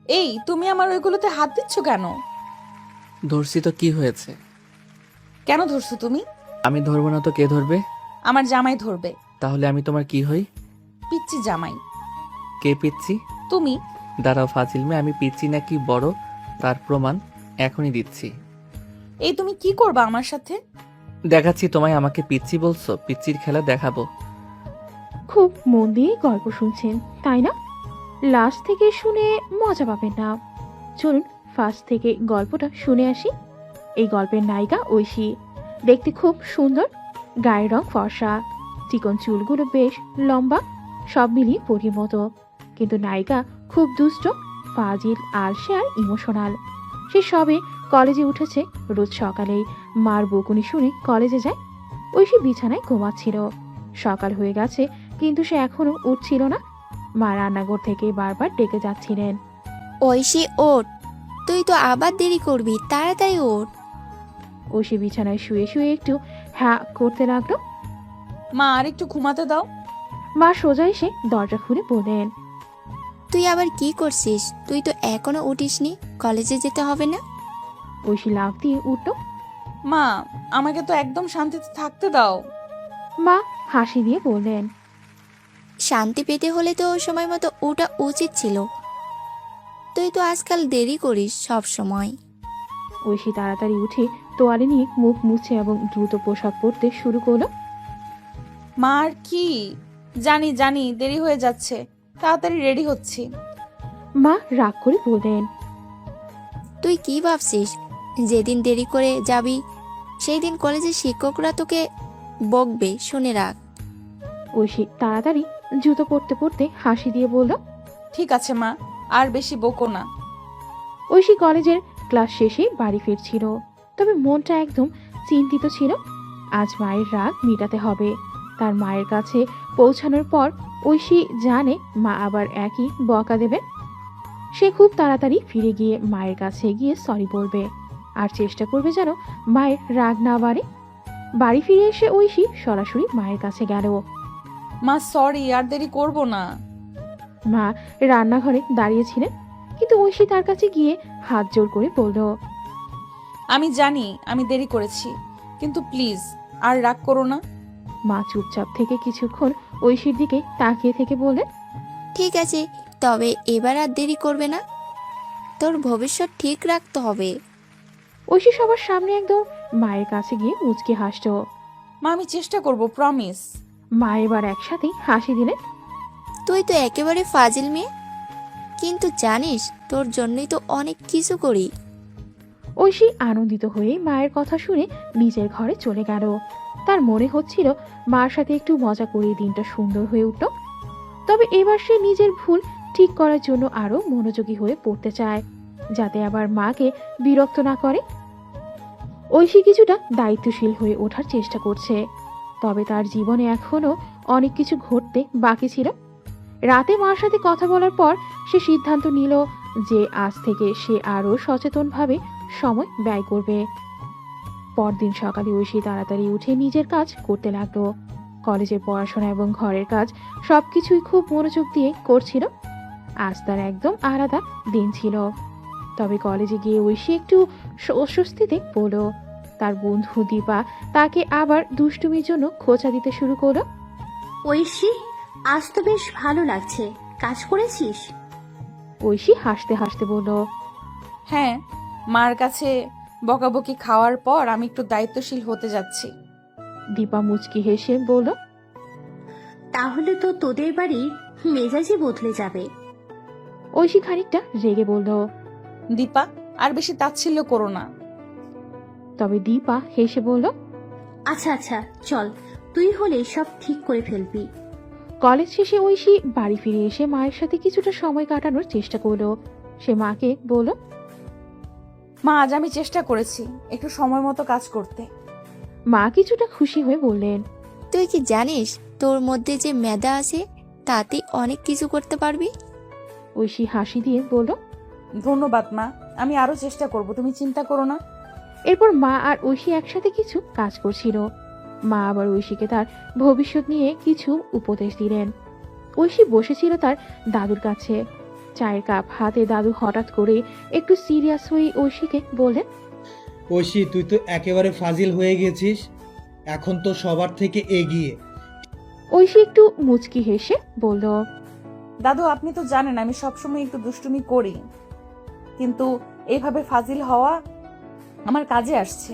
এই, তুমি আমার ওইগুলোতে হাত দিচ্ছ কেন? ধরছি তো, কি হয়েছে? কেন ধরছো তুমি? আমি ধরবো না তো কে ধরবে? আমার জামাই ধরবে। তাহলে আমি তোমার কি হই? পিচ্চি জামাই। কে পিচ্ছি? তুমি। দাঁড়াও ফাজিল মেয়ে, আমি পিচ্ছি নাকি বড় তার প্রমাণ এখনই দিচ্ছি। এই, তুমি কি করবা আমার সাথে? দেখাচ্ছি তোমায়। আমাকে পিচ্ছি বলছো? পিচ্চির খেলা দেখাবো। খুব মন দিয়ে গল্প শুনছেন তাই না? লাস্ট থেকে শুনে মজা পাবেন না। চলুন ফার্স্ট থেকে গল্পটা শুনে আসি। এই গল্পের নায়িকা ঐশী। দেখতে খুব সুন্দর, গায়ের রং ফর্সা, চিকন চুলগুলো বেশ লম্বা, সব মিলিয়ে পরীর মতো। কিন্তু নায়িকা খুব দুষ্ট, ফাজিল, আলসে আর ইমোশনাল। সে সবে কলেজে উঠেছে। রোজ সকালেই মার বকুনি শুনে কলেজে যায়। ঐশী বিছানায় ঘুমাচ্ছিল। সকাল হয়ে গেছে কিন্তু সে এখনো উঠছিল না। মা রান্নাঘর থেকে বারবার ডেকে যাচ্ছিলেন। ঐশী ওঠ, তুই তো আবার দেরি করবি, তাড়াতাড়ি ওঠ। ঐশী বিছানায় শুয়ে শুয়ে একটু হ্যাঁ করতে লাগলো। মা, আর একটু ঘুমাতে দাও। মা সোজা এসে দরজা খুলে বললেন, তুই আবার কি করছিস? তুই তো এখনো উঠিসনি, কলেজে যেতে হবে না? ঐশী লাফ দিয়ে উঠল। মা, আমাকে তো একদম শান্তিতে থাকতে দাও। মা হাসি দিয়ে বললেন, শান্তি পেতে হলে তো সময় মতো ওঠা উচিত ছিল। তুই তো আজকাল দেরি করিস সব সময়। ঐশী তাড়াতাড়ি উঠে তোয়ালে নিয়ে মুখ মুছে এবং দ্রুত পোশাক পরতে শুরু করলো। মা, আর কি? জানি জানি দেরি হয়ে যাচ্ছে, তাড়াতাড়ি রেডি হচ্ছি। মা রাগ করে বললেন, তুই কি ভাবছিস? যেদিন দেরি করে যাবি সেই দিন কলেজের শিক্ষকরা তোকে বকবে, শুনে রাখ। ঐশী তাড়াতাড়ি জুতো পরতে পরতে হাসি দিয়ে বলল। ঠিক আছে মা, আর বেশি বকো না। ঐশী কলেজের ক্লাস শেষে বাড়ি ফিরছিল, তবে মনটা একদম চিন্তিত ছিল। আজ মায়ের রাগ মেটাতে হবে। তার মায়ের কাছে পৌঁছানোর পর ঐশী জানে মা আবার একই বকা দেবে। সে খুব তাড়াতাড়ি ফিরে গিয়ে মায়ের কাছে গিয়ে সরি বলবে, আর চেষ্টা করবে যেন মায়ের রাগ না বাড়ে। বাড়ি ফিরে এসে ঐশী সরাসরি মায়ের কাছে গেল। মা সরি, আর দেরি করব না। মা রান্নাঘরে দাঁড়িয়েছিলেন, কিন্তু ঐশী তার কাছে গিয়ে হাত জোর করে বলল, আমি জানি আমি দেরি করেছি, কিন্তু প্লিজ আর রাগ করো না। মা চুপচাপ থেকে কিছুক্ষণ ঐশীর দিকে তাকিয়ে থেকে বললেন, ঠিক আছে, তবে এবার আর দেরি করবে না। তোর ভবিষ্যৎ ঠিক রাখতে হবে। ঐশী সবার সামনে একদম মায়ের কাছে গিয়ে মুচকি হাসল। মা, আমি চেষ্টা করব, প্রমিস। মা এবার একসাথেই হাসি দিলেন। তুই তো একেবারে ফাজিল মেয়ে, কিন্তু জানিস তোর জন্যই তো অনেক কিছু করি। ঐশী আনন্দিত হয়ে মায়ের কথা শুনে নিজের ঘরে চলে গেল। তার মনে হচ্ছিল মার সাথে একটু মজা করে দিনটা সুন্দর হয়ে উঠল। তবে এবার সে নিজের ভুল ঠিক করার জন্য আরো মনোযোগী হয়ে পড়তে চায়, যাতে আবার মাকে বিরক্ত না করে। ঐশী কিছুটা দায়িত্বশীল হয়ে ওঠার চেষ্টা করছে, তবে তার জীবনে এখনো অনেক কিছু ঘটতে বাকি ছিল। রাতে মার সাথে কথা বলার পর সে সিদ্ধান্ত নিল যে আজ থেকে সে আরো সচেতনভাবে সময় ব্যয় করবে। পরদিন সকালে ঐশী তাড়াতাড়ি উঠে নিজের কাজ করতে লাগলো। কলেজের পড়াশোনা এবং ঘরের কাজ সবকিছুই খুব মনোযোগ দিয়ে করছিল। আজ তার একদম আলাদা দিন ছিল। তবে কলেজে গিয়ে ঐশী একটু অস্বস্তিতে পড়ল। তার বন্ধু দীপা তাকে আবার দুষ্টুমির জন্য খোঁচা দিতে শুরু করলো। ঐশী, আজ তো বেশ ভালো লাগছে, কাজ করেছিস? ঐশী হাসতে হাসতে বলল, হ্যাঁ, মার কাছে বকাবকি খাওয়ার পর আমি একটু দায়িত্বশীল হতে যাচ্ছি। দীপা মুচকি হেসে বলল, তাহলে তো তোদের বাড়ির মেজাজই বদলে যাবে। ঐশী খানিকটা রেগে বলল। দীপা, আর বেশি তাচ্ছিল্য করো না। তবে দীপা হেসে বলল, আচ্ছা আচ্ছা, চল, তুই হলে সব ঠিক করে ফেলবি। কলেজ শেষে ঐশী বাড়ি ফিরে এসে মায়ের সাথে কিছুটা সময় কাটানোর চেষ্টা করলো। সে মাকে বলল, মা, আজ আমি চেষ্টা করেছি একটু সময় মতো কাজ করতে। মা কিছুটা খুশি হয়ে বললেন, তুই কি জানিস তোর মধ্যে যে মেধা আছে তাতে অনেক কিছু করতে পারবি। ঐশী হাসি দিয়ে বলল, ধন্যবাদ মা, আমি আরো চেষ্টা করব, তুমি চিন্তা করো না। এরপর মা আর ঐশী একসাথে কিছু কাজ করছিল। মা আবার ঐশীকে তার ভবিষ্যৎ নিয়ে কিছু উপদেশ দিলেন। ঐশী বসেছিল তার দাদুর কাছে, চায়ের কাপ হাতে দাদু হঠাৎ করে একটু সিরিয়াস হয়ে ঐশীকে বললেন, ঐশী, তুই তো একেবারে ফাজিল হয়ে গেছিস। এখন তো সবার থেকে এগিয়ে। ঐশী একটু মুচকি হেসে বলল, দাদু আপনি তো জানেন আমি সবসময় একটু দুষ্টুমি করি, কিন্তু এইভাবে ফাজিল হওয়া আমার কাজে আসছে।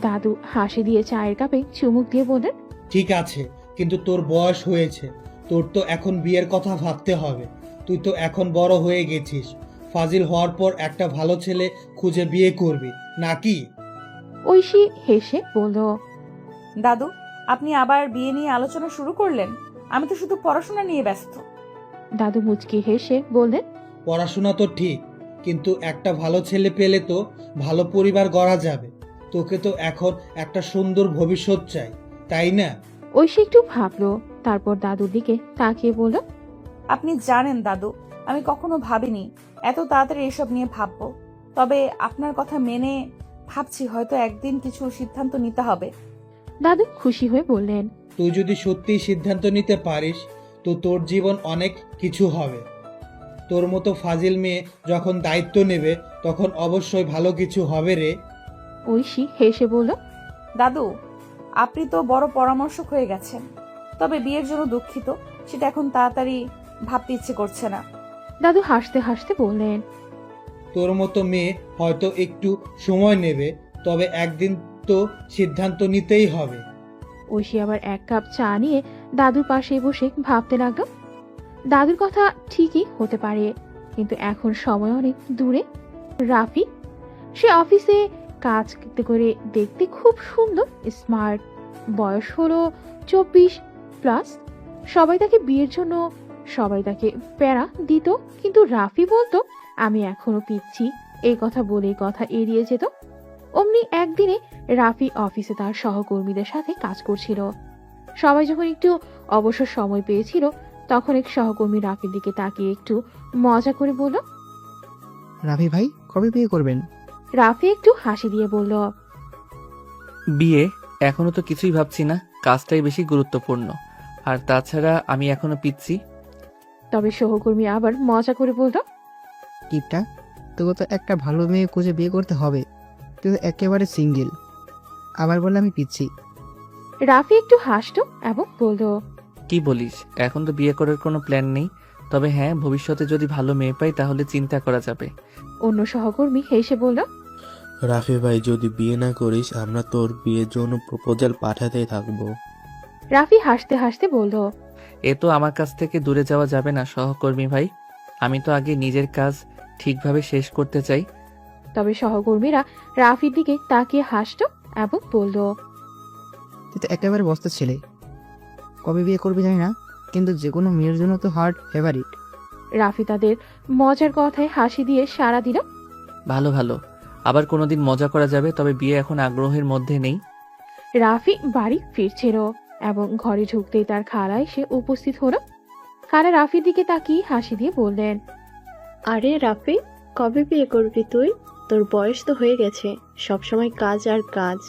দাদু হাসি দিয়ে চায়ের কাপে চুমুক দিয়ে বললেন, ঠিক আছে, কিন্তু তোর বয়স হয়েছে, তোর তো এখন বিয়ের কথা ভাবতে হবে। তুই তো এখন বড় হয়ে গেছিস। ফাজিল হওয়ার পর একটা ভালো ছেলে খুঁজে বিয়ে করবি নাকি? ঐশী হেসে বলল, দাদু আপনি আবার বিয়ে নিয়ে আলোচনা শুরু করলেন? আমি তো শুধু পড়াশোনা নিয়ে ব্যস্ত। দাদু মুচকি হেসে বললেন, পড়াশোনা তো ঠিক, কিন্তু একটা ভালো ছেলে পেলে তো ভালো পরিবার গড়া যাবে। তোকে তো এখন একটা সুন্দর ভবিষ্যৎ চাই, তাই না? ঐশী একটু ভাবলো, তারপর দাদুর দিকে তাকিয়ে বলল, আপনি জানেন দাদু, আমি কখনো ভাবিনি এত তাড়াতাড়ি এসব নিয়ে ভাববো। তবে আপনার কথা মেনে ভাবছি হয়তো একদিন কিছু সিদ্ধান্ত নিতে হবে। দাদু খুশি হয়ে বললেন, তুই যদি সত্যিই সিদ্ধান্ত নিতে পারিস তো তোর জীবন অনেক কিছু হবে। তোর মতো ফাজিল মেয়ে যখন দায়িত্ব নেবে তখন অবশ্যই ভালো কিছু হবে রে। ঐশী হেসে বলল, দাদু আপনি তো বড় পরামর্শক হয়ে গেছেন, তবে বিয়ের জন্য দুঃখিত, সেটা এখন তাড়াতাড়ি ভাবতে ইচ্ছে করছে না। দাদু হাসতে হাসতে বললেন, তোর মতো মেয়ে হয়তো একটু সময় নেবে, তবে একদিন তো সিদ্ধান্ত নিতেই হবে। ঐশী আবার এক কাপ চা নিয়ে দাদুর পাশে বসে ভাবতে লাগলো। দাদুর কথা ঠিকই হতে পারে, কিন্তু এখন সময় অনেক দূরে। রাফি, সে অফিসে কাজ করতে করে দেখতে খুব সুন্দর, স্মার্ট, বয়স হলো 24+। সবাই তাকে বিয়ের জন্য সবাই তাকে প্যারা দিত, কিন্তু রাফি বলতো আমি এখনো পিচ্ছি, এই কথা বলে কথা এড়িয়ে যেত। অমনি একদিনে রাফি অফিসে তার সহকর্মীদের সাথে কাজ করছিল। সবাই যখন একটু অবসর সময় পেয়েছিল তখন এক সহকর্মী রাফির দিকে তাকিয়ে একটু মজা করে বলল, রাফি ভাই কবে বিয়ে করবেন? রাফি একটু হাসি দিয়ে বলল, বিয়ে এখনো তো কিছুই ভাবছি না, কাজটাই বেশি গুরুত্বপূর্ণ। আর তাছাড়া আমি এখনো পিচ্ছি। তবে সহকর্মী আবার মজা করে বলল, কিপটা, তোকে তো একটা ভালো মেয়ে খুঁজে বিয়ে করতে হবে। তুই তো একেবারে সিঙ্গেল, আবার বলে আমি পিচ্ছি। রাফি একটু হাসতো এবং বলল, কি বলিস, এখন তো বিয়ে করার কোনো প্ল্যান নেই, তবে হ্যাঁ ভবিষ্যতে যদি ভালো মেয়ে পাই তাহলে চিন্তা করা যাবে। অন্য সহকর্মী হেসে বলল, রাফি ভাই যদি বিয়ে না করিস আমরা তোর বিয়ের জন্য প্রপোজাল পাঠাতেই থাকবো। রাফি হাসতে হাসতে বলল, এ তো আমার কাছ থেকে দূরে যাওয়া যাবে না সহকর্মী ভাই, আমি তো আগে নিজের কাজ ঠিকভাবে শেষ করতে চাই। তবে সহকর্মীরা রাফির দিকে তাকিয়ে হাসতো এবং বলল, তুই তো একেবারে বস্তা ছেলে, কবে বিয়ে করবি জানি না, কিন্তু যে কোনো মেয়ের জন্য তো হার্ট ফেভারিট। রাফি তাদের মজার কথায় হাসি দিয়ে সাড়া দিল। ভালো ভালো, আবার কোনোদিন মজা করা যাবে, তবে বিয়ে এখন আগ্রহের মধ্যে নেই। রাফি বাড়ি ফিরছিল এবং ঘরে ঢুকতেই তার খালা এসে উপস্থিত হলো। খালা রাফির দিকে তাকিয়ে হাসি দিয়ে বললেন, আরে রাফি, কবে বিয়ে করবি তুই? তোর বয়স তো হয়ে গেছে, সবসময় কাজ আর কাজ।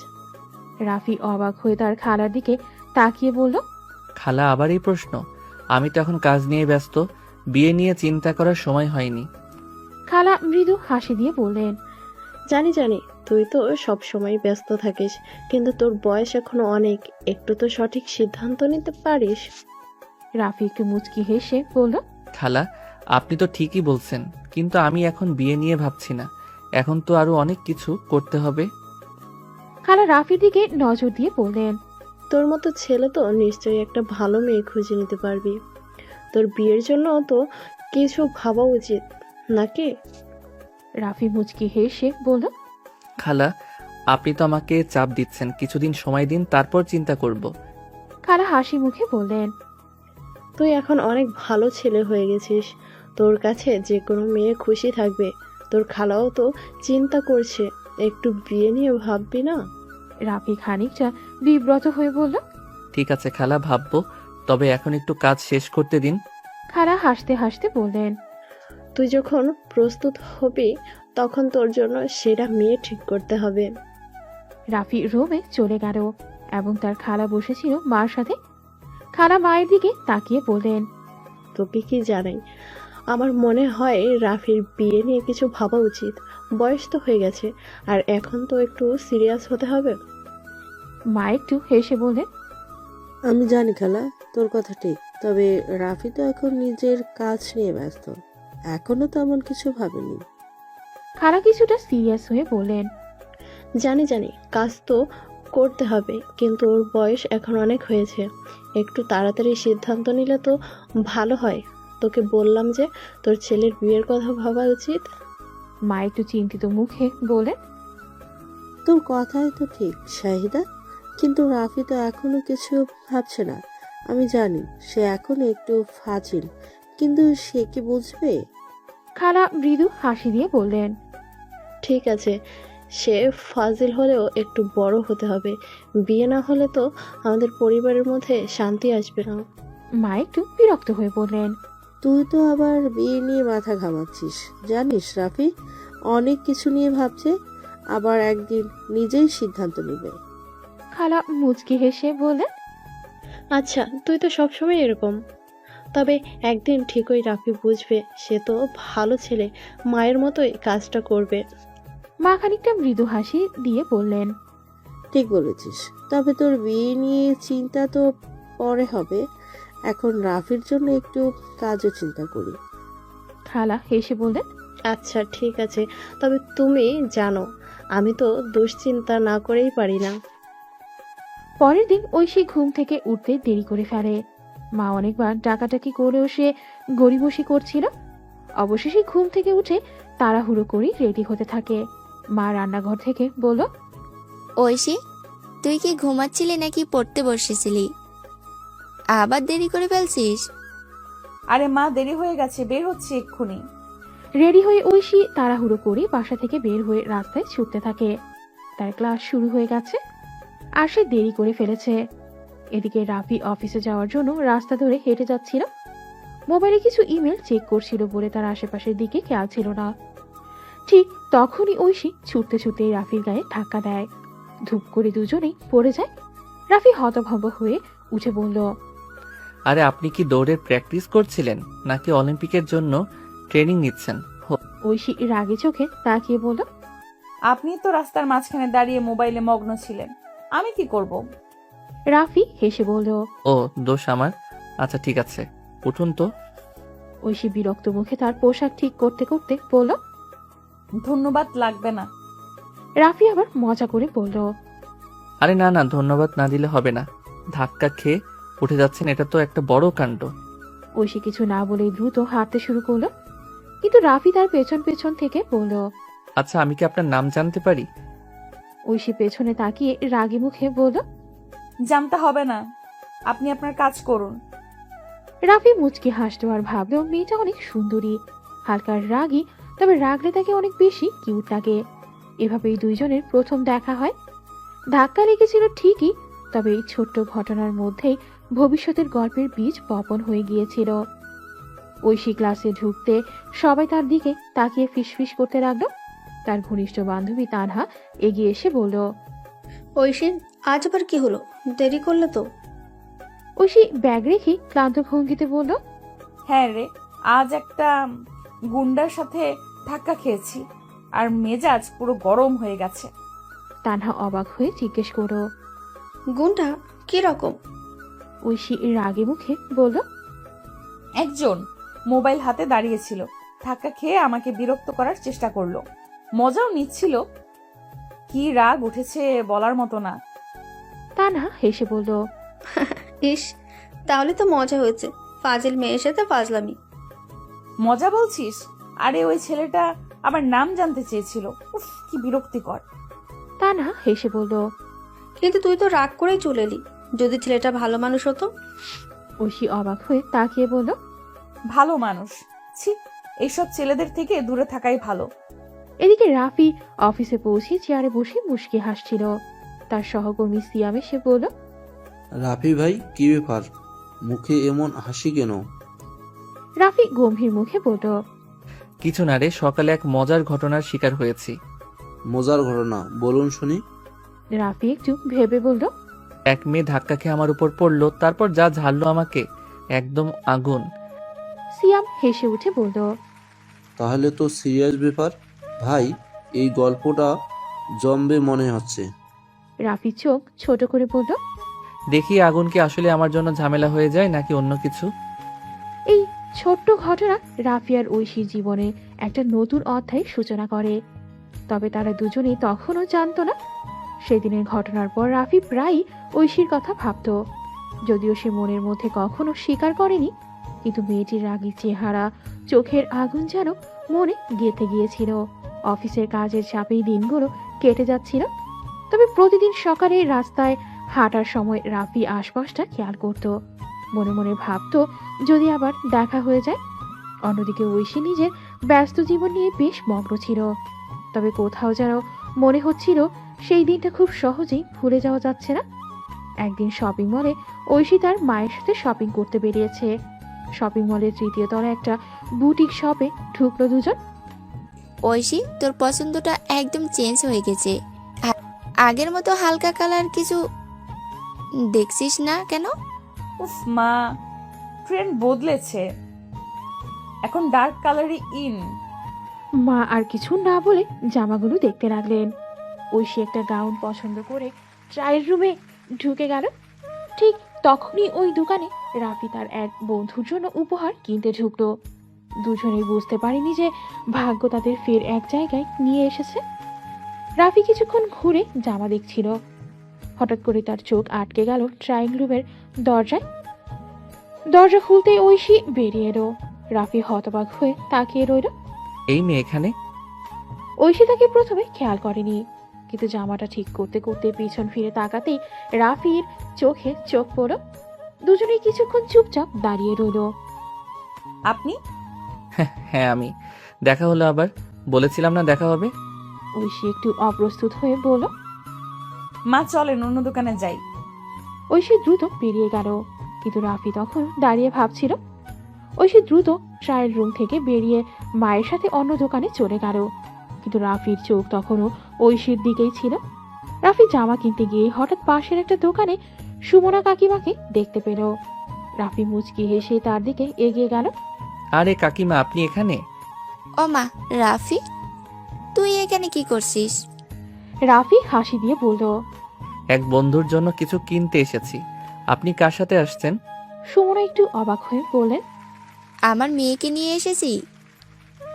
রাফি অবাক হয়ে তার খালার দিকে তাকিয়ে বলল, খালা আবার এই প্রশ্ন? আমি তো এখন কাজ নিয়ে ব্যস্ত, বিয়ে নিয়ে চিন্তা করার সময় হয়নি। খালা মৃদু হাসি দিয়ে বললেন, জানি জানি, তুই তো সব সময় ব্যস্ত থাকিস, কিন্তু তোর বয়স এখনো অনেক, একটু তো সঠিক সিদ্ধান্ত নিতে পারিস। রাফি একটু মুচকি হেসে বলল, খালা আপনি তো ঠিকই বলছেন, কিন্তু আমি এখন বিয়ে নিয়ে ভাবছি না, এখন তো আরো অনেক কিছু করতে হবে। খালা রাফির দিকে নজর দিয়ে বললেন, তোর মতো ছেলে তো নিশ্চয়ই একটা ভালো মেয়ে খুঁজে নিতে পারবি। তোর বিয়ের জন্য তো কিছু ভাবা উচিত নাকি? রাফি মুচকি হেসে বলল, খালা আপনি তো আমাকে চাপ দিচ্ছেন, কিছুদিন সময় দিন, তারপর চিন্তা করব। খালা হাসি মুখে বললেন, তুই এখন অনেক ভালো ছেলে হয়ে গেছিস, তোর কাছে যে কোনো মেয়ে খুশি থাকবে। তোর খালাও তো চিন্তা করছে, একটু বিয়ে নিয়ে ভাববি না? রাফি খানিকটা বিব্রত হয়ে বলল, ঠিক আছে খালা, ভাববো, তবে এখন একটু কাজ শেষ করতে দিন। খালা হাসতে হাসতে বললেন, তুই যখন প্রস্তুত হবি তখন তোর জন্য সেরা মেয়ে ঠিক করতে হবে। রাফি রুমে চলে গেল এবং তার খালা বসেছিল মার সাথে। খালা মায়ের দিকে তাকিয়ে বললেন, তোকে কি জানাই, আমার মনে হয় রাফির বিয়ে নিয়ে কিছু ভাবা উচিত। বয়স তো হয়ে গেছে, আর এখন তো একটু সিরিয়াস হতে হবে। মা একটু হেসে বললেন, আমি জানি খালা, তোর কথা ঠিক, তবে রাফি তো এখন নিজের কাজ নিয়ে ব্যস্ত, এখনো তেমন কিছু ভাবেনি। খালা কিছুটা সিরিয়াস হয়ে বললেন, জানি জানি, কাজ তো করতে হবে, কিন্তু ওর বয়স এখন অনেক হয়েছে। একটু তাড়াতাড়ি সিদ্ধান্ত নিলে তো ভালো হয়। তোকে বললাম যে তোর ছেলের বিয়ের কথা ভাবা উচিত। মা একটু চিন্তিত মুখে বললেন, তোর কথাই তো ঠিক শাহিদা, কিন্তু রাফি তো এখনো কিছু ভাবছে না। আমি জানি সে এখন একটু ফাজিল, কিন্তু সে কি বুঝবে? খালা মৃদু হাসি দিয়ে বললেন, ঠিক আছে, সে ফাজিল হলেও একটু বড় হতে হবে। বিয়ে না হলে তো আমাদের পরিবারের মধ্যে শান্তি আসবে না। মা একটু বিরক্ত হয়ে বললেন, তুই তো আবার বিয়ে নিয়ে মাথা ঘামাচ্ছিস। জানিস রাফি অনেক কিছু নিয়ে ভাবছে, আবার একদিন নিজেই সিদ্ধান্ত নেবে। খালা মুচকি হেসে বললেন, আচ্ছা, তুই তো সবসময় এরকম। তবে একদিন ঠিকই রাফি বুঝবে, সে তো ভালো ছেলে, মায়ের মতোই কাজটা করবে। মা খানিকটা মৃদু হাসি দিয়ে বললেন, ঠিক বলেছিস, তবে তোর বিয়ে নিয়ে চিন্তা তো পরে হবে, এখন রাফির জন্য একটু কাজও চিন্তা করি। খালা হেসে বললেন, আচ্ছা ঠিক আছে, তবে তুমি জানো আমি তো দুশ্চিন্তা না করেই পারি না। পরের দিন ঐশী ঘুম থেকে উঠতে দেরি করে ফেলে। মা অনেকবার ডাকাডাকি করেও সে গড়িবসি করছিল। অবশেষে ঘুম থেকে উঠে তাড়াহুড়ো করে রেডি হতে থাকে। মা রান্নাঘর থেকে বলল, ঐশী, তুই কি ঘুমাচ্ছিলি নাকি পড়তে বসেছিলি? আবার দেরি করে ফেলছিস। আরে মা, দেরি হয়ে গেছে, বের হচ্ছে এক্ষুনি। রেডি হয়ে ঐশী তাড়াহুড়ো করে বাসা থেকে বের হয়ে রাস্তায় ছুটতে থাকে। তার ক্লাস শুরু হয়ে গেছে আর সে দেরি করে ফেলেছে। এদিকে রাফি অফিসে যাওয়ার জন্য রাস্তা ধরে হেঁটে যাচ্ছিল। মোবাইলে কিছু ইমেল চেক করছিল বলে তার আশেপাশের দিকে খেয়াল ছিল না। ঠিক তখনই ঐশী ছুটতে ছুটতে রাফির গায়ে ধাক্কা দেয়। ধূপ করে দুজনেই পড়ে যায়। রাফি হতভম্ব হয়ে উঠে বলল, আরে আপনি কি দৌড়ের প্র্যাকটিস করছিলেন নাকি অলিম্পিকের জন্য ট্রেনিং নিচ্ছেন? ঐশী রাগে চোখে তাকিয়ে বলল, আপনি তো রাস্তার মাঝখানে দাঁড়িয়ে মোবাইলে মগ্ন ছিলেন, আমি কি করব? রাফি হেসে বলল, ও, দোষ আমার। আচ্ছা ঠিক আছে, উঠুন তো। ঐশী বিরক্ত মুখে তার পোশাক ঠিক করতে করতে বলল, ধন্যবাদ লাগবে না। রাফি আবার মজা করে বলল, আরে না না, ধন্যবাদ না দিলে হবে না। ধাক্কা খেয়ে উঠে যাচ্ছেন, এটা তো একটা বড় কাণ্ড। ঐশী কিছু না বলেই দ্রুত হাঁটতে শুরু করলো। কিন্তু রাফি তার পেছন পেছন থেকে বলল, আচ্ছা আমি কি আপনার নাম জানতে পারি? ঐশী পেছনে তাকিয়ে রাগী মুখে বলল, জানতে হবে না, আপনি আপনার কাজ করুন। রাফি মুচকি হাসলো আর ভাবলো মেয়েটা অনেক সুন্দরী, হালকা রাগী, তবে রাগলে তাকে অনেক বেশি কিউট লাগে। এভাবেই দুইজনের প্রথম দেখা হয়। ধাক্কা লেগেছিল ঠিকই, তবে এই ছোট্ট ঘটনার মধ্যেই ভবিষ্যতের গল্পের বীজ বপন হয়ে গিয়েছিল। ঐশী ক্লাসে ঢুকতে সবাই তার দিকে তাকিয়ে ফিসফিস করতে লাগলো। তার ঘনিষ্ঠ বান্ধবী তানহা এগিয়ে এসে বলল, ঐশী, আজ আবার কি হলো? দেরি করলে তো। ঐশী ব্যাগ রেখে ক্লান্ত ভঙ্গিতে বলল, হ্যাঁ রে, আজ একটা গুন্ডার সাথে ধাক্কা খেয়েছি আর মেজাজ পুরো গরম হয়ে গেছে। তানহা অবাক হয়ে জিজ্ঞেস করো, গুণটা কি রকম? ঐশী রাগে মুখে বলল, একজন মোবাইল হাতে দাঁড়িয়েছিল, ধাক্কা খেয়ে আমাকে বিরক্ত করার চেষ্টা করলো, মজাও নিচ্ছিল। কি রাগ উঠেছে বলার মতো না। তানহা হেসে বলল, ইস, তাহলে তো মজা হয়েছে। ফাজিল মেয়ের সাথে ফাজলামি। মজা বলছিস? আরে ওই ছেলেটা আমার নাম জানতে চেয়েছিল। উফ, কি বিরক্তিকর। তানহা হেসে বলল, কিন্তু তুই তো রাগ করেই চলে এলি। যদি ছেলেটা ভালো মানুষ হতো। ঐশী অবাক হয়ে তাকিয়ে বলল, ভালো মানুষ? ছি, এইসব ছেলেদের থেকে দূরে থাকাই ভালো। এদিকে রাফি অফিসে পৌঁছে চেয়ারে বসে মুশকি হাসছিল। তার সহকর্মী সিয়াম এসে বলল, রাফি ভাই, কি ব্যাপার, মুখে এমন হাসি কেন? রাফি গম্ভীর মুখে বলল, কিছু না রে, সকালে এক মজার ঘটনার শিকার হয়েছি। মজার ঘটনা বলুন শুনি। রাফি একটু ভেবে বলল, এক মেয়ে ধাক্কা খেয়ে আমার উপর পড়লো, তারপর যা ঝাড়লো আমাকে, একদম আগুন। সিয়াম হেসে উঠে বলল, তাহলে তো সিরিয়াস ব্যাপার ভাই, এই গল্পটা জমবে মনে হচ্ছে। রাফি চোখ ছোট করে বলল, দেখি আগুন কি আসলে আমার জন্য ঝামেলা হয়ে যায় নাকি অন্য কিছু। এই ছোট্ট ঘটনা রাফি আর ঐশীর জীবনে একটা নতুন অধ্যায়ের সূচনা করে। তবে তারা দুজনেই তখনও জানতো না। সেদিনের ঘটনার পর রাফি প্রায়ই ঐশীর কথা ভাবতো, যদিও সে মনের মধ্যে কখনো স্বীকার করেনি। কিন্তু মেয়েটির রাগী চেহারা, চোখের আগুন যেন মনে গেঁথে গিয়েছিল। অফিসের কাজের চাপেই দিনগুলো কেটে যাচ্ছিল। তবে প্রতিদিন সকালে রাস্তায় হাঁটার সময় রাফি আশপাশটা খেয়াল করত, মনে মনে ভাবতো যদি আবার দেখা হয়ে যায়। অন্যদিকে ঐশী নিজের ব্যস্ত জীবন নিয়ে বেশ মগ্ন ছিল। তবে কোথাও যেন মনে হচ্ছিল সেই দিনটা খুব সহজেই ভুলে যাওয়া যাচ্ছে না। একদিন শপিং মলে ঐশী তার মায়ের সাথে শপিং করতে বেরিয়েছে। শপিং মলের তৃতীয় তলায় একটা বুটিক শপে ঢুকলো দুজন। ঐশী, তোর পছন্দটা একদম চেঞ্জ হয়ে গেছে। আগের মতো হালকা কালার কিছু দেখছিস না কেন? উফ মা, ট্রেন্ড বদলেছে, এখন ডার্ক কালারই ইন। মা আর কিছু না বলে জামাগুলো দেখতে লাগলেন। ঐশী একটা গাউন পছন্দ করে ট্রায়াল রুমে ঢুকে গেল। ঠিক তখনই ওই দোকানে রাফি তার এক বন্ধুর জন্য উপহার কিনতে ঢুকলো। দুজনেই বুঝতে পারেনি যে ভাগ্য তাদের ফের এক জায়গায় নিয়ে এসেছে। রাফি কিছুক্ষণ ঘুরে জামা দেখছিল। হঠাৎ করে তার চোখ আটকে গেল ট্রায়াল রুমের দরজায়। দরজা খুলতেই ঐশী বেরিয়ে এলো। রাফি হতবাক হয়ে তাকিয়ে রইল। এই মেয়ে এখানে? ঐশী তাকে প্রথমে খেয়াল করেনি, কিন্তু জামাটা ঠিক করতে করতে পিছন ফিরে তাকাতেই রাফির চোখে চোখ পড়ল। দুজনেই কিছুক্ষণ চুপচাপ দাঁড়িয়ে রইল। আপনি? হ্যাঁ আমি। দেখা হলো আবার, বলেছিলাম না দেখা হবে। ঐশী একটু অপ্রস্তুত হয়ে বলল, মা চলেন অন্য দোকানে যাই। ঐশী দ্রুত বেরিয়ে গেল, কিন্তু রাফি তখন দাঁড়িয়ে ভাবছিল। ঐশী দ্রুত ট্রায়াল রুম থেকে বেরিয়ে মায়ের সাথে অন্য দোকানে চলে গেল, কিন্তু রাফির চোখ তখনও ঐশীর দিকেই ছিল। রাফি জামা কিনতে গিয়ে হঠাৎ পাশের একটা দোকানে সুমনা কাকিমাকে দেখতে পেল। রাফি মুচকি হেসে তার দিকে এগিয়ে গেল। আরে কাকিমা, আপনি এখানে? ও মা, রাফি তুই এখানে কি করছিস? রাফি হাসি দিয়ে বলল, এক বন্ধুর জন্য কিছু কিনতে এসেছি। আপনি কার সাথে আসছেন? সুমনা একটু অবাক হয়ে বললেন, আমার মেয়েকে নিয়ে এসেছি,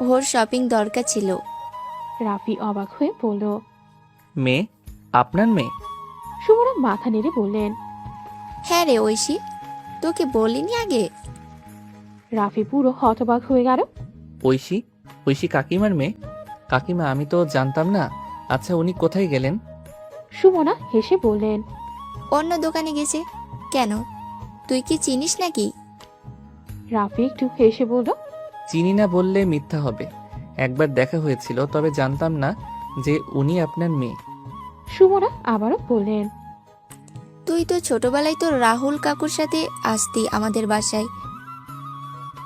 ওর শপিং দরকার ছিল। রাফি অবাক হয়ে বলল, মেয়ে? আপনার মেয়ে? সুমনা মাথা নেড়ে বললেন, হ্যাঁ রে ঐশী, তোকে বলিনি আগে? রাফি পুরো হতবাক হয়ে গেল। ঐশী? ঐশী কাকিমার মেয়ে? কাকিমা, আমি তো জানতাম না। আচ্ছা, উনি কোথায় গেলেন? সুমনা হেসে বললেন, অন্য দোকানে গেছে। কেন, তুই কি চিনিস নাকি? রাফি একটু হেসে বলল, চিনি না বললে মিথ্যা হবে। একবার দেখা হয়েছিল, তবে জানতাম না যে উনি আপনার মেয়ে। সুমনা আবারও বললেন, তুই তো ছোটবেলায় তোর রাহুল কাকুর সাথে আসতি আমাদের বাসায়।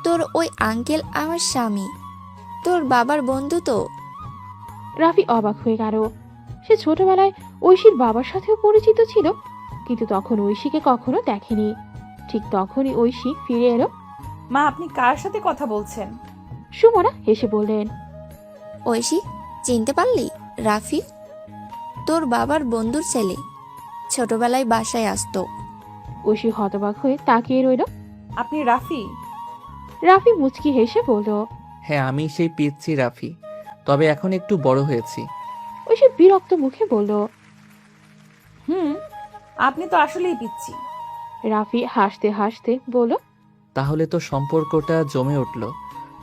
তোর ওই আঙ্কেল আমার স্বামী, তোর বাবার বন্ধু তো। রাফি অবাক হয়ে গেল। সে ছোটবেলায় ঐশীর বাবার সাথেও পরিচিত ছিল, কিন্তু তখন ঐশীকে কখনো দেখেনি। ঠিক তখনই ঐশী ফিরে এলো। মা, আপনি কার সাথে কথা বলছেন? সুমনা হেসে বললেন, ঐশী, চিনতে পারলি? রাফি তোর বাবার বন্ধুর ছেলে, ছোটবেলায় বাসায় আসতো। ঐশী হতবাক হয়ে তাকিয়ে রইল। আপনি রাফি? রাফি মুচকি হেসে বলল, হ্যাঁ, আমি সেই পিচ্ছি রাফি, তবে এখন একটু বড় হয়েছি। ঐশী বিরক্ত মুখে বলল, আপনি তো আসলেই পিচ্ছি। রাফি হাসতে হাসতে বলল, তাহলে তো সম্পর্কটা জমে উঠল।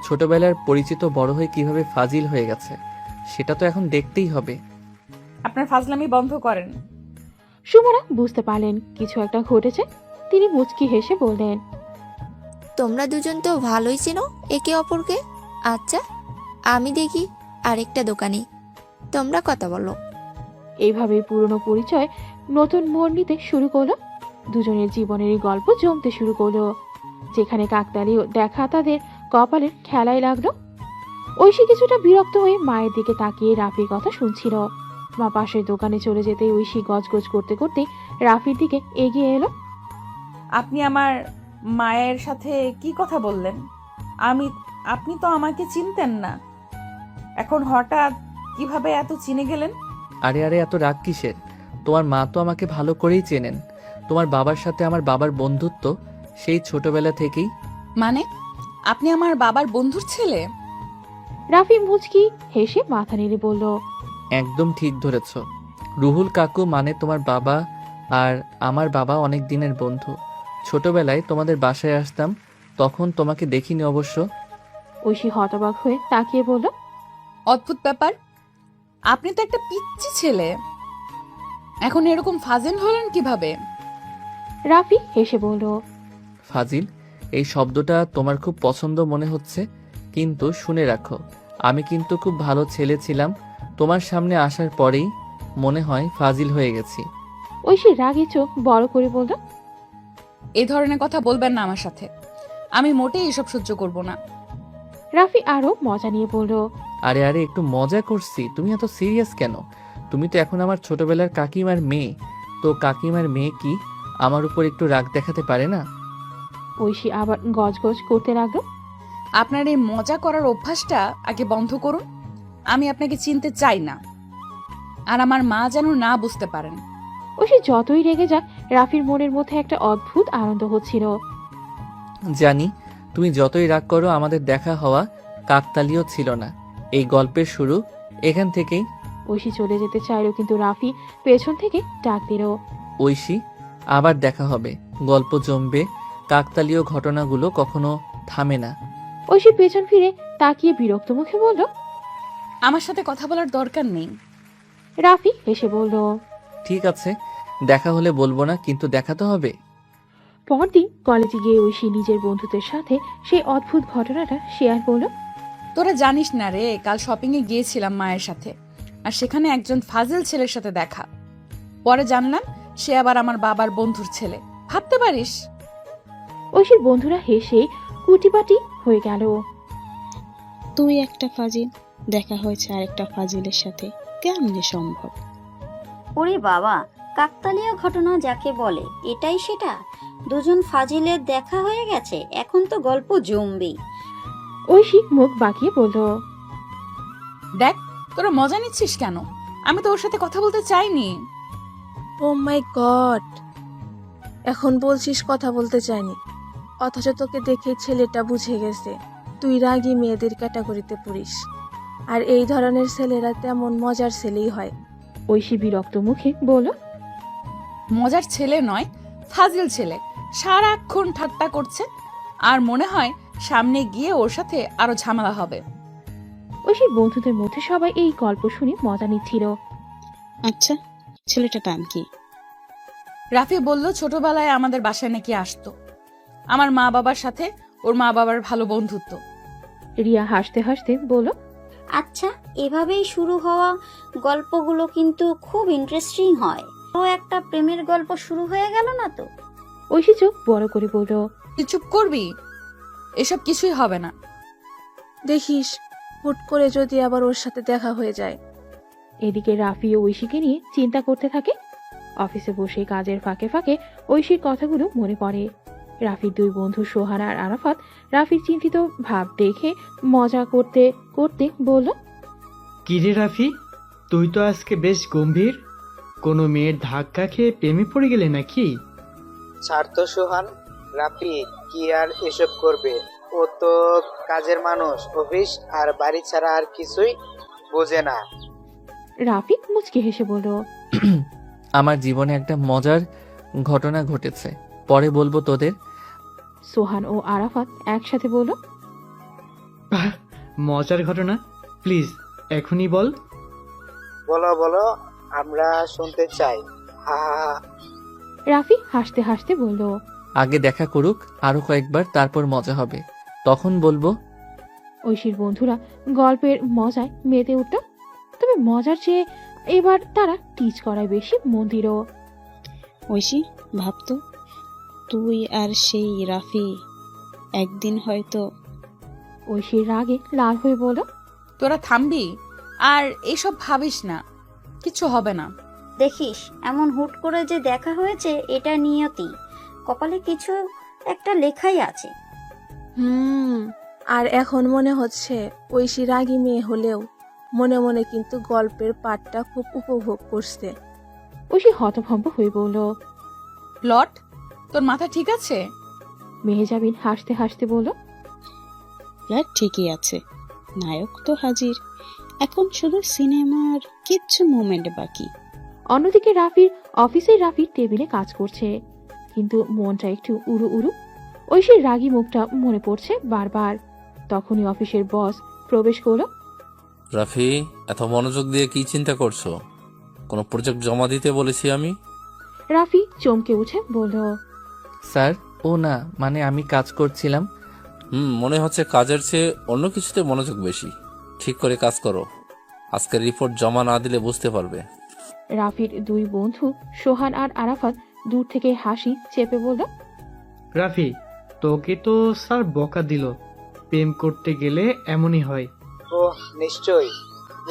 ছোটবেলার পরিচিত বড় হয়ে কিভাবে ফাজিল হয়ে গেছে সেটা তো এখন দেখতেই হবে। আপনার ফাজলামি বন্ধ করেন। সুমনা বুঝতে পারলেন কিছু একটা ঘটেছে। তিনি মুচকি হেসে বললেন, তোমরা দুজন তো ভালোই চেনো একে অপরকে। আচ্ছা, আমি দেখি আরেকটা দোকানে, তোমরা কথা বলো। এইভাবে পুরনো পরিচয় নতুন মোড় নিতে শুরু করলো। দুজনের জীবনের গল্প জমতে শুরু করলো, যেখানে কাকতালীয় দেখা তাদের কপালের খেলায় লাগলো। ঐশী কিছুটা বিরক্ত হয়ে মায়ের দিকে তাকিয়ে রাফির কথা শুনছিল। মা পাশের দোকানে চলে যেতে ঐশী গজগজ করতে করতে রাফির দিকে এগিয়ে এলো। আপনি আমার মায়ের সাথে কি কথা বললেন? আপনি তো আমাকে চিনতেন না, এখন হঠাৎ কিভাবে এত চিনে গেলেন? আরে আরে, এত রাগ কিসের? তোমার মা তো আমাকে ভালো করেই চেনেন। তোমার বাবার সাথে আমার বাবার বন্ধুত্ব সেই ছোটবেলা থেকেই। মানে আপনি আমার বাবার বন্ধুর ছেলে? রাফি মুচকি হেসে মাথা নেড়ে বলল, একদম ঠিক ধরেছ। রুহুল কাকু মানে তোমার বাবা, আর আমার বাবা অনেক দিনের বন্ধু। ছোটবেলায় তোমাদের বাসায় আসতাম, তখন তোমাকে দেখিনি অবশ্য। ঐশী হতবাক হয়ে তাকিয়ে বলল, অদ্ভুত ব্যাপার, আপনি তো একটা পিচ্চি ছেলে, এখন এরকম ফাজিল হলেন কিভাবে? রাফি হেসে বলল, ফাজিল এই শব্দটা তোমার খুব পছন্দ মনে হচ্ছে, কিন্তু শুনে রাখো, আমি কিন্তু খুব ভালো ছেলে ছিলাম। তোমার সামনে আসার পরেই মনে হয় ফাজিল হয়ে গেছি। ঐশী রাগে চোখ বড় করে বলল, এই ধরনের কথা বলবেন না আমার সাথে, আমি মোটেই এসব সহ্য করব না। রাফি আরো মজা নিয়ে বলল, আরে আরে, একটু মজা করছি, তুমি এত সিরিয়াস কেন? তুমি তো এখন আমার ছোটবেলার কাকিমার মেয়ে, তো কাকিমার মেয়ে কি আমার উপর একটু রাগ দেখাতে পারে না? ঐশী আবার গজগজ করতে লাগলো, আপনার এই মজা করার অভ্যাসটা আগে বন্ধ করুন। আমি আপনাকে চিনতে চাই না, আর আমার মা যেন না বুঝতে পারেন। ঐশী যতই রেগে যাক, রাফির মনের মধ্যে একটা অদ্ভুত আনন্দ হচ্ছিল। জানি তুমি যতই রাগ করো, আমাদের দেখা হওয়া কাকতালীয় ছিল না। এই গল্পের শুরু এখান থেকেই। ঐশী চলে যেতে চাইল, কিন্তু রাফি পেছন থেকে ডাক দিল, ঐশী, আবার দেখা হবে, গল্প জমবে, কাকতালীয় ঘটনাগুলো কখনো থামে না। ঐশী পেছন ফিরে তাকিয়ে বিরক্ত মুখে বলল, আমার সাথে কথা বলার দরকার নেই। রাফি হেসে বলল, ঠিক আছে, দেখা হলে বলবো না, কিন্তু দেখা তো হবে। পরদিন কলেজে গিয়ে ঐশী নিজের বন্ধুদের সাথে সেই অদ্ভুত ঘটনাটা শেয়ার করলো। তোরা জানিস না রে, কাল শপিং এ গিয়েছিলাম মায়ের সাথে, আর সেখানে একজন ফাজিল ছেলের সাথে দেখা। পরে জানলাম সে আবার আমার বাবার বন্ধুর ছেলে। ভাবতে পারিস? ঐশীর বন্ধুরা হেসে কুটিপাটি হয়ে গেল। তুই একটা ফাজিল, দেখা হয়েছে আরেকটা ফাজিলের সাথে, কেমনে সম্ভব? ওরে বাবা, কাকতালীয় ঘটনা যাকে বলে এটাই সেটা। দুজন ফাজিলের দেখা হয়ে গেছে, এখন তো গল্প জমবেই। ঐশী মুখ বাঁকিয়ে বলল, দেখ, তোরা মজা নিচ্ছিস কেন? আমি তো ওর সাথে কথা বলতে চাইনি। ও মাই গড, এখন বলছিস কথা বলতে চাইনি, অথচ তোকে দেখে ছেলেটা বুঝে গেছে তুই রাগী মেয়েদের ক্যাটাগরিতে পড়িস, আর এই ধরনের ছেলেরা তেমন মজার ছেলেই হয়। ঐশী বিরক্ত মুখে বলল, মজার ছেলে নয়, ফাজিল ছেলে। সারাক্ষণ ঠাট্টা করছে, আর মনে হয় সামনে গিয়ে ওর সাথে আরো ঝামেলা হবে। ঐশীর বন্ধুদের মধ্যে সবাই এই গল্প শুনে মজা নিচ্ছিল। আচ্ছা, ছেলেটার নাম কি? রাফি বলল ছোটবেলায় আমাদের বাসায় নাকি আসতো, আমার মা বাবার সাথে ওর মা বাবার ভালো বন্ধুত্ব। রিয়া হাসতে হাসতে বলল, আচ্ছা, এভাবেই শুরু হওয়া গল্পগুলো কিন্তু খুব ইন্টারেস্টিং হয়। ও একটা প্রেমের গল্প শুরু হয়ে গেল না তো? ঐশী চোখ বড় করে বলল, তুই চুপ করবি? এসব কিছুই হবে না। দেখিস হুট করে যদি আবার ওর সাথে দেখা হয়ে যায়। এদিকে রাফি ও ঐশীকে নিয়ে চিন্তা করতে থাকে। অফিসে বসে কাজের ফাঁকে ফাঁকে ঐশীর কথাগুলো মনে পড়ে। রাফির দুই বন্ধু সোহান আর আরাফাত রাফির চিন্তিত ভাব দেখে মজা করতে করতে বলল, কিরে রাফি, তুই তো আজকে বেশ গম্ভীর, কোনো মেয়ের ধাক্কা খেয়ে প্রেমে পড়ে গেলে নাকি? ছাড় তো সোহান, রাফি কি আর এসব করবে? ও তো কাজের মানুষ, অফিস আর বাড়ি ছাড়া আর কিছুই বোঝে না। রাফি মুচকি হেসে বলল, আমার জীবনে একটা মজার ঘটনা ঘটেছে, পরে বলবো তোদের। সোহান ও আরাফাত একসাথে বলল, বাহ, মজার ঘটনা, প্লিজ এখনই বল। বলো বলো, আমরা শুনতে চাই। হা হা হা। রাফি হাসতে হাসতে বলল, আগে দেখা করুক আরো কয়েকবার, তারপর মজা হবে, তখন বলবো। ঐশীর বন্ধুরা গল্পের মজায় মেতে উঠল, তবে মজার চেয়ে এবার তারা টিচ করায় বেশি মন দিল। ঐশী, ভাবতো তুই আর সেই রাফি একদিন হয়তো। ঐশীর রাগে লাল হয়ে বলল, তোরা থামবি? আর এসব ভাবিস না, কিছু হবে না। দেখিস, এমন হুট করে যে দেখা হয়েছে এটা নিয়তি, কপালে কিছু একটা লেখাই আছে। আর এখন মনে হচ্ছে ঐশী রাগী মেয়ে হলেও মনে মনে কিন্তু গল্পের পাঠটা খুব উপভোগ করছে। ঐশী হতভম্ব হয়ে বলল। লট, তোর মাথা ঠিক আছে? মেহেজাবিন হাসতে হাসতে বলল। প্লট ঠিকই আছে, নায়ক তো হাজির, এখন শুধু সিনেমার কিচ্ছু মুভমেন্ট বাকি। অন্যদিকে রাফির টেবিলে কাজ করছে, কিন্তু মনটা একটু উড়ু উড়ু। ঐশীর রাগী মুখটা মনে পড়ছে বারবার। তখনই অফিসের বস প্রবেশ করলো। রাফি, এত মনোযোগ দিয়ে কি চিন্তা করছো? কোনো প্রজেক্ট জমা দিতে বলেছি আমি? রাফি চমকে উঠে বলল। স্যার, ও না, মানে আমি কাজ করছিলাম। মনে হচ্ছে কাজের চেয়ে অন্য কিছুতে মনোযোগ বেশি। ঠিক করে কাজ করো, আজকের রিপোর্ট জমা না দিলে বুঝতে পারবে। রাফির দুই বন্ধু সোহান আর আরাফাত দূর থেকে হাসি চেপে বলল। রাফি, তোকে তো স্যার বকা দিল, প্রেম করতে গেলে এমনই হয়। ও নিশ্চয়ই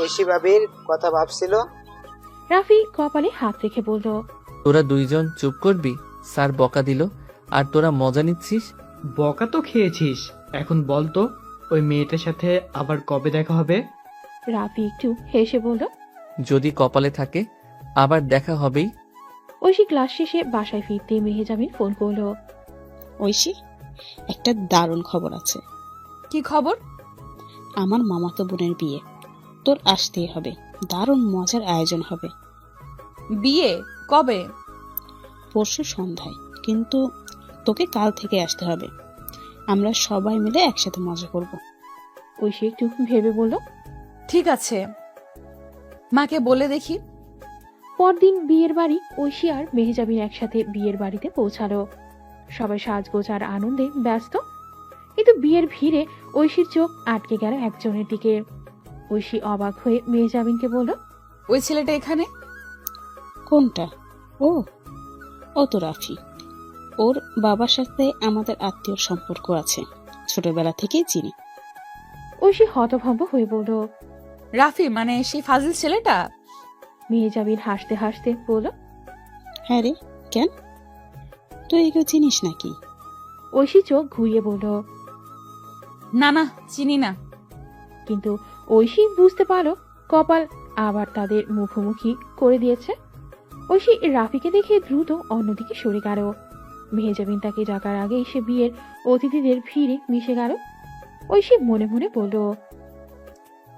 ঐশী ভাবির কথা ভাবছিল। রাফি কপালে হাত রেখে বলল। তোরা দুইজন চুপ করবি? স্যার বকা দিল আর তোরা মজা নিচ্ছিস। বকা তো খেয়েছিস, এখন বল তো ওই মেয়েটার সাথে আবার কবে দেখা হবে? রাফি একটু হেসে বলল। যদি কপালে থাকে আবার দেখা হবেই। ঐশী ক্লাস শেষে বাসায় ফিরতে মেহেজাবিন ফোন করলো। ঐশী, একটা দারুণ খবর আছে। কি খবর? আমার মামাতো বোনের বিয়ে, তোর আসতেই হবে, দারুণ মজার আয়োজন হবে। বিয়ে কবে? পরশু সন্ধ্যায়, কিন্তু তোকে কাল থেকে আসতে হবে। আমরা সবাই মিলে একসাথে মজা করব। ঐশী একটু ভেবে বলল। ঠিক আছে, মাকে বলে দেখি। পরদিন বিয়ের বাড়ি ঐশী আর মেহেজাবিন একসাথে বিয়ের বাড়িতে পৌঁছালো। সবাই সাজগোজ আর আনন্দে ব্যস্ত, কিন্তু বিয়ের ভিড়ে ঐশীর চোখ আটকে গেল একজনের দিকে। ঐশী অবাক হয়ে মেহেজাবিনকে বলল। ওই ছেলেটা এখানে? কোনটা? ও তো রাফি। ওর বাবার সাথে আমাদের আত্মীয় সম্পর্ক আছে, ছোটবেলা থেকেই চিনি। ঐশী হতভম্ব হয়ে বলল। রাফি মানে সেই ফাজিল ছেলেটা? মেহেজাবিন হাসতে হাসতে বলল। হ্যাঁ রে, কেন? তুই একে চিনিস নাকি? ঐশী চোখ ঘুরিয়ে বলল। না না, চিনি না। কিন্তু ঐশী বুঝতে পারলো কপাল আবার তাদের মুখোমুখি করে দিয়েছে। ঐশী রাফিকে দেখে দ্রুত অন্যদিকে সরে গেল। মেহেজাবিন তাকে ডাকার আগে সে বিয়ের অতিথিদের ভিড়ে মিশে গেল। ঐশী মনে মনে বলল।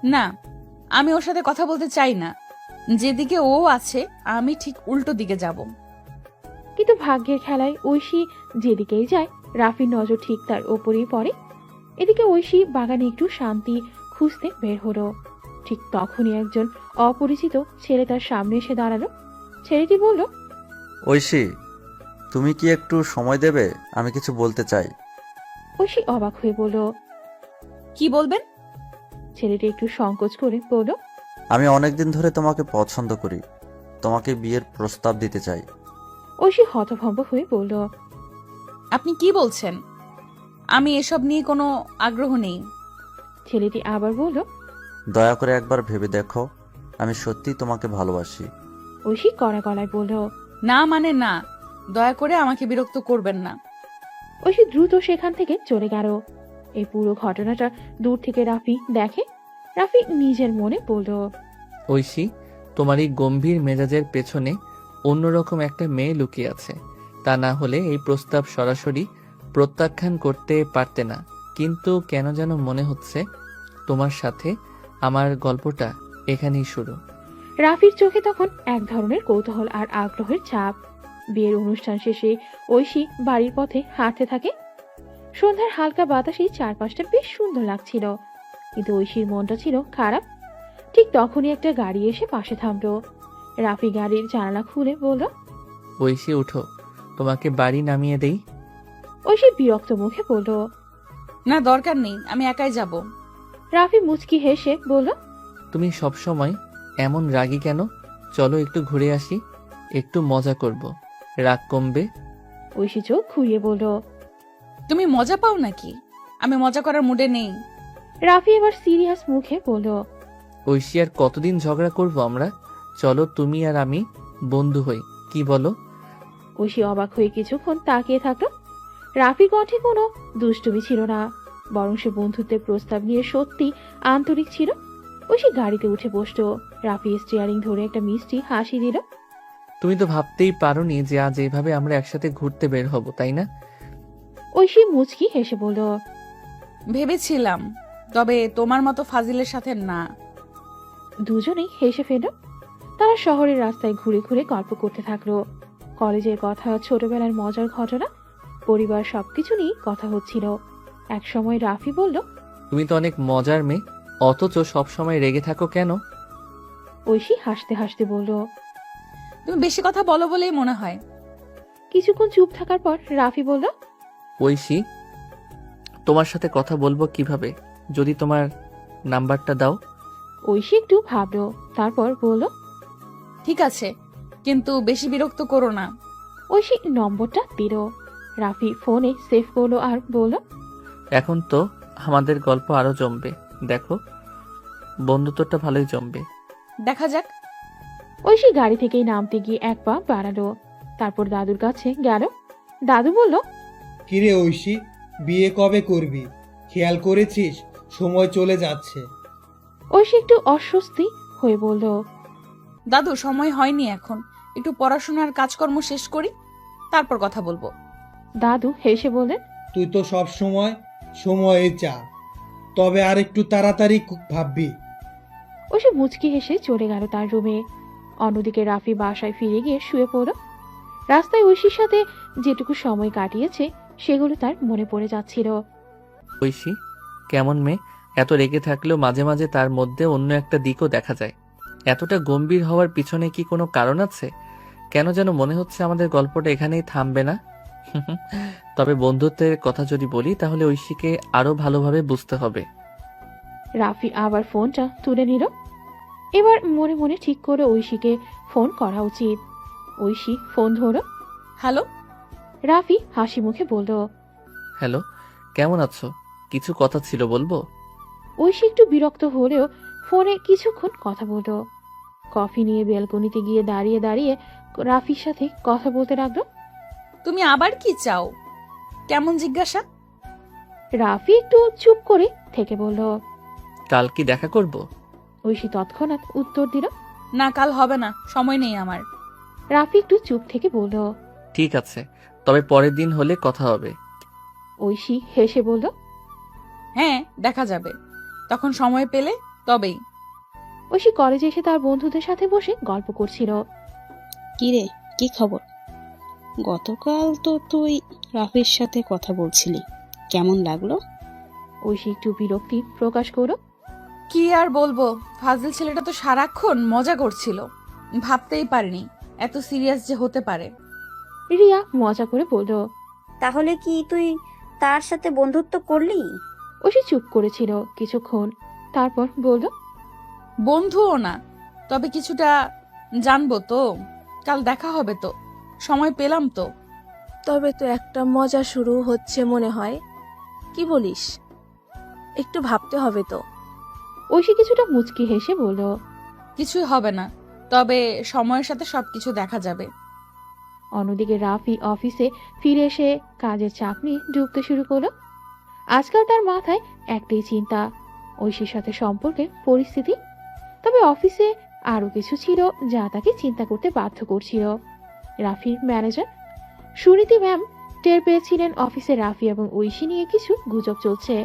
না, আমি ওর সাথে কথা বলতে চাই না। যেদিকে ও আছে আমি ঠিক উল্টো দিকে যাব। কিন্তু ভাগ্যের খেলায় ঐশী যেদিকেই যায় রাফির নজর ঠিক তার ওপরেই পড়ে। এদিকে ঐশী বাগানে একটু শান্তি খুঁজতে বের হলো। ঠিক তখনই একজন অপরিচিত ছেলে তার সামনে এসে দাঁড়ালো। ছেলেটি বলল। ঐশী, তুমি কি একটু সময় দেবে? আমি কিছু বলতে চাই। ঐশী অবাক হয়ে বলল। কি বলবেন? ছেলেটি একটু সংকোচ করে বলল। আমি অনেকদিন ধরে তোমাকে পছন্দ করি, তোমাকে বিয়ের প্রস্তাব দিতে চাই। ঐশী হতভম্ব হয়ে বলল। আপনি কি বলছেন? আমি এসব নিয়ে কোনো আগ্রহ নেই। ছেলেটি আবার বলল। দয়া করে একবার ভেবে দেখো, আমি সত্যি তোমাকে ভালোবাসি। ঐশী কড়া গলায় বলল। না মানে না, দয়া করে আমাকে বিরক্ত করবেন না। ঐশী দ্রুত সেখান থেকে চলে গেল। এই পুরো ঘটনাটা দূর থেকে রাফি দেখে। রাফি নিজের মনে বলল। ঐশী, তোমার এই গম্ভীর মেজাজের পেছনে অন্যরকম একটা মেয়ে লুকিয়ে আছে। তা না হলে এই প্রস্তাব সরাসরি প্রত্যাখ্যান করতে পারতে না। কিন্তু কেন যেন মনে হচ্ছে তোমার সাথে আমার গল্পটা এখানেই শুরু। রাফির চোখে তখন এক ধরনের কৌতূহল আর আগ্রহের ছাপ। বিয়ের অনুষ্ঠান শেষে ঐশী বাড়ির পথে হাঁটতে থাকে। সন্ধ্যার হালকা বাতাসে চারপাশটা বেশ সুন্দর লাগছিল, কিন্তু ঐশীর মনটা ছিল খারাপ। ঠিক তখনই একটা গাড়ি এসে পাশে থামলো। রাফি গাড়ির জানালা খুলে বলল। ঐশী, উঠো, তোমাকে বাড়ি নামিয়ে দেই। ঐশী বিরক্ত মুখে বলল। না, দরকার নেই, আমি একাই যাব। রাফি মুচকি হেসে বলল। তুমি সবসময় এমন রাগী কেন? চলো একটু ঘুরে আসি, একটু মজা করব, রাগ কমবে। ঐশী চোখ ঘুরিয়ে বলল। তুমি মজা পাও নাকি? আমি মজা করার মুডে নেই। রাফি এবার সিরিয়াস মুখে বলল। ঐশী, আর কতদিন ঝগড়া করব আমরা? চলো তুমি আর আমি বন্ধু হই, কি বলো? ঐশী অবাক হয়ে কিছুক্ষণ তাকিয়ে থাকলো। রাফির কণ্ঠে কোনো দুষ্টুমি ছিল না, বরং সে বন্ধুত্বের প্রস্তাব নিয়ে সত্যি আন্তরিক ছিল। ঐশী গাড়িতে উঠে বসলো। রাফি স্টিয়ারিং ধরে একটা মিষ্টি হাসি দিল। তুমি তো ভাবতেই পারোনি যে আজ এইভাবে আমরা একসাথে ঘুরতে বের হব, তাই না? ঐশী মুচকি হেসে বলল, ভেবেছিলাম, তবে তোমার মতো ফাজিলের সাথে না। দুজনেই হেসে ফেল। তারা শহরের রাস্তায় ঘুরে ঘুরে গল্প করতে থাকলো। কলেজের কথা, ছোটবেলার মজার ঘটনা, পরিবার সবকিছু নিয়ে কথা হচ্ছিল। এক সময় রাফি বলল, তুমি তো অনেক মজার মেয়ে, অথচ সব সময় রেগে থাকো কেন? ঐশী হাসতে হাসতে বলল, তুমি বেশি কথা বলো বলেই মনে হয়। কিছুক্ষণ চুপ থাকার পর রাফি বলল, ঐশী, তোমার সাথে কথা বলবো কিভাবে? যদি তোমার নাম্বারটা দাও। ঐশী একটু ভাবলো, তারপর বলল, ঠিক আছে, কিন্তু বেশি বিরক্ত করো না। ঐশী নম্বরটা দিল। রাফি ফোনে সেভ করলো আর বলল, এখন তো আমাদের গল্প আরো জমবে, দেখো বন্ধুত্বটা ভালোই জমবে। দেখা যাক। ঐশী গাড়ি থেকেই নামতে গিয়ে এক পা বাড়ালো, তারপর দাদুর কাছে গেল। দাদু বলল, কিরে ঐশী, বিয়ে কবে করবি? খেয়াল করেছিস সময় চলে যাচ্ছে। ঐশী একটু অস্বস্তি হয়ে বলল, দাদু, সময় হয়নি এখন, একটু পড়াশোনার কাজকর্ম শেষ করি, তারপর কথা বলবো। দাদু হেসে বললেন, তুই তো সব সময় সময়ে চা, তবে আর একটু তাড়াতাড়ি ভাববি। ঐশী মুচকি হেসে চলে গেল তার রুমে। অন্যদিকে রাফি বাসায় ফিরে গিয়ে শুয়ে পড়ল। রাস্তায় ঐশীর সাথে যেটুকু সময় কাটিয়েছে সেগুলো তার মনে পড়ে যাচ্ছিল। ঐশী কেমন মেয়ে, এত রেগে থাকলেও মাঝে মাঝে তার মধ্যে অন্য একটা দিকও দেখা যায়। এতটা গম্ভীর হওয়ার পিছনে কি কোনো কারণ আছে? কেন যেন মনে হচ্ছে আমাদের গল্পটা এখানেই থামবে না। তবে বন্ধুত্বের কথা যদি বলি তাহলে ঐশীকে আরো ভালোভাবে বুঝতে হবে। রাফি আবার ফোনটা তুলে নিল। এবার মনে মনে ঠিক করে ঐশীকে ফোন করা উচিত। ঐশী ফোন ধরল। হ্যালো। রাফি হাসি মুখে বলল, হ্যালো, কেমন আছো? কিছু কথা ছিল, বলবো? ঐশী একটু বিরক্ত হলেও ফোনে কিছুক্ষণ কথা বলল। কফি নিয়ে ব্যালকনিতে গিয়ে দাঁড়িয়ে দাঁড়িয়ে রাফির সাথে কথা বলতে লাগলো। তুমি আবার কি চাও? কেমন জিজ্ঞাসা? রাফি একটু চুপ করে থেকে বলল, কাল কি দেখা করব? ঐশী তৎক্ষণাৎ উত্তর দিল, না, কাল হবে না, সময় নেই আমার। রাফি একটু চুপ থেকে বলল, ঠিক আছে, তবে পরের দিন হলে কথা হবে। ঐশী হেসে বলল, হ্যাঁ, দেখা যাবে, তখন সময় পেলে তবেই। ঐশী কলেজে এসে তার বন্ধুদের সাথে বসে গল্প করছিল। কিরে, কি খবর? গতকাল তো তুই রাফির সাথে কথা বলছিলি, কেমন লাগলো? ঐশী একটু বিরক্তি প্রকাশ করল। কি আর বলবো, ফাজিল ছেলেটা তো সারাক্ষণ মজা করছিল, ভাবতেই পারিনি এত সিরিয়াস যে হতে পারে। রিয়া মজা করে বলল, তাহলে কি তুই তার সাথে বন্ধুত্ব করলি? ঐশী চুপ করেছিল কিছুক্ষণ, তারপর বলল, বন্ধুও না, তবে কিছুটা জানবো তো, কাল দেখা হবে তো, সময় পেলাম তো। তবে তো একটা মজা শুরু হচ্ছে মনে হয়, কি বলিস? একটু ভাবতে হবে তো। ঐশী কিছুটা মুচকি হেসে বলল, কিছুই হবে না, তবে সময়ের সাথে সবকিছু দেখা যাবে। অন্যদিকে রাফি অফিসে ফিরে এসে কাজের চাপ নিয়ে ডুবতে শুরু করলো। আজকাল তার মাথায় একটাই চিন্তা, ঐশীর সাথে সম্পর্কের পরিস্থিতি। তবে অফিসে আরো কিছু ছিল যা তাকে চিন্তা করতে বাধ্য করছিল। রাফির ম্যানেজার সুনীতি ম্যাম টের পেয়েছিলেন অফিসে রাফি এবং ঐশী নিয়ে কিছু গুজব চলছে।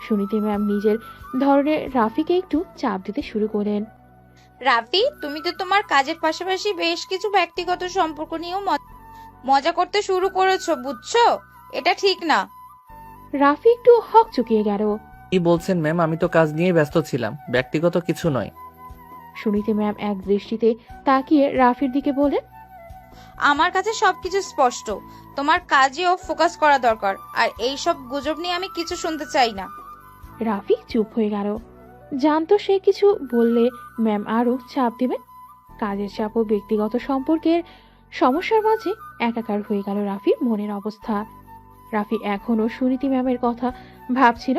সুনীতি ম্যাম নিজের ধরনের রাফিকে একটু চাপ দিতে শুরু করেন। রাফি, তুমি তো তোমার কাজের পাশাপাশি বেশ কিছু ব্যক্তিগত সম্পর্ক নিয়েও মজা করতে শুরু করেছো, বুঝছো? এটা ঠিক না। রাফি একটু হক চুকিয়ে গেল। কি বলছেন ম্যাম? আমি তো কাজ নিয়ে ব্যস্ত ছিলাম, ব্যক্তিগত কিছু নয়। সুনীতি ম্যাম এক দৃষ্টিতে তাকিয়ে রাফির দিকে বলেন, আমার কাছে সবকিছু স্পষ্ট, তোমার কাজেও ফোকাস করা দরকার, আর এই সব গুজব নিয়ে আমি কিছু শুনতে চাই না। রাফি চুপ হয়ে গেল, জানতো সে কিছু বললে ম্যাম আরো চাপ দিবেন। কাজের চাপ ও ব্যক্তিগত সম্পর্কের সমস্যার মাঝে একাকার হয়ে গেল রাফির মনের অবস্থা। রাফি এখনো সুনীতি ম্যামের কথা ভাবছিল।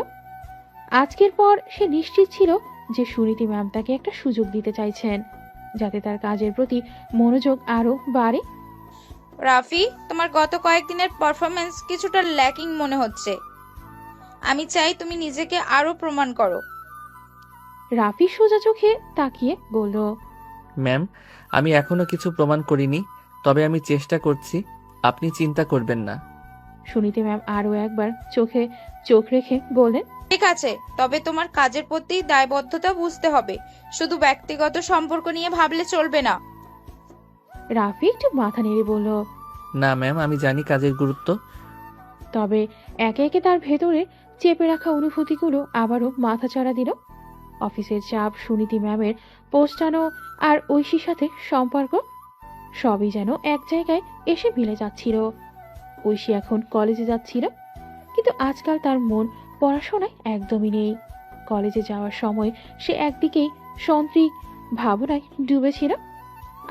আজকের পর সে নিশ্চিত ছিল যে সুনীতি ম্যাম তাকে একটা সুযোগ দিতে চাইছেন, যাতে তার কাজের প্রতি মনোযোগ আরো বাড়ে। রাফি, তোমার গত কয়েকদিনের পারফরমেন্স কিছুটা ল্যাকিং মনে হচ্ছে। আমি চাই তুমি নিজেকে আরো প্রমাণ করো। রাফি সোজা চোখে তাকিয়ে বলল, ম্যাম, আমি এখনো কিছু প্রমাণ করিনি, তবে আমি চেষ্টা করছি, আপনি চিন্তা করবেন না। সুনীতি ম্যাম আরো একবার চোখে চোখ রেখে বললেন, ঠিক আছে, তবে তোমার কাজের প্রতি দায়বদ্ধতা বুঝতে হবে, শুধু ব্যক্তিগত সম্পর্ক নিয়ে ভাবলে চলবে না। রাফি একটু মাথা নেড়ে বলল, না ম্যাম, আমি জানি কাজের গুরুত্ব। তবে একে একে তার ভেতরে চেপে রাখা অনুভূতিগুলো আবারও মাথাচাড়া দিল। অফিসের চাপ, সুনীতি ম্যামের পোস্টানো আর ঐশীর সাথে সম্পর্ক সবই যেন এক জায়গায় এসে মিলে যাচ্ছিল। ঐশী এখন কলেজে যাচ্ছিল, কিন্তু আজকাল তার মন পড়াশোনায় একদমই নেই। কলেজে যাওয়ার সময় সে একদিকেই সন্ত্রিক ভাবনায় ডুবেছিল,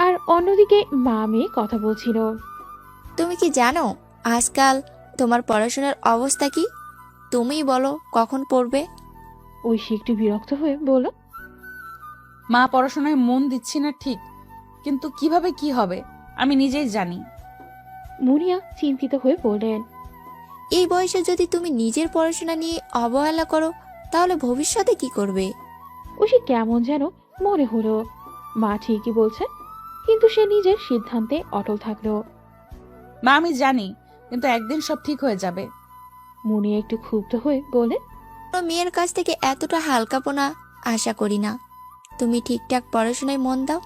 আর অন্যদিকে মা মেয়ে কথা বলছিল। তুমি কি জানো আজকাল তোমার পড়াশোনার অবস্থা কি? তুমিই বলো কখন পড়বে? ঐশী একটু বিরক্ত হয়ে বলল, মা, পড়াশোনায় মন দিচ্ছি না ঠিক, কিন্তু কিভাবে কি হবে আমি নিজেই জানি। মুনিয়া চিন্তিত হয়ে বললেন, এই বয়সে যদি তুমি নিজের পড়াশোনা নিয়ে অবহেলা করো তাহলে ভবিষ্যতে কি করবে? ঐশী কেমন যেন মনে হলো মা ঠিকই বলছেন, কিন্তু সে নিজের সিদ্ধান্তে অটল থাকলো। মা, আমি জানি, কিন্তু একদিন সব ঠিক হয়ে যাবে। মুনিয়া একটু ক্ষুব্ধ হয়ে বলে, কোনো মেয়ের কাছ থেকে এতটা হালকাপনা আশা করি না। তুমি ঠিকঠাক পড়াশোনায় মন দাও।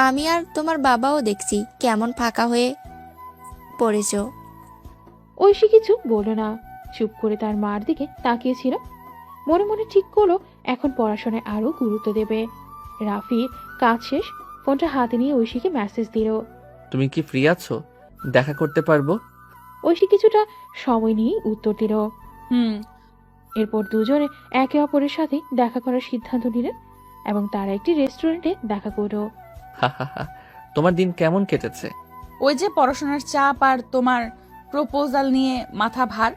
আমি আর তোমার বাবাও দেখছি কেমন ফাঁকা হয়ে পড়েছো। ঐশী কিছু বলল না, চুপ করে তার মার দিকে তাকিয়েছিল। মনে মনে ঠিক করলো এখন পড়াশোনায় আরো গুরুত্ব দেবে। রাফির কাজ শেষ, ফোনটা হাতে নিয়ে ঐশীকে মেসেজ দিল। তুমি কি ফ্রি আছো? দেখা করতে পারবো? ঐশী কিছুটা সময় নিয়ে উত্তর দিল, হুম। এরপর দুজনে একে অপরের সাথে দেখা করার সিদ্ধান্ত নিলেন এবং তারা একটি রেস্টুরেন্টে দেখা করল। হা হা হা, তোমার দিন কেমন কেটেছে? ওই যে পড়াশোনার চাপ আর তোমার প্রপোজাল নিয়ে মাথা ভার,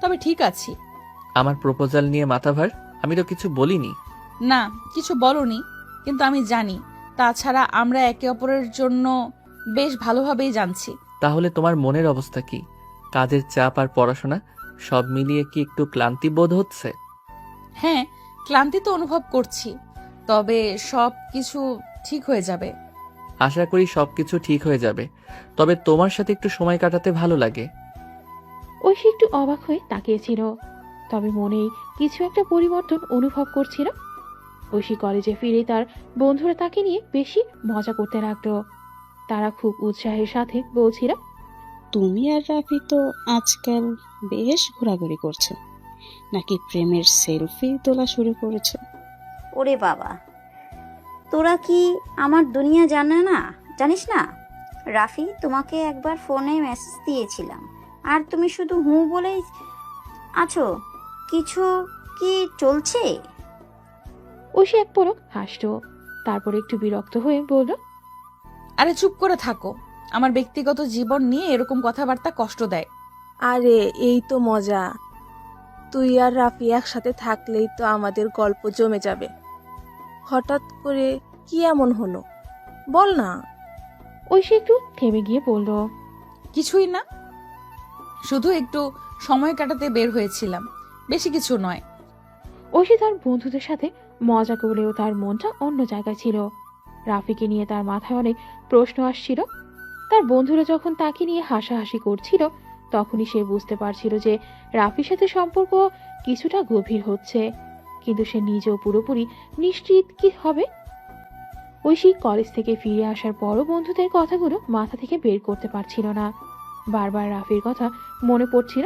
তবে ঠিক আছি। আমার প্রপোজাল নিয়ে মাথা ভার? আমি তো কিছু বলিনি। না, কিছু বলনি, কিন্তু আমি জানি, তাছাড়া আমরা একে অপরের জন্য বেশ ভালোভাবেই জানছি। তাহলে তোমার মনের অবস্থা কি? কাজের চাপ আর পড়াশোনা সব মিলিয়ে কি একটু ক্লান্তি বোধ হচ্ছে? হ্যাঁ, ক্লান্তি তো অনুভব করছি, তবে সব কিছু ঠিক হয়ে যাবে। আশা করি সবকিছু ঠিক হয়ে যাবে, তবে তোমার সাথে একটু সময় কাটাতে ভালো লাগে। ঐশী একটু অবাক হয়ে তাকিয়েছিল, তবে মনেই কিছু একটা পরিবর্তন অনুভব করছিল। ঐশী কলেজে ফিরে তার বন্ধুরা তাকে নিয়ে বেশি মজা করতে লাগলো। তারা খুব উৎসাহের সাথে বলছিল, তুমি আর রাফি তো আজকাল বেশ ঘোরাঘুরি করছো, নাকি প্রেমের সেলফি তোলা শুরু করেছো? ওরে বাবা, তোরা কি আমার দুনিয়া জানিস না? রাফি, তোমাকে একবার ফোনে মেসেজ দিয়েছিলাম আর তুমি শুধু হুঁ বলেই আছো। কিছু কি চলছে? ঐশী এক পলক হাসল, তারপর একটু বিরক্ত হয়ে বলল, আরে চুপ করে থাকো, আমার ব্যক্তিগত জীবন নিয়ে এরকম কথাবার্তা কষ্ট দেয়। আরে এই তো মজা, তুই আর রাফি একসাথে থাকলেই তো আমাদের গল্প জমে যাবে। হঠাৎ করে কি এমন হলো বল না। ঐশী একটু থেমে গিয়ে বলল, কিছুই না, শুধু একটু সময় কাটাতে বের হয়েছিলাম, বেশি কিছু নয়। ঐশী তার বন্ধুদের সাথে মজা করলেও তার মনটা অন্য জায়গায় ছিল। রাফিকে নিয়ে তার মাথায় অনেক প্রশ্ন আসছিল। তার বন্ধুরা যখন তাকে নিয়ে হাসাহাসি করছিল, তখনই সে বুঝতে পারছিল যে রাফির সাথে সম্পর্ক কিছুটা গভীর হচ্ছে, কিন্তু সে নিজেও পুরোপুরি নিশ্চিত কি হবে। ঐশী কলেজ থেকে ফিরে আসার পরও বন্ধুদের কথাগুলো মাথা থেকে বের করতে পারছিল না। বারবার রাফির কথা মনে পড়ছিল,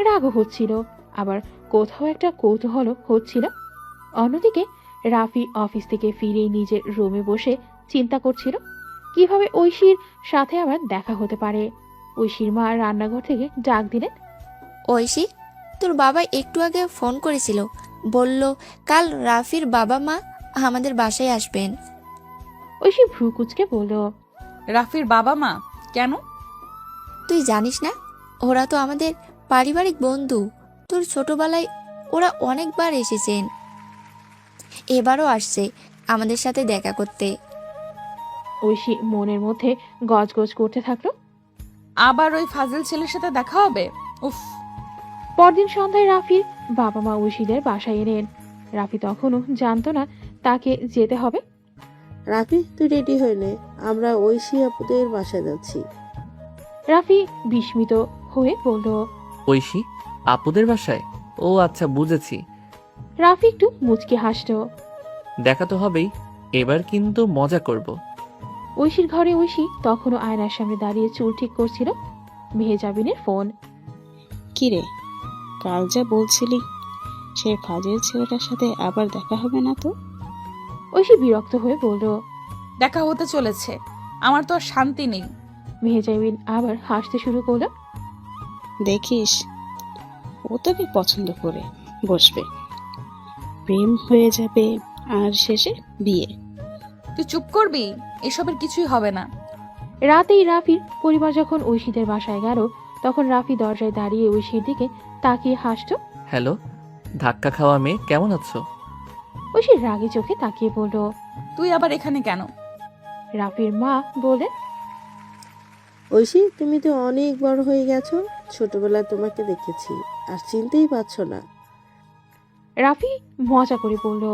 রাগও হচ্ছিল, আবার কোথাও একটা কৌতূহল হচ্ছিল। অন্যদিকে রাফি অফিস থেকে ফিরে নিজের রুমে বসে চিন্তা করছিল কিভাবে ঐশীর সাথে আবার দেখা হতে পারে। ঐশীর মা রান্নাঘর থেকে ডাক দিলেন, ঐশী, তোর বাবা একটু আগে ফোন করেছিল, বলল কাল রাফির বাবা মা আমাদের বাসায় আসবেন। ঐশী ভ্রু কুচকে বলল, রাফির বাবা মা কেন? তুই জানিস না, ওরা তো আমাদের পারিবারিক বন্ধু। তোর ছোটবেলায় ওরা অনেকবার এসেছেন, এবারও আসছে আমাদের সাথে দেখা করতে। ঐশী মনের মধ্যে গজগজ করতে থাকলো, আবার ওই ফাজিল ছেলের সাথে দেখা হবে? উফ। পরদিন সন্ধ্যায় রাফির বাবা মা ঐশীদের বাসায় এলেন। রাফি তখনও জানতো না তাকে যেতে হবে। রাফি তুই রেডি হয়ে নে, আমরা ঐশী আপুদের বাসায় যাচ্ছি। রাফি বিস্মিত হয়ে বলল। ঐশী আপুদের বাসায়? ও আচ্ছা, বুঝেছি। রাফি একটু মুচকে হাসল। দেখা তো হবেই, এবার কিন্তু মজা করব। ঐশীর ঘরে ঐশী তখনও আয়নার সামনে দাঁড়িয়ে চুল ঠিক করছিল। মেহেজাবিনের ফোন। কিরে, কাল যা বলছিলি সে ফাজিল ছেলেটার সাথে আবার দেখা হবে না তো? ঐশী বিরক্ত হয়ে বলল। দেখা হতে চলেছে, আমার তো আর শান্তি নেই। মেহেজাবিন আবার হাসতে শুরু করলো। দেখিস, ও তোকে পছন্দ করে বসবে, প্রেম হয়ে যাবে, আর শেষে বিয়ে। তুই চুপ করবি, এসবের কিছুই হবে না। রাতেই রাফির পরিবার যখন ঐশীদের বাসায় গেল, তখন রাফি দরজায় দাঁড়িয়ে ঐশীর দিকে তাকিয়ে হাসত। হ্যালো, ধাক্কা খাওয়া মেয়ে, কেমন আছো? ঐশী রাগে চোখে তাকিয়ে বলল। তুই আবার এখানে কেন? রাফির মা বলে। ঐশী তুমি তো অনেক বড় হয়ে গেছো, ছোটবেলায় তোমাকে দেখেছি আর চিনতেই পারছো না। রাফি মজা করে বলল।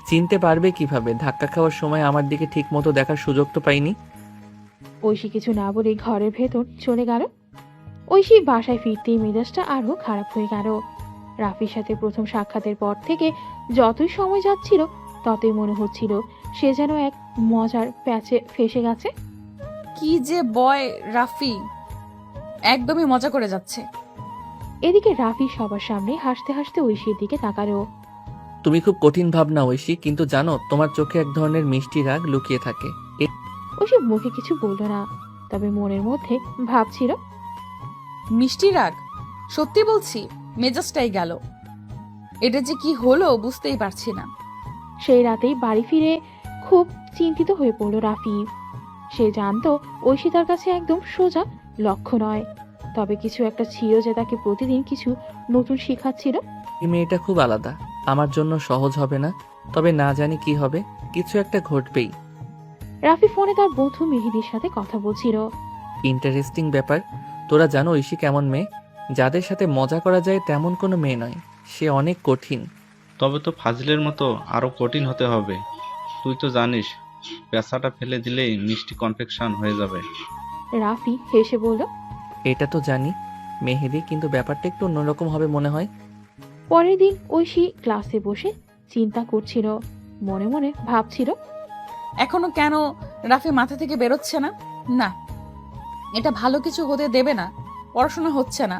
চিনতে পারবে কিভাবে? ধাক্কা খাওয়ার সময় আমার দিকে ঠিক মতো দেখার সুযোগ তো পাইনি। ঐশী কিছু না বলে ঘরের ভেতর চলে গেল। ঐশী বাসায় ফিরতেই মেজাজটা আরো খারাপ হয়ে গেল। রাফির সাথে প্রথম সাক্ষাতের পর থেকে যতই সময় যাচ্ছিল ততই মনে হচ্ছিল সে যেন এক মজার প্যাচে ফেসে গেছে। কি যে বয় রাফি, একদমই মজা করে যাচ্ছে। এদিকে রাফি সবার সামনে হাসতে হাসতে ঐশীর দিকে তাকালো। তুমি খুব কঠিন ভাবনা ঐশী, কিন্তু জানো তোমার চোখে এক ধরনের মিষ্টি রাগ লুকিয়ে থাকে। ঐশী মুখে কিছু বলল না, তবে মনের মধ্যে ভাবছিল। মিষ্টি রাগ? সত্যি বলছি, মেজাজটাই গেল। এটা যে কি হলো বুঝতেই পারছি না। সেই রাতেই বাড়ি ফিরে খুব চিন্তিত হয়ে পড়ল রাফি। সে জানতো ঐশী তার কাছে একদম সোজা লক্ষ্য নয়, তবে কিছু একটা ছিল যে তাকে প্রতিদিন কিছু নতুন শেখাচ্ছিল। এই মেয়েটা খুব আলাদা, আমার জন্য সহজ হবে না, তবে না জানি কি হবে, কিছু একটা ঘটবেই। রাফি ফোনে তার বন্ধু মেহেদির সাথে কথা বলছিল। ইন্টারেস্টিং ব্যাপার, তোরা জানো ঐশী কেমন মেয়ে? যাদের সাথে মজা করা যায় তেমন কোনো মেয়ে নয়, সে অনেক কঠিন। তবে তো ফাজিলের মতো আরো কঠিন হতে হবে। তুই তো জানিস, পেশাটা ফেলে দিলেই মিষ্টি কনফেকশন হয়ে যাবে। রাফি হেসে বলল। এটা তো জানি মেহেদি, কিন্তু ব্যাপারটা একটু অন্যরকম হবে মনে হয়। পরের দিন ঐশী ক্লাসে বসে চিন্তা করছিল, মনে মনে ভাবছিল। এখনো কেন রাফি মাথা থেকে বেরোচ্ছে না? না, এটা ভালো কিছু হতে দেবে না, পড়াশোনা হচ্ছে না।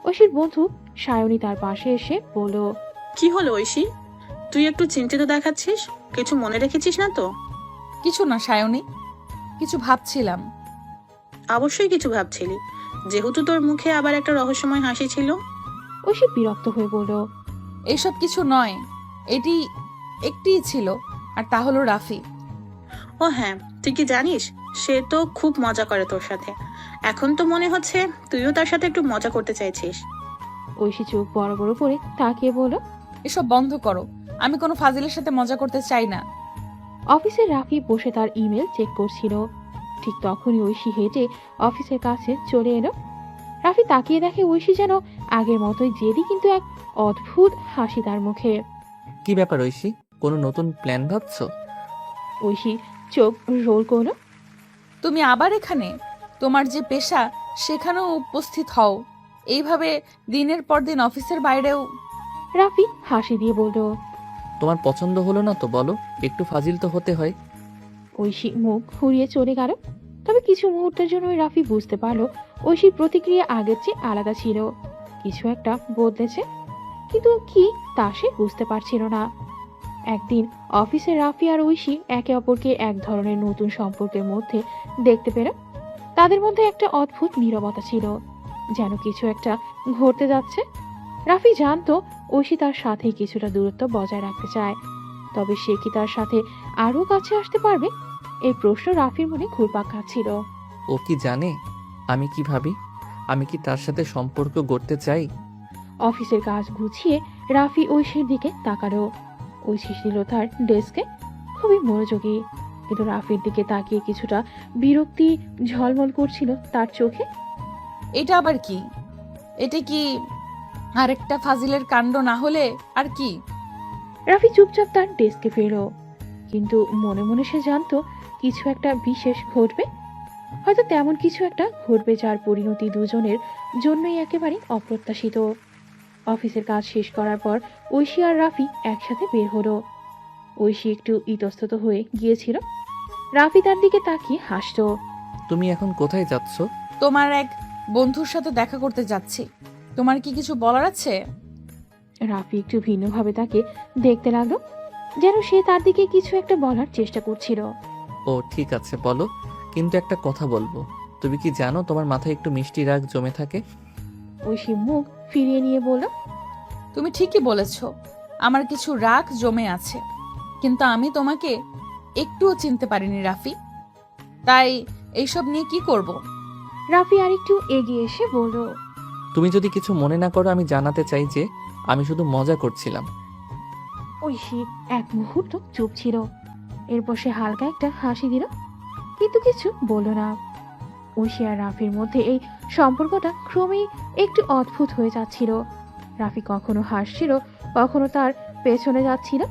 ঐশীর বন্ধু সায়নী তার পাশে এসে বলল। কি হলো ঐশী, তুই একটু চিন্তিত দেখাচ্ছিস, কিছু মনে রেখেছিস না তো? কিছু না সায়নী, কিছু ভাবছিলাম। অবশ্যই কিছু ভাবছিলি, যেহেতু তোর মুখে আবার একটা রহস্যময় হাসি ছিল। ঐশী বিরক্ত হয়ে বলল। এইসব কিছু নয়, এটি একটিই ছিল, আর তা হলো রাফি। ও হ্যাঁ, তুই কি জানিস সে তো খুব মজা করে তোর সাথে। এখন তো মনে হচ্ছে তুইও তার সাথে একটু মজা করতে চাইছিস। ঐশী চোখ বড় বড় করে তাকিয়ে বলল। এসব বন্ধ করো, আমি কোনো ফাজিলের সাথে মজা করতে চাই না। অফিসে রাফি বসে তার ইমেল চেক করছিল। ঠিক তখনই ঐশী হেঁটে অফিসের কাছে চলে এলো। রাফি তাকিয়ে দেখে ঐশী যেন আগের মতোই জেদি, কিন্তু এক অদ্ভুত হাসি তার মুখে। কি ব্যাপার ঐশী, কোনো নতুন প্ল্যান ভাবছো? ঐশী চোখ রোল করলো। তুমি আবার এখানে? তোমার যে পেশা সেখানেও উপস্থিত হও, এইভাবে দিনের পর দিন অফিসের বাইরেও। রাফি হাসি দিয়ে বলল। তোমার পছন্দ হলো না তো বলো, একটু ফাজিল তো হতে হয়। ঐশী মুখ ঘুরিয়ে চলে গেল। তবে কিছু মুহূর্তের জন্য রাফি বুঝতে পারলো ঐশীর প্রতিক্রিয়া আগের চেয়ে আলাদা ছিল, কিছু একটা বদলেছে, কিন্তু কি তা সে বুঝতে পারছিল না। একদিন অফিসে রাফি আর ঐশী একে অপরকে এক ধরনের নতুন সম্পর্কের মধ্যে দেখতে পেল। তাদের মধ্যে একটা অদ্ভুত নীরবতা ছিল, যেন কিছু একটা ঘটতে যাচ্ছে। রাফি জানতো ঐশী তার সাথে কিছুটা দূরত্ব বজায় রাখতে চায়, তবে সে কি তার সাথে আরো কাছে আসতে পারবে? এই প্রশ্ন রাফির মনে ঘুরপাক খাচ্ছিল। ও কি জানে আমি কি ভাবি? আমি কি তার সাথে সম্পর্ক গড়তে চাই? অফিসের কাজ গুছিয়ে রাফি ঐশীর দিকে তাকালো। ঐশী ছিল তার ডেস্কে, খুবই মনোযোগী, কিন্তু রাফির দিকে তাকিয়ে কিছুটা বিরক্তি ঝলমল করছিল তার চোখে। এটা আবার কি? এটা কি? আরেকটা ফাজিলের কাণ্ড না হলে আর কি। রাফি চুপচাপ তার ডেস্কে ফেরো, কিন্তু মনে মনে সে জানতো কিছু একটা বিশেষ ঘটবে। হয়তো তেমন কিছু একটা ঘটবে যার পরিণতি দুজনের জন্যই একেবারে অপ্রত্যাশিত। অফিসের কাজ শেষ করার পর ঐশী আর রাফি একসাথে বের হলো। ঐশী একটু ইতস্তত হয়ে গিয়েছিল। রাফি তার দিকে তাকিয়ে হাসতো। তুমি এখন কোথায় যাচ্ছ? তোমার এক বন্ধুর সাথে দেখা করতে যাচ্ছি। তোমার কি কিছু বলার আছে? রাফি একটু ভিন্নভাবে তাকে দেখতে লাগলো, যেন সে তার দিকে কিছু একটা বলার চেষ্টা করছিল। ও ঠিক আছে বলো, কিন্তু একটা কথা বলবো। তুমি কি জানো তোমার মাথায় একটু মিষ্টি রাগ জমে থাকে? ঐশী মুখ ফিরিয়ে নিয়ে বলল, তুমি ঠিকই বলেছ, আমার কিছু রাগ জমে আছে, কিন্তু আমি তোমাকে একটুও চিনতে পারিনি রাফি। তাই এইসব নিয়ে কি করব? রাফি আরেকটু এগিয়ে এসে বলল, তুমি যদি কিছু মনে না করো, আমি জানাতে চাই যে আমি শুধু মজা করছিলাম। ঐশী এক মুহূর্ত চুপ ছিল। এরপর সে হালকা একটা হাসি দিল, কিন্তু কিছু বলল না। ঐশী আর রাফির মধ্যে এই সম্পর্কটা ক্রমেই একটু অদ্ভুত হয়ে যাচ্ছিল। রাফি কখনো হাসছিল, কখনো তার পেছনে যাচ্ছিল,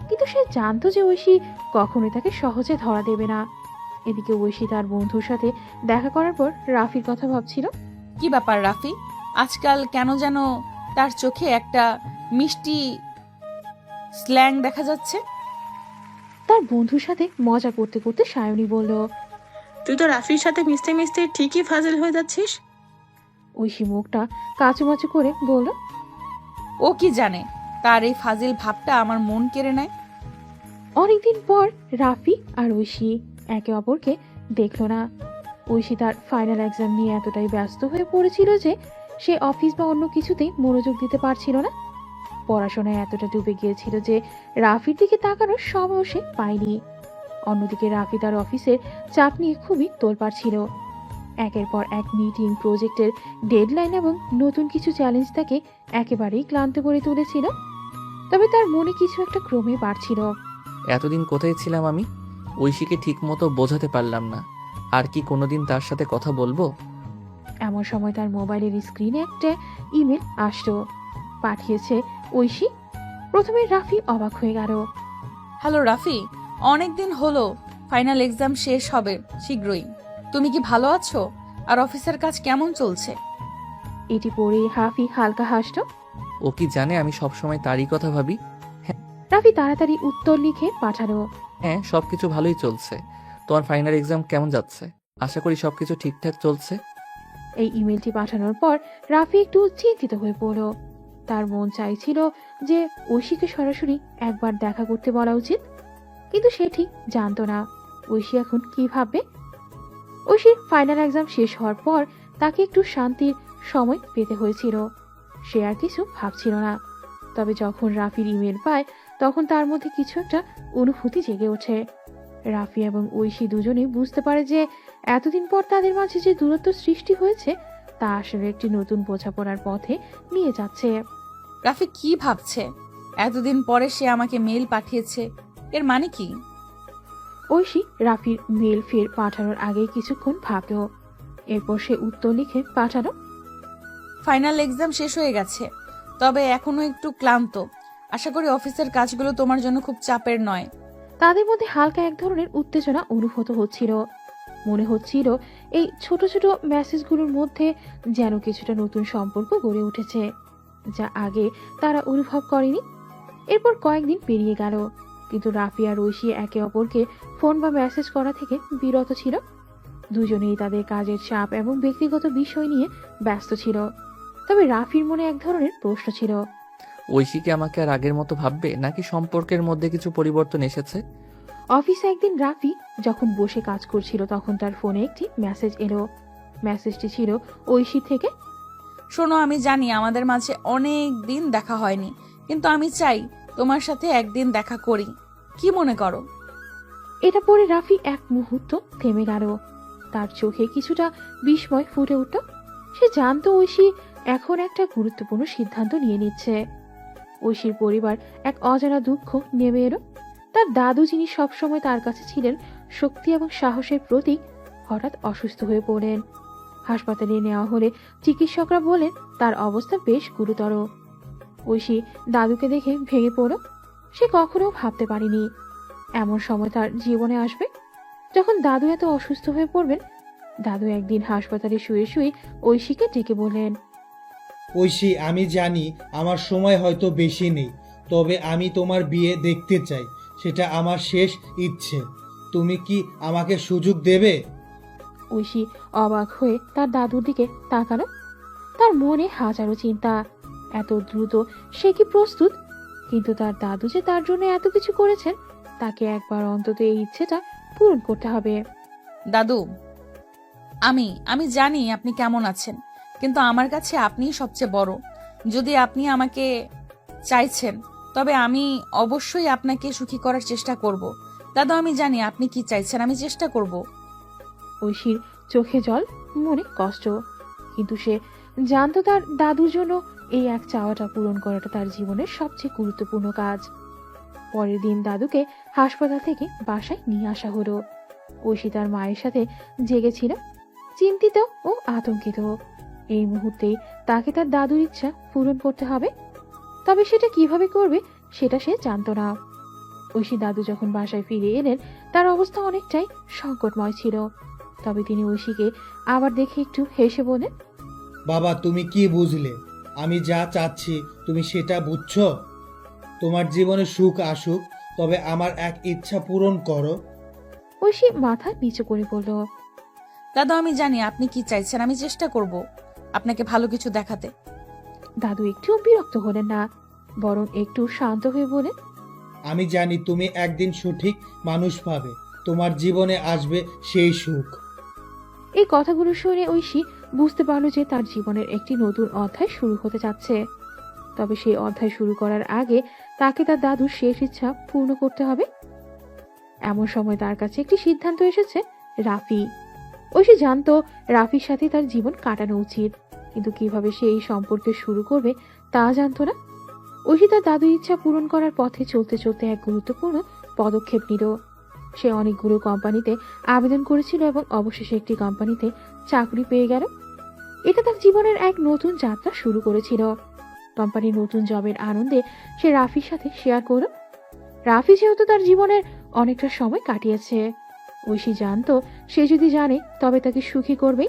কিন্তু সে জানতো যে ঐশী কখনোই তাকে সহজে ধরা দেবে না। এদিকে ঐশী তার বন্ধুর সাথে দেখা করার পর রাফির কথা ভাবছিল। কি ব্যাপার রাফি, আজকাল কেন যেন তার চোখে একটা মিষ্টি স্ল্যাং দেখা যাচ্ছে। তার বন্ধুর সাথে মজা করতে করতে সায়নী বলল, তুই তো রাফির সাথে মিশতে মিশতে ঠিকই ফাজিল হয়ে যাচ্ছিস। ঐশী মুখটা কাচুমাচু করে বলল, ও কি জানে তার এই ফাজিল ভাবটা আমার মন কেড়ে নেয়। অনেকদিন পর রাফি আর ঐশী একে অপরকে দেখলো না। ঐশী তার ফাইনাল এক্সাম নিয়ে এতটাই ব্যস্ত হয়ে পড়েছিল যে সে অফিস বা অন্য কিছুতেই মনোযোগ দিতে পারছিল না। পড়াশোনায় এতটা ডুবে গিয়েছিল যে রাফির দিকে তাকানোর সময়ও সে পায়নি। অন্যদিকে রাফি তার অফিসের চাপ নিয়ে খুবই তোলপাড় ছিল। একের পর এক মিটিং, প্রজেক্টের ডেডলাইন এবং নতুন কিছু চ্যালেঞ্জ তাকে একেবারেই ক্লান্ত করে তুলেছিল। তবে তার মনে কিছু একটা ক্রমে বাড়ছিল। এতদিন কোথায় ছিলাম আমি? ঐশীকে ঠিক মতো বোঝাতে পারলাম না। আর কি কোনোদিন তার সাথে কথা বলবো? এমন সময় তার মোবাইলের স্ক্রিনে একটা ইমেল আসলো। পাঠিয়েছে ঐশী। প্রথমে রাফি অবাক হয়ে গেল। হ্যালো রাফি, অনেকদিন হলো, ফাইনাল এক্সাম শেষ হবে শীঘ্রই। তুমি কি ভালো আছো? আর অফিসের কাজ কেমন চলছে? এটি পড়ে রাফি হালকা হাসল। ও কি জানে আমি সবসময় তারই কথা ভাবি? রাফি তাড়াতাড়ি উত্তর লিখে পাঠালো, হ্যাঁ, সবকিছু ভালোই চলছে। তোমার ফাইনাল এক্সাম কেমন যাচ্ছে? আশা করি সবকিছু ঠিকঠাক চলছে। এই ইমেলটি পাঠানোর পর রাফি একটু চিন্তিত হয়ে পড়ল। তার মন চাইছিল যে ঐশীকে সরাসরি একবার দেখা করতে বলা উচিত, কিন্তু সে ঠিক জানতো না ঐশী এখন কি ভাববে। ঐশীর ফাইনাল এক্সাম শেষ হওয়ার পর তাকে একটু শান্তির সময় পেতে হয়েছিল। সে আর কিছু ভাবছিল না। তবে যখন রাফির ইমেল পায় তখন তার মধ্যে কিছু একটা অনুভূতি জেগে ওঠে। রাফি এবং ঐশী দুজনেই বুঝতে পারে যে এতদিন পর তাদের মাঝে যে দূরত্ব সৃষ্টি হয়েছে তা আসলে একটি নতুন বোঝাপড়ার পথে নিয়ে যাচ্ছে। রাফি কি ভাবছে? এতদিন পরে সে আমাকে মেল পাঠিয়েছে, এর মানে কি? ঐশী রাফির মেল ফের পাঠানোর আগে কিছুক্ষণ ভাবল। এরপর সে উত্তর লিখে পাঠালো, ফাইনাল এক্সাম শেষ হয়ে গেছে, তবে এখনো একটু ক্লান্ত। আশা করি অফিসের কাজগুলো তোমার জন্য খুব চাপের নয়। তাদের মধ্যে হালকা এক ধরনের উত্তেজনা অনুভূত হচ্ছিল। মনে হচ্ছিল এই ছোট ছোট মেসেজগুলোর মধ্যে যেন কিছুটা নতুন সম্পর্ক গড়ে উঠেছে, যা আগে তারা অনুভব করেনি। এরপর কয়েকদিন পেরিয়ে গেল, কিন্তু রাফি আর ঐশী একে অপরকে ফোন বা মেসেজ করা থেকে বিরত ছিল। দুজনেই তাদের কাজের চাপ এবং ব্যক্তিগত বিষয় নিয়ে ব্যস্ত ছিল। তবে রাফির মনে এক ধরনের প্রশ্ন ছিল, ঐশী কি আমাকে আর আগের মতো ভাববে, নাকি সম্পর্কের মধ্যে কিছু পরিবর্তন এসেছে? অফিসে একদিন রাফি যখন বসে কাজ করছিল তখন তার ফোনে একটি মেসেজ এলো। মেসেজটি ছিল ঐশী থেকে। শোনো, আমি জানি আমাদের মাঝে অনেক দিন দেখা হয়নি, কিন্তু আমি চাই তোমার সাথে একদিন দেখা করি। কি মনে করো? এটা পড়ে রাফি এক মুহূর্ত থেমে গেল। তার চোখে কিছুটা বিস্ময় ফুটে উঠল। সে জানতো ঐশী এখন একটা গুরুত্বপূর্ণ সিদ্ধান্ত নিয়ে নিচ্ছে। ঐশীর পরিবার এক অজানা দুঃখ নেমে এলো। তার দাদু, যিনি সবসময় তার কাছে ছিলেন শক্তি এবং সাহসের প্রতীক, হঠাৎ অসুস্থ হয়ে পড়লেন। হাসপাতালে নেওয়া হলে চিকিৎসকরা বলেন তার অবস্থা বেশ গুরুতর। ঐশী দাদুকে দেখে ভেঙে পড়ল। সে কখনো ভাবতে পারেনি এমন সময় তার জীবনে আসবে যখন দাদু এত অসুস্থ হয়ে পড়বেন। দাদু একদিন হাসপাতালে শুয়ে শুয়ে ঐশীকে ডেকে বললেন, ঐশী, আমি জানি আমার সময় হয়তো বেশি নেই, তবে আমি তোমার বিয়ে দেখতে চাই। সেটা আমার শেষ ইচ্ছে। তুমি কি আমাকে সুযোগ দেবে? ঐশী অবাক হয়ে তার দাদুর দিকে তাকালো। তার মনে হাজারো চিন্তা। এত দ্রুত সে কি প্রস্তুত? কিন্তু তার দাদু যে তার জন্য এত কিছু করেছেন, তাকে একবার অন্তত এই ইচ্ছেটা পূরণ করতে হবে। দাদু, আমি জানি আপনি কেমন আছেন, কিন্তু আমার কাছে আপনিই সবচেয়ে বড়। যদি আপনি আমাকে চাইছেন তবে আমি অবশ্যই আপনাকে সুখী করার চেষ্টা করব। দাদু, আমি জানি আপনি কি চাইছেন, আমি চেষ্টা করব। ঐশীর চোখে জল, মনে কষ্ট, কিন্তু সে জানতো তার দাদুর জন্য এই এক চাওয়াটা পূরণ করাটা তার জীবনের সবচেয়ে গুরুত্বপূর্ণ কাজ। পরের দিন দাদুকে হাসপাতাল থেকে বাসায় নিয়ে আসা হলো। ঐশী তার মায়ের সাথে জেগেছিল, চিন্তিত ও আতঙ্কিত। এই মুহূর্তে তাকে তার দাদুর ইচ্ছা পূরণ করতে হবে, তবে সেটা কিভাবে করবে সেটা সে জানতো না। ঐশী দাদু যখন বাসায় ফিরে এলেন, তার অবস্থা অনেকটাই সংকটময় ছিল। তবে তিনি ঐশীকে আবার দেখে একটু হেসে বলেন, বাবা, তুমি কি বুঝলে? আমি যা চাচ্ছি তুমি সেটা বুঝছো? তোমার জীবনে সুখ আসুক, তবে আমার এক ইচ্ছা পূরণ করো। ঐশী মাথা নিচু করে বলল, দাদু, আমি জানি আপনি কি চাইছেন, আমি চেষ্টা করব আপনাকে ভালো কিছু দেখাতে। দাদু একটু বিরক্ত হলেন না, বরং একটু শান্ত হয়ে বলেন, আমি জানি তুমি একদিন সঠিক মানুষ পাবে, তোমার জীবনে আসবে সেই সুখ। এই কথাগুলো শুনে ঐশী বুঝতে পারল যে তার জীবনের একটি নতুন অধ্যায় শুরু হতে যাচ্ছে। তবে সেই অধ্যায় শুরু করার আগে তাকে তার দাদুর শেষ ইচ্ছা পূর্ণ করতে হবে। এমন সময় তার কাছে একটি সিদ্ধান্ত এসেছে, রাফি। ঐশী জানতো রাফির সাথে তার জীবন কাটানো উচিত, কিন্তু কিভাবে সে এই সম্পর্কে শুরু করবে তা জানতো না। ঐশী তার দাদুর ইচ্ছা পূরণ করার পথে চলতে চলতে এক গুরুত্বপূর্ণ পদক্ষেপ নিল। সে অনেকগুলো কোম্পানিতে আবেদন করেছিল এবং অবশেষে একটি কোম্পানিতে চাকরি পেয়ে গেল। এটা তার জীবনের এক নতুন যাত্রা শুরু করেছিল। কোম্পানির নতুন জবের আনন্দে সে রাফির সাথে শেয়ার করল। রাফি যেহেতু তার জীবনের অনেকটা সময় কাটিয়েছে, ঐশী জানতো সে যদি জানে তবে তাকে সুখী করবে।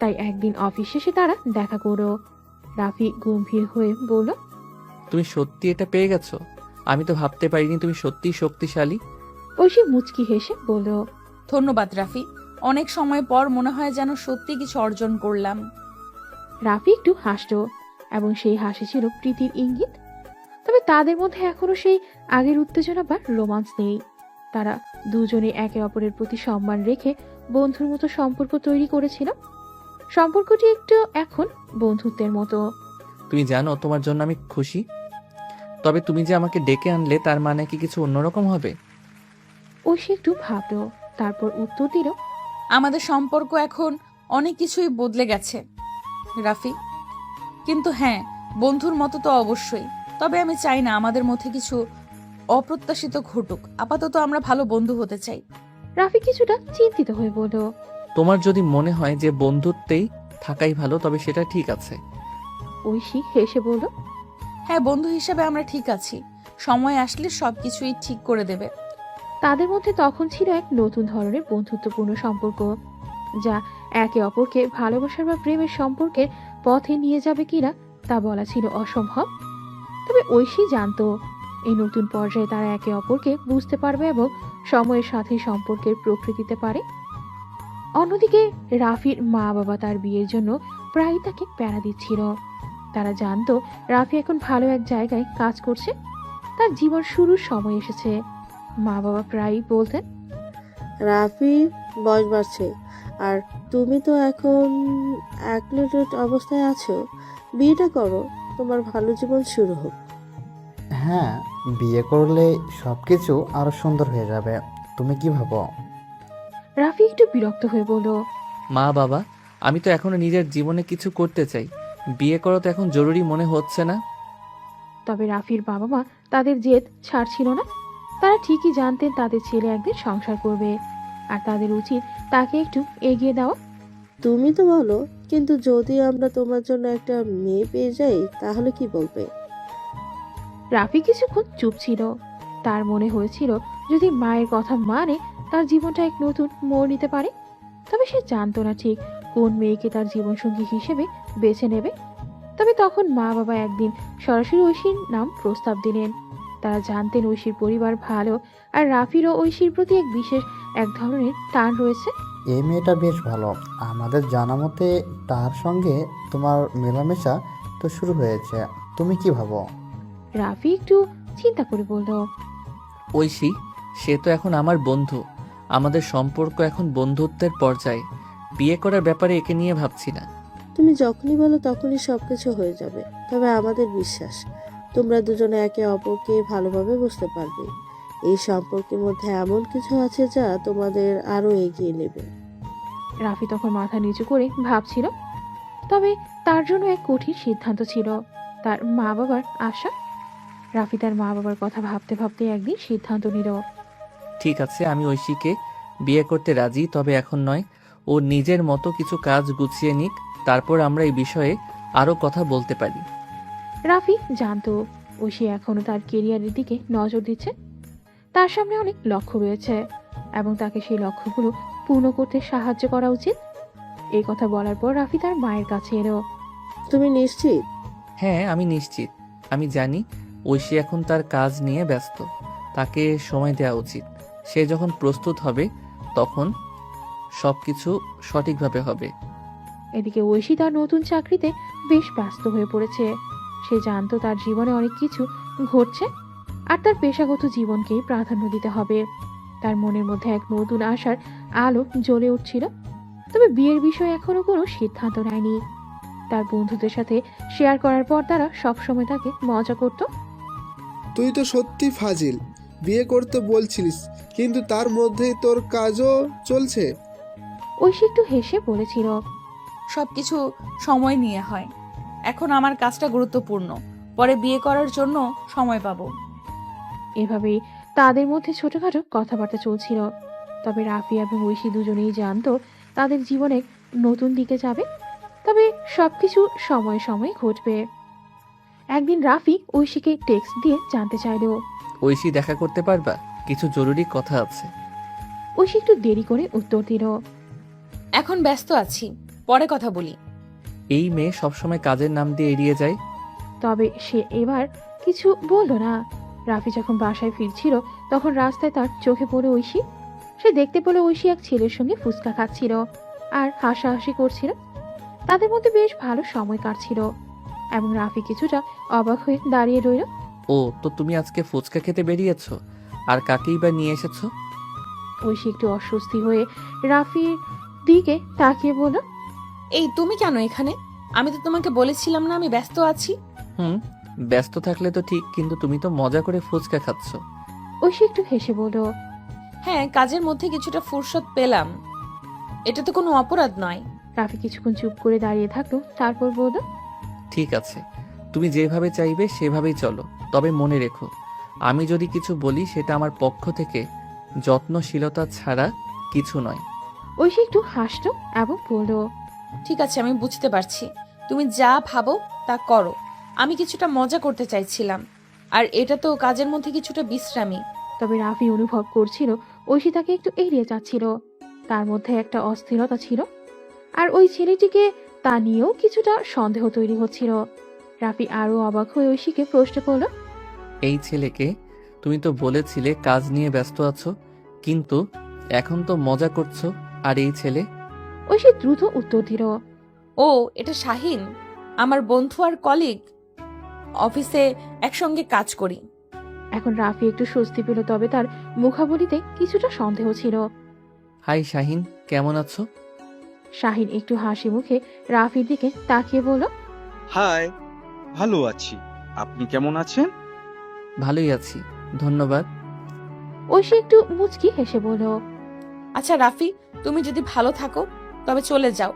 তাই একদিন অফিস শেষে তারা দেখা করল। রাফি গম্ভীর হয়ে বলল, তুমি সত্যি এটা পেয়ে গেছো? আমি তো ভাবতে পারিনি তুমি সত্যিই শক্তিশালী। ঐশী মুচকি হেসে বলল, ধন্যবাদ রাফি, অনেক সময় পর মনে হয় যেন সত্যি কিছু অর্জন করলাম। রাফি একটু হাসল এবং সেই হাসি ছিল প্রীতির ইঙ্গিত। তবে তাদের মধ্যে এখনো সেই আগের উত্তেজনা বা রোমান্স নেই। তারা দুজনে একে অপরের প্রতি সম্মান রেখে বন্ধুর মতো সম্পর্ক তৈরি করেছিল। সম্পর্কটি একটু এখন বন্ধুত্বের মতো। তুমি জানো তোমার জন্য আমি খুশি, তবে তুমি যে আমাকে ডেকে আনলে তার মানে কি কিছু অন্যরকম হবে? ঐশী একটু ভাবল, তারপর উত্তর দিল, আমাদের সম্পর্ক এখন অনেক কিছুই বদলে গেছে রাফি, কিন্তু হ্যাঁ, বন্ধুর মতো তো অবশ্যই। তবে আমি চাই না আমাদের মধ্যে কিছু অপ্রত্যাশিত ঘটুক। আপাতত আমরা ভালো বন্ধু হতে চাই। রাফি কিছুটা চিন্তিত হয়ে বলল, তোমার যদি মনে হয় যে বন্ধুত্বেই থাকাই ভালো তবে সেটা ঠিক আছে। ঐশী হেসে বলল, হ্যাঁ, বন্ধু হিসেবে আমরা ঠিক আছি। সময় আসলে সবকিছুই ঠিক করে দেবে। তাদের মধ্যে তখন ছিল এক নতুন ধরনের বন্ধুত্বপূর্ণ সম্পর্ক, যা একে অপরকে ভালোবাসার বা প্রেমের সম্পর্কের পথে নিয়ে যাবে কিনা তা বলা ছিল অসম্ভব। তবে ঐশী জানতো এই নতুন পর্যায়ে তারা একে অপরকে বুঝতে পারবে এবং সময়ের সাথে সম্পর্কের প্রকৃতিতে পারে। অন্যদিকে রাফির মা বাবা তার বিয়ের জন্য প্রায় তাকে প্যারা দিচ্ছিল। তারা জানতো রাফি এখন ভালো এক জায়গায় কাজ করছে, তার জীবন শুরুর সময় এসেছে। মা বাবা প্রায়ই বলতেন, রাফি বয়স বাড়ছে আর তুমি তো এখন অ্যাক্লিটেড অবস্থায় আছো, বিয়েটা করো, তোমার ভালো জীবন শুরু হোক। হ্যাঁ, বিয়ে করলে সব কিছু আরো সুন্দর হয়ে যাবে। তুমি কি ভাবো? রাফি একটু বিরক্ত হয়ে বলল, মা বাবা, আমি তো এখনো নিজের জীবনে কিছু করতে চাই, বিয়ে করা তো এখন জরুরি মনে হচ্ছে না। তবে রাফির বাবা মা তাদের জেদ ছাড়ছিল না। তারা ঠিকই জানতেন তাদের ছেলে একদিন সংসার করবে, আর তাদের উচিত তাকে একটু এগিয়ে দেওয়া। তুমি তো বলো, কিন্তু যদি আমরা তোমার জন্য একটা মেয়ে পেয়ে যাই তাহলে কি বলবে? রাফি কিছুক্ষণ চুপ ছিল। তার মনে হয়েছিল যদি মায়ের কথা মানে তার জীবনটা এক নতুন মোড় নিতে পারে। তবে সে জানতো না ঠিক কোন মেয়েকে তার জীবনসঙ্গী হিসেবে বেছে নেবে। তবে তখন মা বাবা একদিন সরাসরি ঐশীর নাম প্রস্তাব দিলেন। তারা জানতেন ঐশীর পরিবার ভালো, আর রাফিরও ঐশীর প্রতি এক ধরনের টান রয়েছে। এই মেয়েটা বেশ ভালো। আমাদের জানা মতে তার সঙ্গে তোমার মেলামেশা তো শুরু হয়েছে, তুমি কি ভাবো? রাফি একটু চিন্তা করে বলল, ঐশী, সে তো এখন আমার বন্ধু। আমাদের সম্পর্ক এখন বন্ধুত্বের পর্যায়ে। বিয়ে করার ব্যাপারে একে নিয়ে ভাবছি না। তুমি যখনই বলো তখনই সবকিছু হয়ে যাবে। তবে আমাদের বিশ্বাস তোমরা দুজনে একে অপরকে ভালোভাবে বুঝতে পারবে। এই সম্পর্কের মধ্যে এমন কিছু আছে যা তোমাদের আরো এগিয়ে নেবে। রাফি তখন মাথা নিচু করে ভাবছিল। তবে তার জন্য এক কঠিন সিদ্ধান্ত ছিল, তার মা বাবার আশা। রাফি তার মা বাবার কথা ভাবতে ভাবতে একদিন সিদ্ধান্ত নিল। ঠিক আছে, আমি ঐশীকে বিয়ে করতে রাজি, তবে এখন নয়। ও নিজের মতো কিছু কাজ গুছিয়ে নিক, তারপর আমরা এই বিষয়ে আরো কথা বলতে পারি। রাফি জানতো ঐশী এখনো তার কেরিয়ারের দিকে নজর দিচ্ছে। তার সামনে অনেক লক্ষ্য রয়েছে এবং তাকে সেই লক্ষ্যগুলো পূর্ণ করতে সাহায্য করা উচিত। এই কথা বলার পর রাফি তার মায়ের কাছে এলো। তুমি নিশ্চিত? হ্যাঁ, আমি নিশ্চিত। আমি জানি ঐশী এখন তার কাজ নিয়ে ব্যস্ত। তাকে সময় দেওয়া উচিত। সে যখন প্রস্তুত হবে তখন সবকিছু সঠিকভাবে হবে। এদিকে ঐশী তার নতুন চাকরিতে বেশ ব্যস্ত হয়ে পড়েছে। সে জানতো তার জীবনে অনেক কিছু ঘটছে, আর তার পেশাগত জীবনকেই প্রাধান্য দিতে হবে। তার মনের মধ্যে এক নতুন আশার আলো জ্বলে উঠছিল। তবে বিয়ের বিষয়ে এখনো কোনো সিদ্ধান্ত নেয়নি। তার বন্ধুদের সাথে শেয়ার করার পর তারা সবসময় তাকে মজা করত। তুই তো সত্যি ফাজিল, বিয়ে করতে বলছিলিস কিন্তু তার মধ্যেই তোর কাজও চলছে। ঐশী একটু হেসে বলেছিল, সবকিছু সময় নিয়ে হয়। এখন আমার কাজটা গুরুত্বপূর্ণ, পরে বিয়ে করার জন্য সময় পাবো। এভাবেই তাদের মধ্যে ছোটখাটো কথাবার্তা চলছিল। তবে রাফি এবং ঐশী দুজনেই জানতো তাদের জীবনে নতুন দিকে যাবে। তবে সবকিছু সময় সময় ঘটবে। একদিন রাফি ঐশীকে টেক্সট দিয়ে জানতে চাইল, ঐশী, দেখা করতে পারবা? কিছু জরুরি কথা আছে। ঐশী একটু দেরি করে উত্তর দিল, এখন ব্যস্ত আছি, পরে কথা বলি। এই মেয়ে সবসময় কাজের নাম দিয়ে এড়িয়ে যায়। তবে সে এবার কিছু বলল না। রাফি যখন বাসায় ফিরছিল তখন রাস্তায় তার চোখে পড়ে ঐশী। সে দেখতে পেল ঐশী এক ছেলের সঙ্গে ফুচকা খাচ্ছিল আর হাসাহাসি করছিল। তাদের মধ্যে বেশ ভালো সময় কাটছিল এবং রাফি কিছুটা অবাক হয়ে দাঁড়িয়ে রইল। ও, তো তুমি আজকে ফুচকা খেতে বেরিয়েছো? আর কাকেই বা নিয়ে এসেছো? ঐশী একটু অস্বস্তি হয়ে রাফির দিকে তাকিয়ে বলল, এই তুমি কেন এখানে? আমি তো তোমাকে বলেছিলাম না আমি ব্যস্ত আছি। ব্যস্ত থাকলে তো ঠিক, কিন্তু তুমি তো মজা করে ফুচকা খাচ্ছ। ঐশী একটু হেসে বলল, হ্যাঁ, কাজের মধ্যে কিছুটা ফুরসত পেলাম, এটা তো কোনো অপরাধ নয়। রাফি কিছুক্ষণ চুপ করে দাঁড়িয়ে থাকলো, তারপর বলল, ঠিক আছে, তুমি যেভাবে চাইবে সেভাবেই চলো। তবে মনে রেখো, আমি যদি কিছু বলি সেটা আমার পক্ষ থেকে যত্নশীলতা ছাড়া কিছু নয়। ঐশী একটু হাসলো এবং বলল, ঠিক আছে, আমি বুঝতে পারছি। তুমি যা ভাবো তা করো। আমি কিছুটা মজা করতে চাইছিলাম, আর এটা তো কাজের মধ্যে কিছুটা বিশ্রামী। তবে রাফি অনুভব করছিল ঐশী তাকে একটু এড়িয়ে যাচ্ছিল। তার মধ্যে একটা অস্থিরতা ছিল, আর ওই ছেলেটিকে তা নিয়েও কিছুটা সন্দেহ তৈরি হচ্ছিল। রাফি আরো অবাক হয়ে ঐশীকে প্রশ্ন করল, এই ছেলেকে? তুমি তো বলেছিলে কাজ নিয়ে ব্যস্ত আছো, কিন্তু এখন তো মজা করছো। আর এই ছেলে? ঐশী দ্রুত উত্তর দিল, ও, এটা শাহিন, আমার বন্ধু আর কলিগ। অফিসে একসঙ্গে কাজ করি। এখন রাফি একটু স্বস্তি পেল, তবে তার মুখাবলিতে কিছুটা সন্দেহ ছিল। হাই শাহিন, কেমন আছো? শাহিন একটু হাসি মুখে রাফির দিকে তাকিয়ে বলল, হাই, ভালো আছি। আপনি কেমন আছেন? ভালোই আছি, ধন্যবাদ। ঐশী একটু মুচকি হেসে বলল, আচ্ছা রাফি, তুমি যদি ভালো থাকো তবে চলে যাও।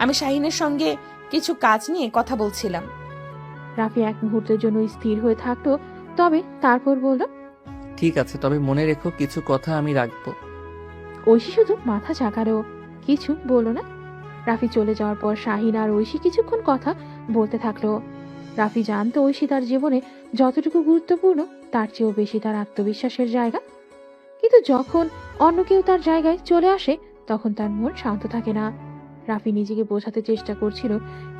আমি শাহিনের সঙ্গে কিছু কাজ নিয়ে কথা বলছিলাম। রাফি এক মুহূর্তের জন্য স্থির হয়ে থাকলো, তবে তারপর বলল, ঠিক আছে, তবে মনে রেখো কিছু কথা আমি রাখবো। ঐশী শুধু মাথা ঝাঁকালো, কিছু বলল না। রাফি চলে যাওয়ার পর শাহিন আর ঐশী কিছুক্ষণ কথা বলতে থাকলো। রাফি জানতো ঐশী তার জীবনে যতটুকু গুরুত্বপূর্ণ তার চেয়েও বেশি তার আত্মবিশ্বাসের জায়গা। কিন্তু যখন অন্য কেউ তার জায়গায় চলে আসে তখন তার মন শান্ত থাকে না। রাফি নিজেকে বোঝাতে চেষ্টা করছিল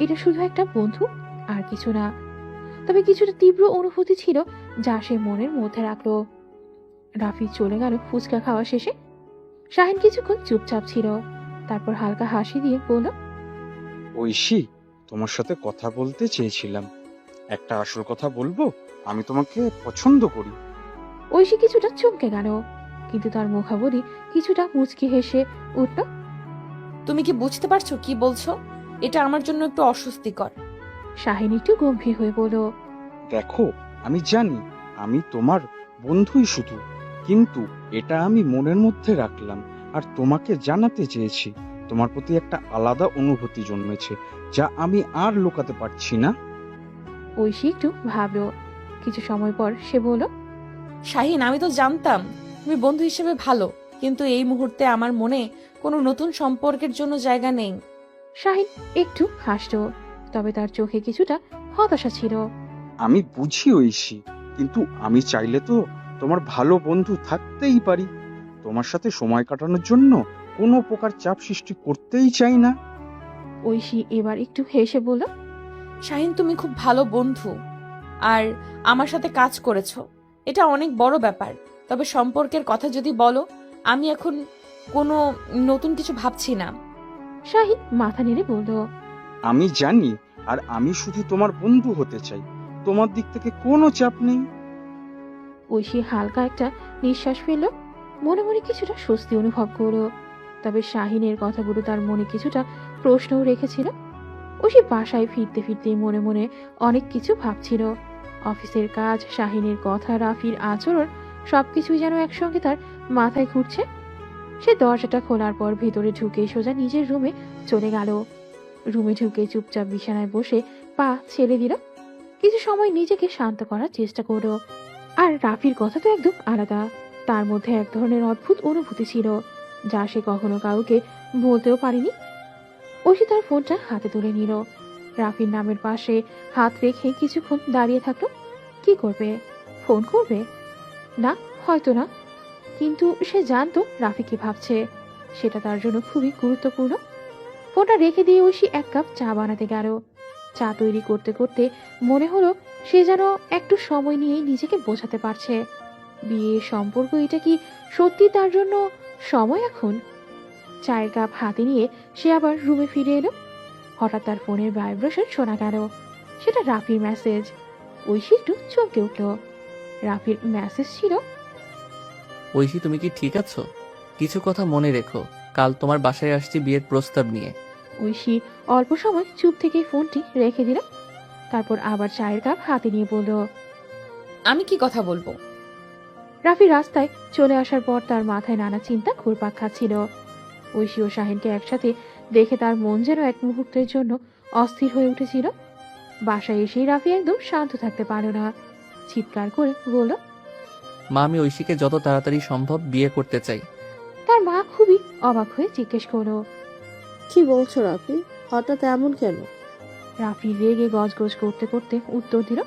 এটা শুধু একটা বন্ধু আর কিছু না, তবে কিছুটা তীব্র অনুভূতি ছিল যা সে মনের মধ্যে রাখলো। রাফি চলে গেল ফুচকা খাওয়া শেষে। শাহিন কিছুক্ষণ চুপচাপ ছিল, তারপর হালকা হাসি দিয়ে বলল, ঐশী, তোমার সাথে কথা বলতে চেয়েছিলাম। একটা আসল কথা বলবো, আমি তোমাকে পছন্দ করি। ঐশী কিছুটা চমকে গেল, কিন্তু তার মুখাবলি কিছুটা মুচকি হেসে উঠল। তুমি কি বুঝতে পারছো কি বলছো? এটা আমার জন্য একটু অস্বস্তিকর। শাহিন একটু গম্ভীর হয়ে বলল, দেখো, আমি জানি আমি তোমার বন্ধুই শুধু, কিন্তু এটা আমি মনের মধ্যে রাখলাম আর তোমাকে জানাতে চেয়েছি। তোমার প্রতি একটা আলাদা অনুভূতি জন্মেছে যা আমি আর লুকাতে পারছি না। ঐশী একটু ভাবলো। কিছু সময় পর সে বলল, শাহিন, আমি তো জানতাম তুমি বন্ধু হিসেবে ভালো, কিন্তু এই মুহূর্তে আমার মনে কোনো নতুন সম্পর্কের জন্য জায়গা নেই। শাহিন একটু হাসল, তবে তার চোখে কিছুটা হতাশা ছিল। আমি বুঝি ঐশী, কিন্তু আমি চাইলে তো তোমার ভালো বন্ধু থাকতেই পারি। তোমার সাথে সময় কাটানোর জন্য কোনো প্রকার চাপ সৃষ্টি করতেই চাই না। ঐশী এবার একটু হেসে বলল, শাহিন, তুমি খুব ভালো বন্ধু আর আমার সাথে কাজ করেছো, এটা অনেক বড় ব্যাপার। তবে সম্পর্কের কথা যদি বলো, আমি এখন কোনো নতুন কিছু ভাবছি না। শাহিন মাথা নেড়ে বলল, আমি জানি, আর আমি শুধু তোমার বন্ধু হতে চাই। তোমার দিক থেকে কোনো চাপ নেই। ঐশী হালকা একটা নিঃশ্বাস ফেলল, মনে মনে কিছুটা স্বস্তি অনুভব করল। তবে শাহিনের কথাগুলো তার মনে কিছুটা প্রশ্নও রেখেছিল। ঐশী বাসায় ফিরতে ফিরতে মনে মনে অনেক কিছু ভাবছিল। অফিসের কাজ, শাহিনের কথা, রাফির আচরণ, সবকিছুই যেন একসঙ্গে তার মাথায় ঘুরছে। সে দরজাটা খোলার পর ভেতরে ঢুকে সোজা নিজের রুমে চলে গেল। রুমে ঢুকে চুপচাপ বিছানায় বসে পা ছেড়ে দিল। কিছু সময় নিজেকে শান্ত করার চেষ্টা করল। আর রাফির কথা তো একদম আলাদা। তার মধ্যে এক ধরনের অদ্ভুত অনুভূতি ছিল যা সে কখনো কাউকে বলতেও পারেনি। ঐশী তার ফোনটা হাতে তুলে নিল। রাফির নামের পাশে হাত রেখে কিছুক্ষণ দাঁড়িয়ে থাকলো। কি করবে? ফোন করবে? না, হয়তো না, কিন্তু সে জানতো রাফি কি ভাবছে, সেটা তার জন্য খুবই গুরুত্বপূর্ণ। ফোনটা রেখে দিয়ে ঐশী এক কাপ চা বানাতে গেল। চা তৈরি করতে করতে মনে হলো সে যেন একটু সময় নিয়ে নিজেকে বোঝাতে পারছে। বিয়ের সম্পর্ক, এটা কি সত্যি তার জন্য সময় এখন? চায়ের কাপ হাতে নিয়ে সে আবার রুমে ফিরে এলো। হঠাৎ তার ফোনের ভাইব্রেশন শোনা গেল। সেটা রাফির মেসেজ। ঐশী একটু চমকে উঠল। রাফির মেসেজ ছিল, ঐশী, তুমি কি ঠিক আছো? কিছু কথা মনে রেখো, কাল তোমার বাসায় আসছি বিয়ের প্রস্তাব নিয়ে। ঐশী অল্প সময় চুপ থেকে ফোনটি রেখে দিল। তারপর আবার চায়ের কাপ হাতে নিয়ে বলল, আমি কি কথা বলবো? রাফি রাস্তায় চলে আসার পর তার মাথায় নানা চিন্তা ঘুরপাক খাচ্ছিল। ঐশী ও শাহিনকে একসাথে দেখে তার মন যেন এক মুহূর্তের জন্য অস্থির হয়ে উঠেছিল। বাসায় এসেই রাফি একদম শান্ত থাকতে পারল না। চিৎকার করে বলল, মা, আমি ঐশীকে যত তাড়াতাড়ি সম্ভব বিয়ে করতে চাই। তার মা খুবই অবাক হয়ে জিজ্ঞেস করলো, কি বলছো রাফি? হঠাৎ এমন কেন? রাফি রেগে গজগজ করতে করতে উত্তর দিল,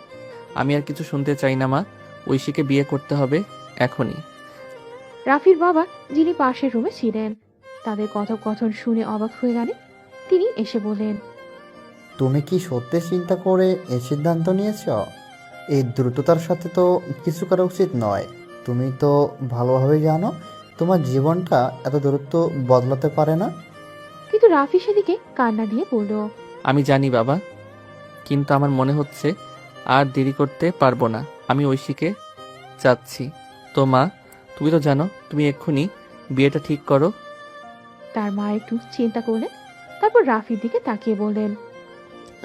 আমি আর কিছু শুনতে চাই না মা, ঐশীকে বিয়ে করতে হবে এখনই। রাফির বাবা, যিনি পাশের রুমে ছিলেন, তাদের কথোপকথন শুনে অবাক হয়ে গেলেন। তিনি এসে বললেন, তুমি কি সত্যি চিন্তা করে এই সিদ্ধান্ত নিয়েছ? এই দ্রুততার সাথে তো কিছু করা উচিত নয়। তুমি তো ভালোভাবে জানো তোমার জীবনটা এত দ্রুত বদলাতে পারে না। কিন্তু রাফি সেদিকে কান্না দিয়ে বলল, আমি জানি বাবা, কিন্তু আমার মনে হচ্ছে আর দেরি করতে পারবো না। আমি ঐশীকে চাচ্ছি। তো মা, তুমি তো জানো, তুমি এক্ষুনি বিয়েটা ঠিক করো। তার মা একটু চিন্তা করলেন, তারপর রাফির দিকে তাকিয়ে বললেন,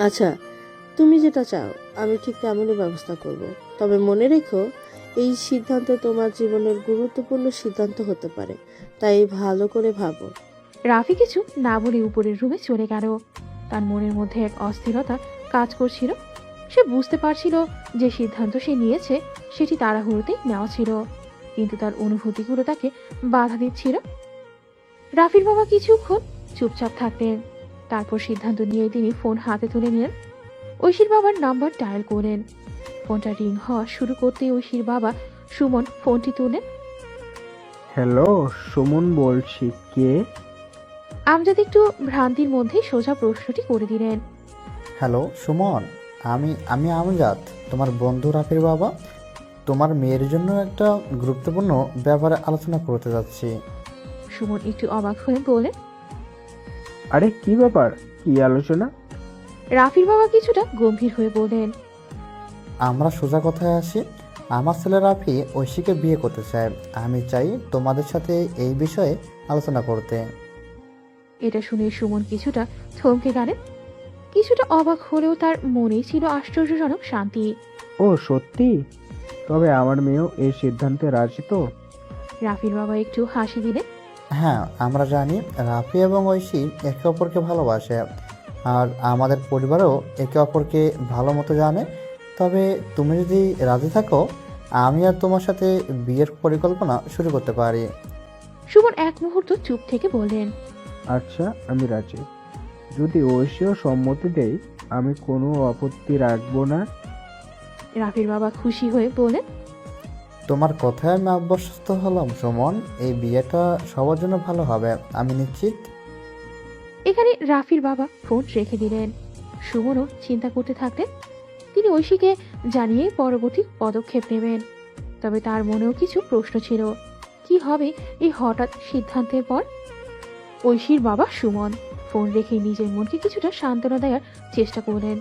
আচ্ছা, তুমি যেটা চাও আমি ঠিক তেমনই ব্যবস্থা করব। তবে মনে রেখো, এই সিদ্ধান্ত তোমার জীবনের গুরুত্বপূর্ণ সিদ্ধান্ত হতে পারে, তাই ভালো করে ভাবো। রাফি কিছু না বলে উপরের রুমে চলে গেল। তার মনের মধ্যে এক অস্থিরতা কাজ করছিল। সে বুঝতে পারছিল যে সিদ্ধান্ত সে নিয়েছে সেটি তাড়াহুড়োতেই নেওয়া ছিল, কিন্তু তার অনুভূতিগুলো তাকে বাধা দিচ্ছিল। রাফির বাবা কিছুক্ষণ চুপচাপ থাকলেন, তারপর সিদ্ধান্ত নিয়ে তিনি ফোন হাতে তুলে নিলেন। ঐশীর বাবার নাম্বার ডায়াল করলেন। ফোনটা রিং হওয়া শুরু করতে ঐশীর বাবা সুমন ফোনটি তুলেন। হ্যালো, সুমন বলছি, কে? আমজাদ একটু ভ্রান্তির মধ্যে সোজা প্রশ্নটি করে দিলেন। হ্যালো সুমন, আমি আমজাদ, তোমার বন্ধু রাফির বাবা। তোমার মেয়ের জন্য একটা গুরুত্বপূর্ণ ব্যাপারে আলোচনা করতে যাচ্ছি। সুমন একটু অবাক হয়ে বলেন, আরে কি ব্যাপার, কি আলোচনা? রাফির বাবা কিছুটা গম্ভীর হয়ে বলেন, আমরা সোজা কথায় আসি। আমার ছেলে রাফি ঐশীকে বিয়ে করতে চায়। আমি চাই তোমাদের সাথে এই বিষয়ে আলোচনা করতে। এটা শুনে সুমন কিছুটা থমকে গেলেন। কিছুটা অবাক হলেও তার মনেই ছিল আশ্চর্যজনক শান্তি। ও সত্যি? তবে আমার মেয়েও এই সিদ্ধান্তে রাজি তো? রাফির বাবা একটু হাসি দিলেন। হ্যাঁ, আমরা জানি রাফি এবং ঐশী একে অপরকে ভালোবাসে, আর আমাদের পরিবারও একে অপরকে ভালো মতো জানে। তবে তুমি যদি রাজি থাকো, আমি আর তোমার সাথে বিয়ের পরিকল্পনা শুরু করতে পারি। সুমন এক মুহূর্ত চুপ থেকে বললেন, আচ্ছা, আমি রাজি। যদি ঐশীও সম্মতি দেয়, আমি কোনো আপত্তি রাখবো না। রাফির বাবা খুশি হয়ে বলেন, তোমার কথায় আমি আশ্বস্ত হলাম সুমন। এই বিয়েটা সবার জন্য ভালো হবে, আমি নিশ্চিত। এখানে রাফির বাবা ফোন রেখে দিলেন। সুমনও চিন্তা করতে থাকলেন। তিনি ঐশীকে জানিয়ে পরবর্তী পদক্ষেপ নেবেন। তবে তার মনেও কিছু প্রশ্ন ছিল। কি হবে এই হঠাৎ সিদ্ধান্তের পর? ঐশীর বাবা সুমন ফোন রেখে নিজের মনকে কিছুটা সান্ত্বনা দেওয়ার চেষ্টা করলেন।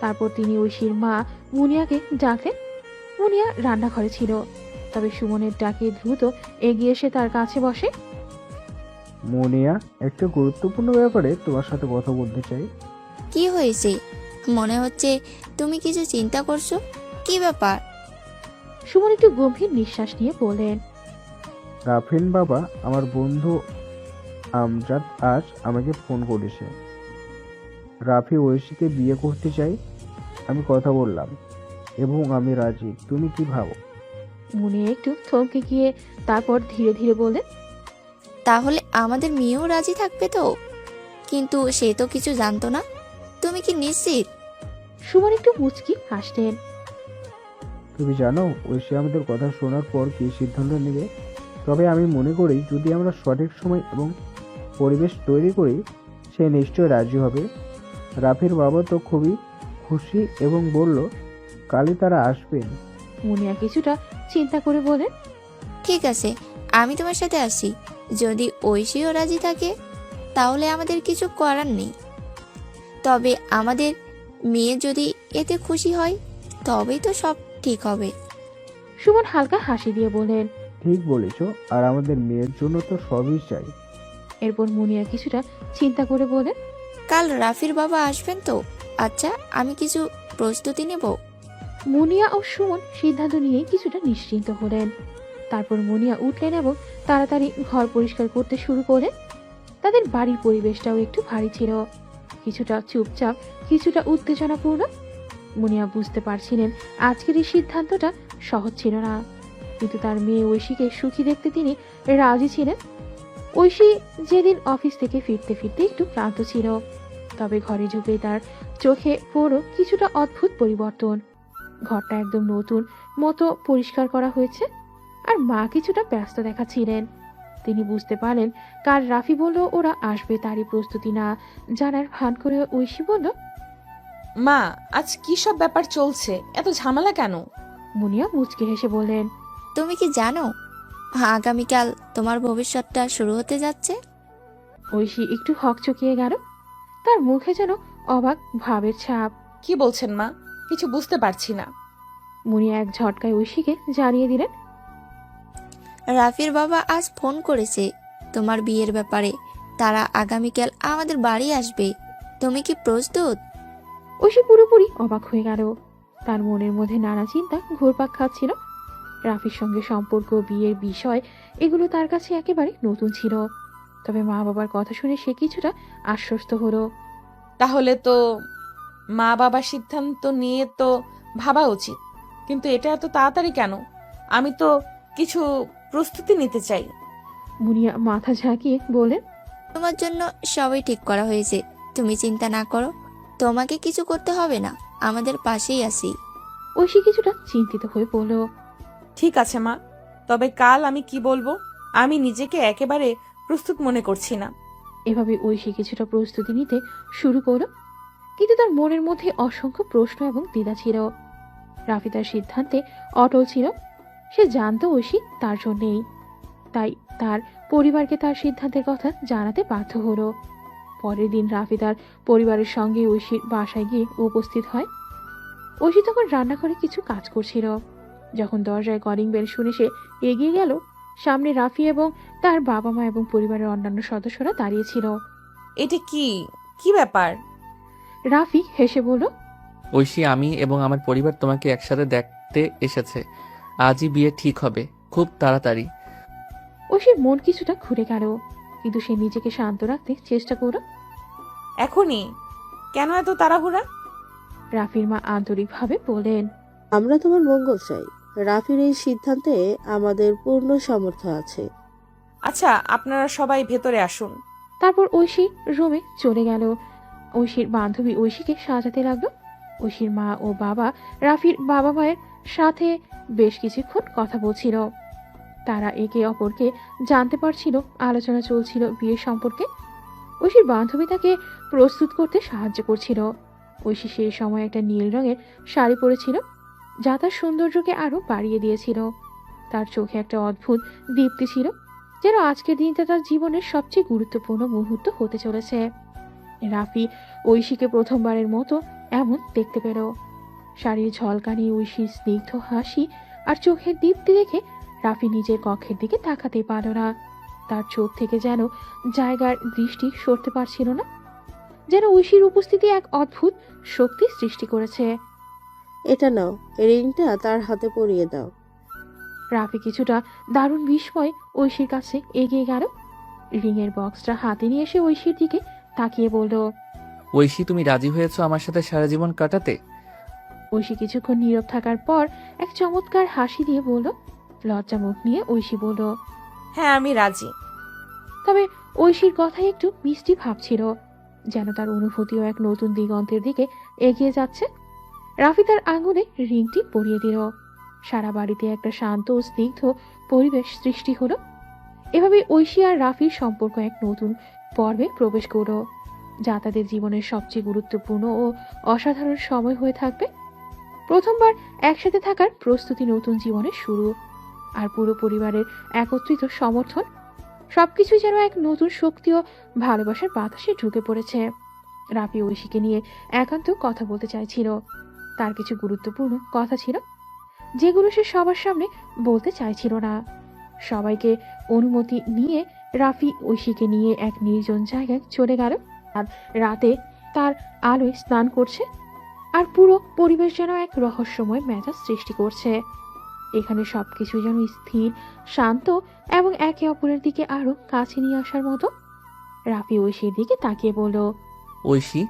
তারপর তিনি ঐশীর মা মুনিয়াকে ডাকলেন। মুনিয়া রান্নাঘরে ছিল, তবে সুমনের ডাকে দ্রুত এগিয়ে এসে তার কাছে বসে। মুনিয়া, একটা গুরুত্বপূর্ণ ব্যাপারে তোমার সাথে কথা বলতে চাই। কি হয়েছে? মনে হচ্ছে তুমি কিছু চিন্তা করছো। কি ব্যাপার? সুমন একটু গম্ভীর নিঃশ্বাস নিয়ে বললেন, রাফিন বাবা, আমার বন্ধু আমজাদ আজ আমাকে ফোন করেছে। রাফি ঐশীকে বিয়ে করতে চাই। আমি কথা বললাম এবং আমি রাজি। তুমি কি ভাবো? মুনিয়া একটু থমকে গিয়ে তারপর ধীরে ধীরে বললেন, তাহলে আমাদের মেয়েও রাজি থাকবে তো? কিন্তু সে তো কিছু জানতো না। তুমি কি নিশ্চিত? সুমন একটু মুচকি হাসলেন। তুমি জানো ঐশী আমাদের কথা শোনার পর কি সিদ্ধান্ত নেবে। তবে আমি মনে করি যদি আমরা সঠিক সময় এবং পরিবেশ তৈরি করি, সে নিশ্চয় রাজি হবে। রাফির বাবা তো খুবই খুশি এবং বলল কালই তারা আসবেন। মুনিয়া কিছুটা চিন্তা করে বলেন, ঠিক আছে, আমি তোমার সাথে আসি। যদি ঐশীও রাজি থাকে তাহলে আমাদের কিছু করার নেই। তবে আমাদের মেয়ে যদি এতে খুশি হয় তবেই তো সব ঠিক হবে। সুমন হালকা হাসি দিয়ে বলেন, ঠিক বলেছ, আর আমাদের মেয়ের জন্য তো সবই চাই। এরপর মুনিয়া কিছুটা চিন্তা করে বলেন, কাল রাফির বাবা আসবেন তো? আচ্ছা, আমি কিছু প্রস্তুতি নেব। মুনিয়া ও সুমন সিদ্ধান্ত নিয়ে কিছুটা নিশ্চিন্ত হলেন। তারপর মুনিয়া উঠলেন এবং তাড়াতাড়ি ঘর পরিষ্কার করতে শুরু করলেন। তাদের বাড়ির পরিবেশটাও একটু ভারী ছিল, কিছুটা চুপচাপ, কিছুটা উত্তেজনাপূর্ণ। মুনিয়া বুঝতে পারছিলেন আজকের এই সিদ্ধান্তটা সহজ ছিল না, কিন্তু তার মেয়ে ঐশীকে সুখী দেখতে তিনি রাজি ছিলেন। ঐশী যেদিন অফিস থেকে ফিরতে ফিরতে একটু ক্লান্ত ছিল, তবে ঘরে ঢুকে তার চোখে পড়ল কিছুটা অদ্ভুত পরিবর্তন। ঘরটা একদম নতুন মতো পরিষ্কার করা হয়েছে, আর মা কিছুটা ব্যস্ত দেখাচ্ছিলেন। তিনি বুঝতে পারলেন কাল রাফি বলল ওরা আসবে, তারই প্রস্তুতি না জানার ভান করে ঐশী বলল, মা, আজ কি সব ব্যাপার চলছে? এত ঝামেলা কেন? মুনিয়া মুচকে হেসে বললেন, তুমি কি জানো আগামীকাল তোমার ভবিষ্যৎটা শুরু হতে যাচ্ছে? ঐশী একটু হকচকিয়ে গেল। তার মুখে যেন অবাক ভাবের ছাপ। কি বলছেন মা? কিছু বুঝতে পারছি না। মুনিয়া এক ঝটকায় ঐশীকে জানিয়ে দিলেন, রাফির বাবা আজ ফোন করেছে তোমার বিয়ের ব্যাপারে। তারা আগামীকাল আমাদের বাড়ি আসবে। তুমি কি প্রস্তুত? ঐশী পুরোপুরি অবাক হয়ে গেল। তার মনের মধ্যে নানা চিন্তা ঘুরপাক খাচ্ছিল। রাফির সঙ্গে সম্পর্ক, বিয়ের বিষয়, এগুলো তার কাছে একেবারে নতুন ছিল। তবে মা বাবার কথা শুনে সে কিছুটা আশ্বস্ত হলো। তাহলে তো মা বাবার সিদ্ধান্ত নিয়ে তো ভাবা উচিত, কিন্তু এটা এত তাড়াতাড়ি কেন? আমি তো কিছু প্রস্তুতি নিতে চাই। মুনিয়া মাথা ঝাঁকিয়ে বলেন, তোমার জন্য সবই ঠিক করা হয়েছে। তুমি চিন্তা না করো, তোমাকে কিছু করতে হবে না, আমাদের পাশেই আছি। ঐশী কিছুটা চিন্তিত হয়ে বলল, ঠিক আছে মা, তবে কাল আমি কি বলবো আমি নিজেকে একেবারে প্রস্তুত মনে করছি না। এভাবে ঐশী কিছুটা প্রস্তুতি নিতে শুরু করলো, কিন্তু তার মনের মধ্যে অসংখ্য প্রশ্ন এবং দ্বিধা ছিল। রাফি তার সিদ্ধান্তে অটল ছিল। সে জানতো ঐশী তার জন্যেই, তাই তার পরিবারকে তার সিদ্ধান্তের কথা জানাতে বাধ্য হলো। পরের দিন রাফি তার পরিবারের সঙ্গে ঐশীর বাসায় গিয়ে উপস্থিত হয়। ঐশী তখন রান্নাঘরে কিছু কাজ করছিল। যখন দরজায় কলিং বেল শুনে সে এগিয়ে গেল, সামনে রাফি এবং তার বাবা মা এবং পরিবারের অন্যান্য সদস্যরা দাঁড়িয়েছিল। এটা কি কি ব্যাপার? রাফি হেসে বলল, ঐশী, আমি এবং আমার পরিবার তোমাকে একসাথে দেখতে এসেছে। আজই বিয়ে ঠিক হবে, খুব তাড়াতাড়ি। ঐশীর মন কিছুটা ঘুরে গেল, কিন্তু সে নিজেকে শান্ত রাখতে চেষ্টা করল। এখনই কেন এত তাড়াহুড়া? রাফির মা আন্তরিকভাবে বললেন, আমরা তোমার মঙ্গল চাই। রাফির এই সিদ্ধান্তে আমাদের পূর্ণ সামর্থ্য আছে। আচ্ছা, আপনারা সবাই ভেতরে আসুন। তারপর ঐশী রুমে চলে গেল। ঐশীর বান্ধবী ঐশীকে সাজাতে লাগলো। ঐশীর মা ও বাবা রাফির বাবা মায়ের সাথে বেশ কিছুক্ষণ কথা বলছিল। তারা একে অপরকে জানতে পারছিল, আলোচনা চলছিল বিয়ের সম্পর্কে। ঐশীর বান্ধবী তাকে প্রস্তুত করতে সাহায্য করছিল। ঐশী সেই সময় একটা নীল রঙের শাড়ি পরেছিল, যা তার সৌন্দর্যকে আরো বাড়িয়ে দিয়েছিল। তার চোখে একটা অদ্ভুত দীপ্তি ছিল, যেন আজকের দিনটা তার জীবনের সবচেয়ে গুরুত্বপূর্ণ মুহূর্ত হতে চলেছে। রাফি ঐশীকে প্রথমবারের মতো এমন দেখতে পেল। শাড়ির ঝলকানি, ঐশীর স্নিগ্ধ হাসি আর চোখের দীপ্তি দেখে রাফি নিজের কক্ষের দিকে তাকাতেই পারল না। তার চোখ থেকে যেন জায়গার দৃষ্টি সরতে পারছিল না, যেন ঐশীর উপস্থিতি এক অদ্ভুত শক্তি সৃষ্টি করেছে। এটা নাও, রিংটা তার হাতে পরিয়ে দাও। রাফি কিছুটা দারুণ বিস্ময় ঐশীর কাছে এগিয়ে গেল। রিংয়ের বক্সটা হাতে নিয়ে এসে ঐশীর দিকে তাকিয়ে বলল, ঐশী, তুমি রাজি হয়েছো আমার সাথে সারা জীবন কাটাতে? ঐশী কিছুক্ষণ নীরব থাকার পর এক চমৎকার হাসি দিয়ে বলল। লজ্জা মুখ নিয়ে ঐশী বলল, হ্যাঁ, আমি রাজি। তবে ঐশীর কথায় একটু মিষ্টি ভাব ছিল, যেন তার অনুভূতিও এক নতুন দিগন্তের দিকে এগিয়ে যাচ্ছে। রাফি তার আঙুলে রিংটি পরিয়ে দিল। সারা বাড়িতে একটা শান্ত ও স্নিগ্ধ পরিবেশ সৃষ্টি হলো। এভাবে ঐশী আর রাফির সম্পর্ক এক নতুন পর্বে প্রবেশ করলো, যা তাদের জীবনের সবচেয়ে গুরুত্বপূর্ণ ও অসাধারণ সময় হয়ে থাকবে। প্রথমবার একসাথে থাকার প্রস্তুতি, নতুন জীবনের শুরু, আর পুরো পরিবারের একত্রিত সমর্থন, সবকিছু যেন এক নতুন শক্তি ও ভালোবাসার বাতাসে ঢুকে পড়েছে। রাফি ঐশীকে নিয়ে একান্ত কথা বলতে চাইছিল। তার কিছু গুরুত্বপূর্ণ কথা ছিল, যেগুলো সে সবার সামনে বলতে চাইছিল না। সবাইকে অনুমতি নিয়ে রাফি ঐশীকে নিয়ে এক নির্জন জায়গায় চলে গেল। আর রাতে তার আলোয় স্নান করছে, আর পুরো পরিবেশ যেন এক রহস্যময় মেজাজ সৃষ্টি করছে। এখানে সবকিছু যেন স্থির, শান্ত এবং একে অপরের দিকে আরো কাছে নিয়ে আসার মতো। রাফি ঐশীর দিকে তাকিয়ে বলল, ঐশী,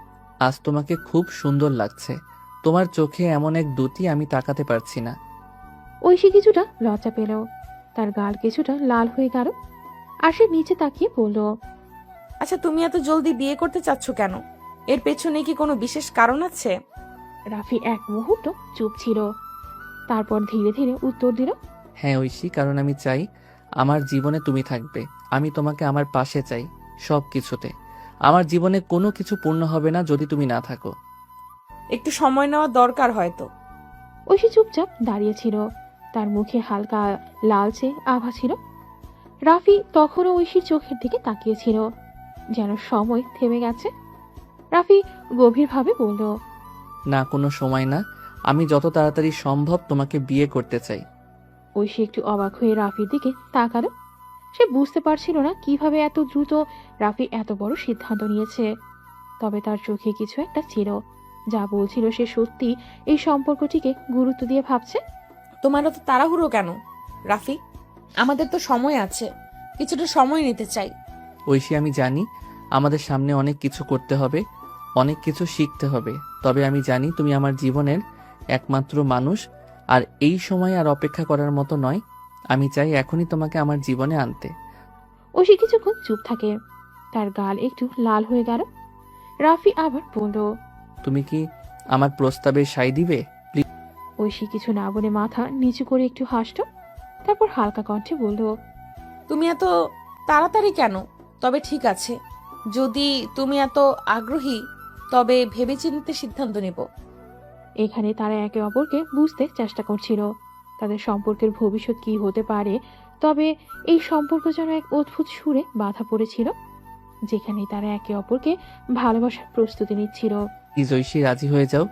আজ তোমাকে খুব সুন্দর লাগছে। তোমার চোখে এমন এক দ্যুতি আমি তাকাতে পারছি না। ঐশী কিছুটা লজ্জা পেল, তার গাল কিছুটা লাল হয়ে গেল, আর সে নিচে তাকিয়ে বলল, আচ্ছা, তুমি এত জলদি বিয়ে করতে চাচ্ছ কেন? এর পেছনে কি কোনো বিশেষ কারণ আছে? রাফি এক মুহূর্ত চুপ ছিল, তারপর ধীরে ধীরে উত্তর দিল, হ্যাঁ ঐশী, কারণ আমি চাই আমার জীবনে তুমি থাকবে। আমি তোমাকে আমার পাশে চাই সব কিছুতে। আমার জীবনে কোনো কিছু পূর্ণ হবে না যদি তুমি না থাকো। একটু সময় নেওয়া দরকার হয়তো। ঐশী চুপচাপ দাঁড়িয়েছিল, তার মুখে হালকা লালচে আভা ছিল। রাফি তখনও ঐশীর চোখের দিকে তাকিয়েছিল, যেন সময় থেমে গেছে। রাফি গভীরভাবে বলল, না, কোনো সময় না। আমি যত তাড়াতাড়ি সম্ভব তোমাকে বিয়ে করতে চাই। ঐশী একটু অবাক হয়ে রাফির দিকে তাকালো। সে বুঝতে পারছিল না কিভাবে এত দ্রুত রাফি এত বড় সিদ্ধান্ত নিয়েছে। তবে তার চোখে কিছু একটা ছিল, যা বলছিল সে সত্যি এই সম্পর্কটিকে গুরুত্ব দিয়ে ভাবছে। তোমার তো তাড়াহুড়ো কেন রাফি? আমাদের তো সময় আছে, কিছুটা সময় নিতে চাই। ঐশী, আমি জানি আমাদের সামনে অনেক কিছু করতে হবে, অনেক কিছু শিখতে হবে। তবে আমি জানি তুমি আমার জীবনের একমাত্র মানুষ, আর এই সময় আর অপেক্ষা করার মতো নয়। আমি চাই এখনই তোমাকে আমার জীবনে আনতে। ঐশী কিছুক্ষণ চুপ থাকে, তার গাল একটু লাল হয়ে গেল। রাফি আবার বলল, তুমি কি আমার প্রস্তাবে সাই দিবে? ঐশী কিছু না বলে মাথা নিচু করে একটু হাসল, তারপর হালকা কণ্ঠে বলল, তুমি এত তাড়াতাড়ি কেন? তবে ঠিক আছে, যদি তুমি এত আগ্রহী তবে ভেবেচিন্তে সিদ্ধান্ত নেব। এখানে তারা একে অপরকে বুঝতে চেষ্টা করছিল তাদের সম্পর্কের ভবিষ্যৎ কি হতে পারে। তবে এই সম্পর্ক যেন এক অদ্ভুত সুরে বাধা পড়েছিল, যেখানে তারা একে অপরকে ভালোবাসার প্রস্তুতি নিচ্ছিল। প্লিজ ঐশী, রাজি হয়ে যাও।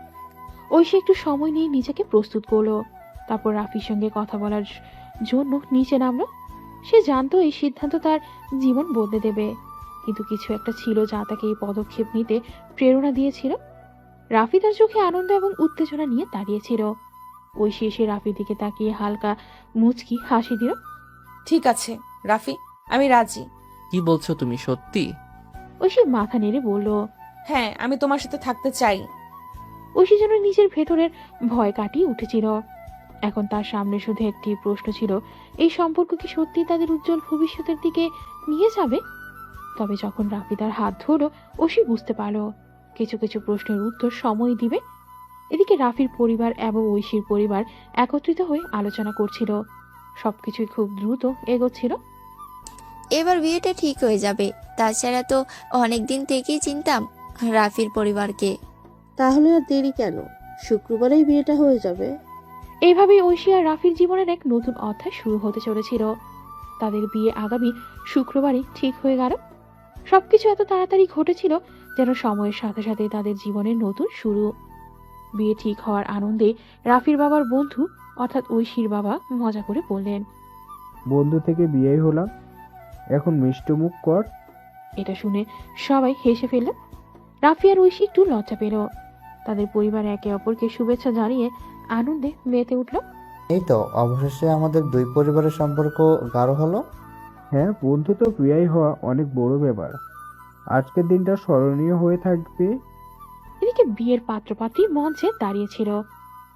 ঐশী একটু সময় নিয়ে নিজেকে প্রস্তুত করলো, তারপর রাফির সঙ্গে কথা বলার জন্য নিচে নামলো। সে জানতো এই সিদ্ধান্ত তার জীবন বদলে দেবে, কিন্তু কিছু একটা ছিল যা তাকে এই পদক্ষেপ নিতে প্রেরণা দিয়েছিল। রাফি তার চোখে আনন্দ এবং উত্তেজনা নিয়ে দাঁড়িয়েছিল। ঐশী এসে রাফির দিকে তাকিয়ে হালকা মুচকি হাসি দিল। ঠিক আছে রাফি, আমি রাজি। কি বলছো তুমি, সত্যি? ঐশী মাথা নেড়ে বলল, হ্যাঁ, আমি তোমার সাথে থাকতে চাই। ঐশী যেন নিজের ভেতরের ভয় কাটিয়ে উঠেছিল। এখন তার সামনে শুধু একটি প্রশ্ন ছিল, এই সম্পর্ক কি সত্যি তাদের উজ্জ্বল ভবিষ্যতের দিকে নিয়ে যাবে? তবে যখন রাফি তার হাত ধরল, ঐশী বুঝতে পারল কিছু কিছু প্রশ্নের উত্তর সময় দিবে। এদিকে রাফির পরিবার এবং ঐশীর পরিবার একত্রিত হয়ে আলোচনা করছিল। সবকিছুই খুব দ্রুত এগোচ্ছিল। এবার বিয়েটা ঠিক হয়ে যাবে, তাছাড়া তো অনেক দিন থেকেই চিনতাম রাফির পরিবারকে। তাহলে আর দেরি কেন? শুক্রবারেই বিয়েটা হয়ে যাবে। এইভাবেই ঐশী আর রাফির জীবনের এক নতুন অধ্যায় শুরু হতে চলেছিল। তাদের বিয়ে আগামী শুক্রবারই ঠিক হয়ে গেল। সবকিছু এত তাড়াতাড়ি ঘটেছিল যেন সময়ের সাথে সাথে তাদের জীবনের নতুন শুরু। বিয়ে ঠিক হওয়ার আনন্দে রাফির বাবার বন্ধু অর্থাৎ ঐশীর বাবা মজা করে বললেন, বন্ধু থেকে বিয়ে হলাম, এখন মিষ্টি মুখ কর। এটা শুনে সবাই হেসে ফেলল। রাফি আর ঐশী একটু লজ্জা পেল। তাদের পরিবার একে অপরকে শুভেচ্ছা জানিয়ে আনন্দে মেতে উঠল। এই তো অবশেষে আমাদের দুই পরিবারের সম্পর্ক গাঢ় হলো। হ্যাঁ, বন্ধু তো বিয়ে হওয়া অনেক বড় ব্যাপার, আজকের দিনটা স্মরণীয় হয়ে থাকবে। এদিকে বিয়ের পাত্রপাত্রী মঞ্চে দাঁড়িয়েছিল।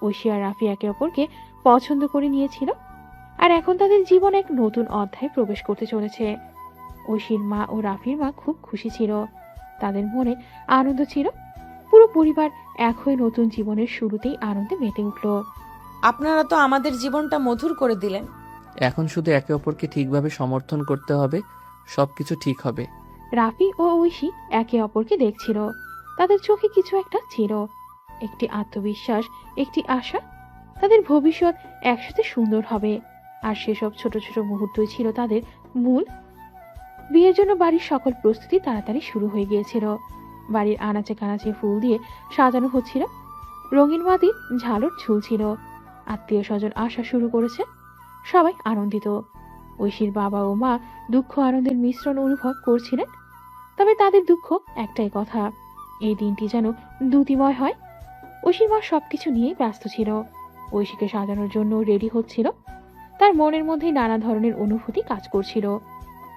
ঐশী আর রাফি একে অপরকে পছন্দ করে নিয়েছিল, আর এখন তাদের জীবন এক নতুন অধ্যায়ে প্রবেশ করতে চলেছে। ঐশীর মা ও রাফির মা খুব খুশি ছিল, তাদের মনে আনন্দ ছিল। পুরো পরিবার এক হয়ে নতুন জীবনের শুরুতেই আনন্দে মেতে উঠল। আপনারা তো আমাদের জীবনটা মধুর করে দিলেন। এখন শুধু একে অপরকে ঠিকভাবে সমর্থন করতে হবে, সবকিছু ঠিক হবে। রাফি ও ঐশী একে অপরকে দেখছিল, তাদের চোখে কিছু একটা ছিল, একটি আত্মবিশ্বাস, একটি আশা। তাদের ভবিষ্যৎ একসাথে সুন্দর হবে, আর সেসব ছোট ছোট মুহূর্তই ছিল তাদের মূল। বিয়ের জন্য বাড়ির সকল প্রস্তুতি তাড়াতাড়ি শুরু হয়ে গিয়েছিল। বাড়ির আনাচে কানাচে ফুল দিয়ে সাজানো হচ্ছিল, রঙিন বাতির ঝালর ঝুলছিল। আত্মীয় স্বজন আসা শুরু করেছে, সবাই আনন্দিত। ঐশীর বাবা ও মা দুঃখ আনন্দের মিশ্রণ অনুভব করছিলেন। তবে তাদের দুঃখ একটাই কথা, এই দিনটি যেন দ্যুতিময় হয়। ঐশীর মা সবকিছু নিয়ে ব্যস্ত ছিল, ঐশীকে সাজানোর জন্য রেডি হচ্ছিল। তার মনের মধ্যে নানা ধরনের অনুভূতি কাজ করছিল,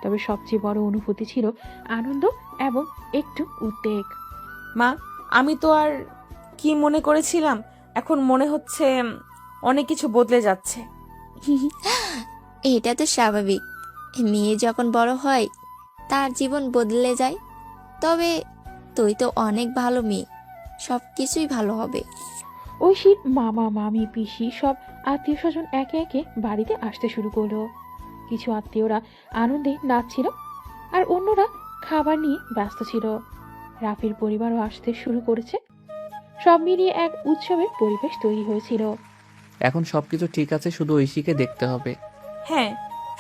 তবে সবচেয়ে বড় অনুভূতি ছিল আনন্দ এবং একটু উদ্বেগ। মা, আমি তো আর কি মনে করেছিলাম, এখন মনে হচ্ছে অনেক কিছু বদলে যাচ্ছে। এটা তো স্বাভাবিক, মেয়ে যখন বড় হয় তার জীবন বদলে যায়। তবে তুই তো অনেক ভালো মেয়ে, সব কিছুই ভালো হবে। ঐশীর মামা মামি পিসি সব আত্মীয় স্বজন একে একে বাড়িতে আসতে শুরু করলো। কিছু আত্মীয়রা আনন্দে নাচছিল, আর অন্যরা খাবার নিয়ে ব্যস্ত ছিল। রাফির পরিবারও আসতে শুরু করেছে। সব মিলিয়ে এক উৎসবের পরিবেশ তৈরি হয়েছিল। এখন সবকিছু ঠিক আছে, শুধু ঐশীকে দেখতে হবে। হ্যাঁ,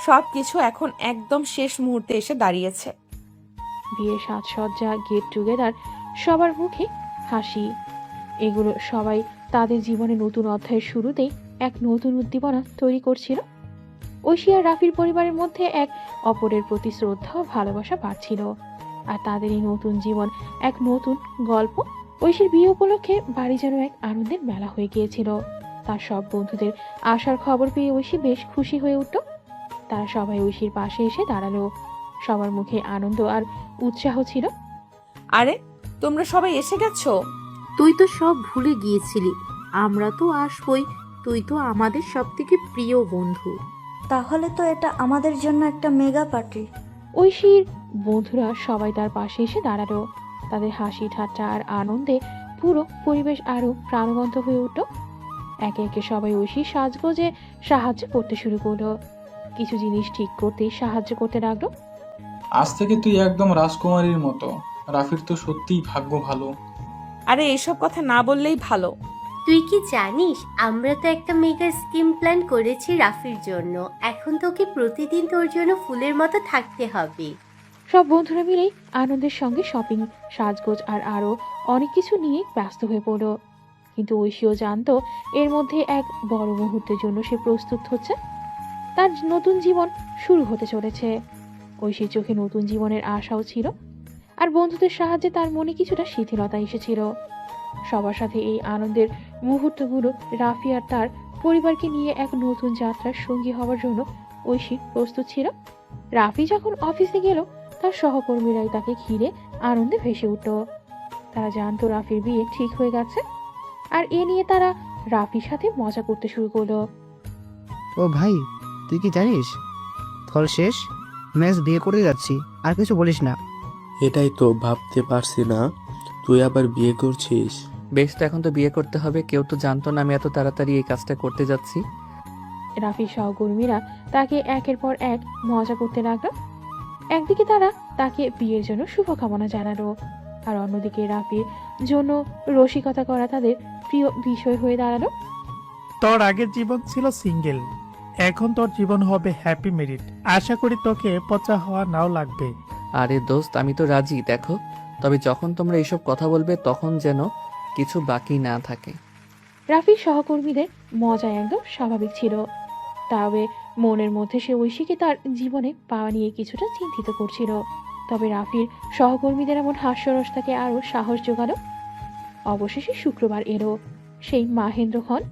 সবকিছু এখন একদম শেষ মুহূর্তে এসে দাঁড়িয়েছে। বিয়ের সাজসজ্জা, গেট টুগেদার, সবার মুখে হাসি, এগুলো সবাই তাদের জীবনে নতুন অধ্যায়ের শুরুতেই এক নতুন উদ্দীপনা তৈরি করছিল। ঐশী আর রাফির পরিবারের মধ্যে এক অপরের প্রতি শ্রদ্ধা ও ভালোবাসা বাড়ছিল, আর তাদের এই নতুন জীবন এক নতুন গল্প। ঐশীর বিয়ে উপলক্ষে বাড়ি যেন এক আনন্দের মেলা হয়ে গিয়েছিল। তার সব বন্ধুদের আসার খবর পেয়ে ঐশী বেশ খুশি হয়ে উঠল। তারা সবাই ঐশীর পাশে এসে দাঁড়ালো, সবার মুখে আনন্দ আর উৎসাহ ছিল। আরে, তোমরা সবাই এসে গেছো? তুই তো সব ভুলে গিয়েছিলি, আমরা তো আসবই, তুই তো আমাদের সবথেকে প্রিয় বন্ধু। তাহলে তো এটা আমাদের জন্য একটা মেগা পার্টি। ঐশীর বন্ধুরা সবাই তার পাশে এসে দাঁড়ালো। তাদের হাসি ঠাট্টা আর আনন্দে পুরো পরিবেশ আরো প্রাণবন্ত হয়ে উঠল। একে একে সবাই ঐশীর সাজগোজে সাহায্য করতে শুরু করলো। কিছু জিনিস ঠিক করতে সাহায্য করতে লাগলো। আজ থেকে তুই একদম রাজকুমারীর মতো। রাফির তো সত্যিই ভাগ্য ভালো। আরে এসব কথা না বললেই ভালো। তুই কি জানিস আমরা তো একটা মেগা স্কিম প্ল্যান করেছি রাফির জন্য। এখন তোকে প্রতিদিন তোর জন্য ফুলের মতো থাকতে হবে। সব বন্ধুরা মিলেই আনন্দের সঙ্গে শপিং, সাজগোজ আর আরো অনেক কিছু নিয়ে ব্যস্ত হয়ে পড়ল। কিন্তু ঐশীও জানতো এর মধ্যে এক বড় মুহূর্তের জন্য সে প্রস্তুত হচ্ছে। তার নতুন জীবন শুরু হতে চলেছে। ঐশীর চোখে নতুন জীবনের আশাও ছিল, আর বন্ধুদের সাহায্যে তার মনে কিছুটা শিথিলতা এসেছিল। সবার সাথে এই আনন্দের মুহূর্তগুলো রাফি আর তার পরিবারকে নিয়ে এক নতুন যাত্রার সঙ্গী হওয়ার জন্য ঐশী প্রস্তুত ছিল। রাফি যখন অফিসে গেল, তার সহকর্মীরাই তাকে ঘিরে আনন্দে ভেসে উঠল। তারা জানতো রাফির বিয়ে ঠিক হয়ে গেছে, আর এ নিয়ে তারা রাফির সাথে মজা করতে শুরু করলো। ও ভাই, তুই কি জানিস ফল শেষ, ম্যাচ বিয়ে করে যাচ্ছি, আর কিছু বলিস না। এটাই তো ভাবতে পারছি না, তুই আবার বিয়ে করছিস। বেশ, তো এখন তো বিয়ে করতে হবে। কেউ তো জানতো না আমি এত তাড়াতাড়ি এই কাজটা করতে যাচ্ছি। রাফির সহকর্মীরা তাকে একের পর এক মজা করতে লাগলো। একদিকে তারা তাকে বিয়ের জন্য শুভকামনা জানালো, আর অন্যদিকে রাফির জন্য রসিকতা করা তাদের প্রিয় বিষয় হয়ে দাঁড়ালো। তোর আগের জীবন ছিল সিঙ্গেল, এখন তোর জীবন হবে হ্যাপি মেরিড। আশা করি তোকে পচা হওয়া নাও লাগবে। আরে দোস্ত, আমি তো রাজি। দেখো, তবে যখন তোমরা এইসব কথা বলবে তখন যেন কিছু বাকি না থাকে। রাফির সহকর্মীদের মজা একদম স্বাভাবিক ছিল, তবে মনের মধ্যে সে ঐশীকে তার জীবনে পাওয়া নিয়ে কিছুটা চিন্তিত করছিল। তবে রাফির সহকর্মীদের এমন হাস্যরস তাকে আরো সাহস জোগালো। অবশেষে শুক্রবার এলো, সেই মাহেন্দ্রক্ষণ,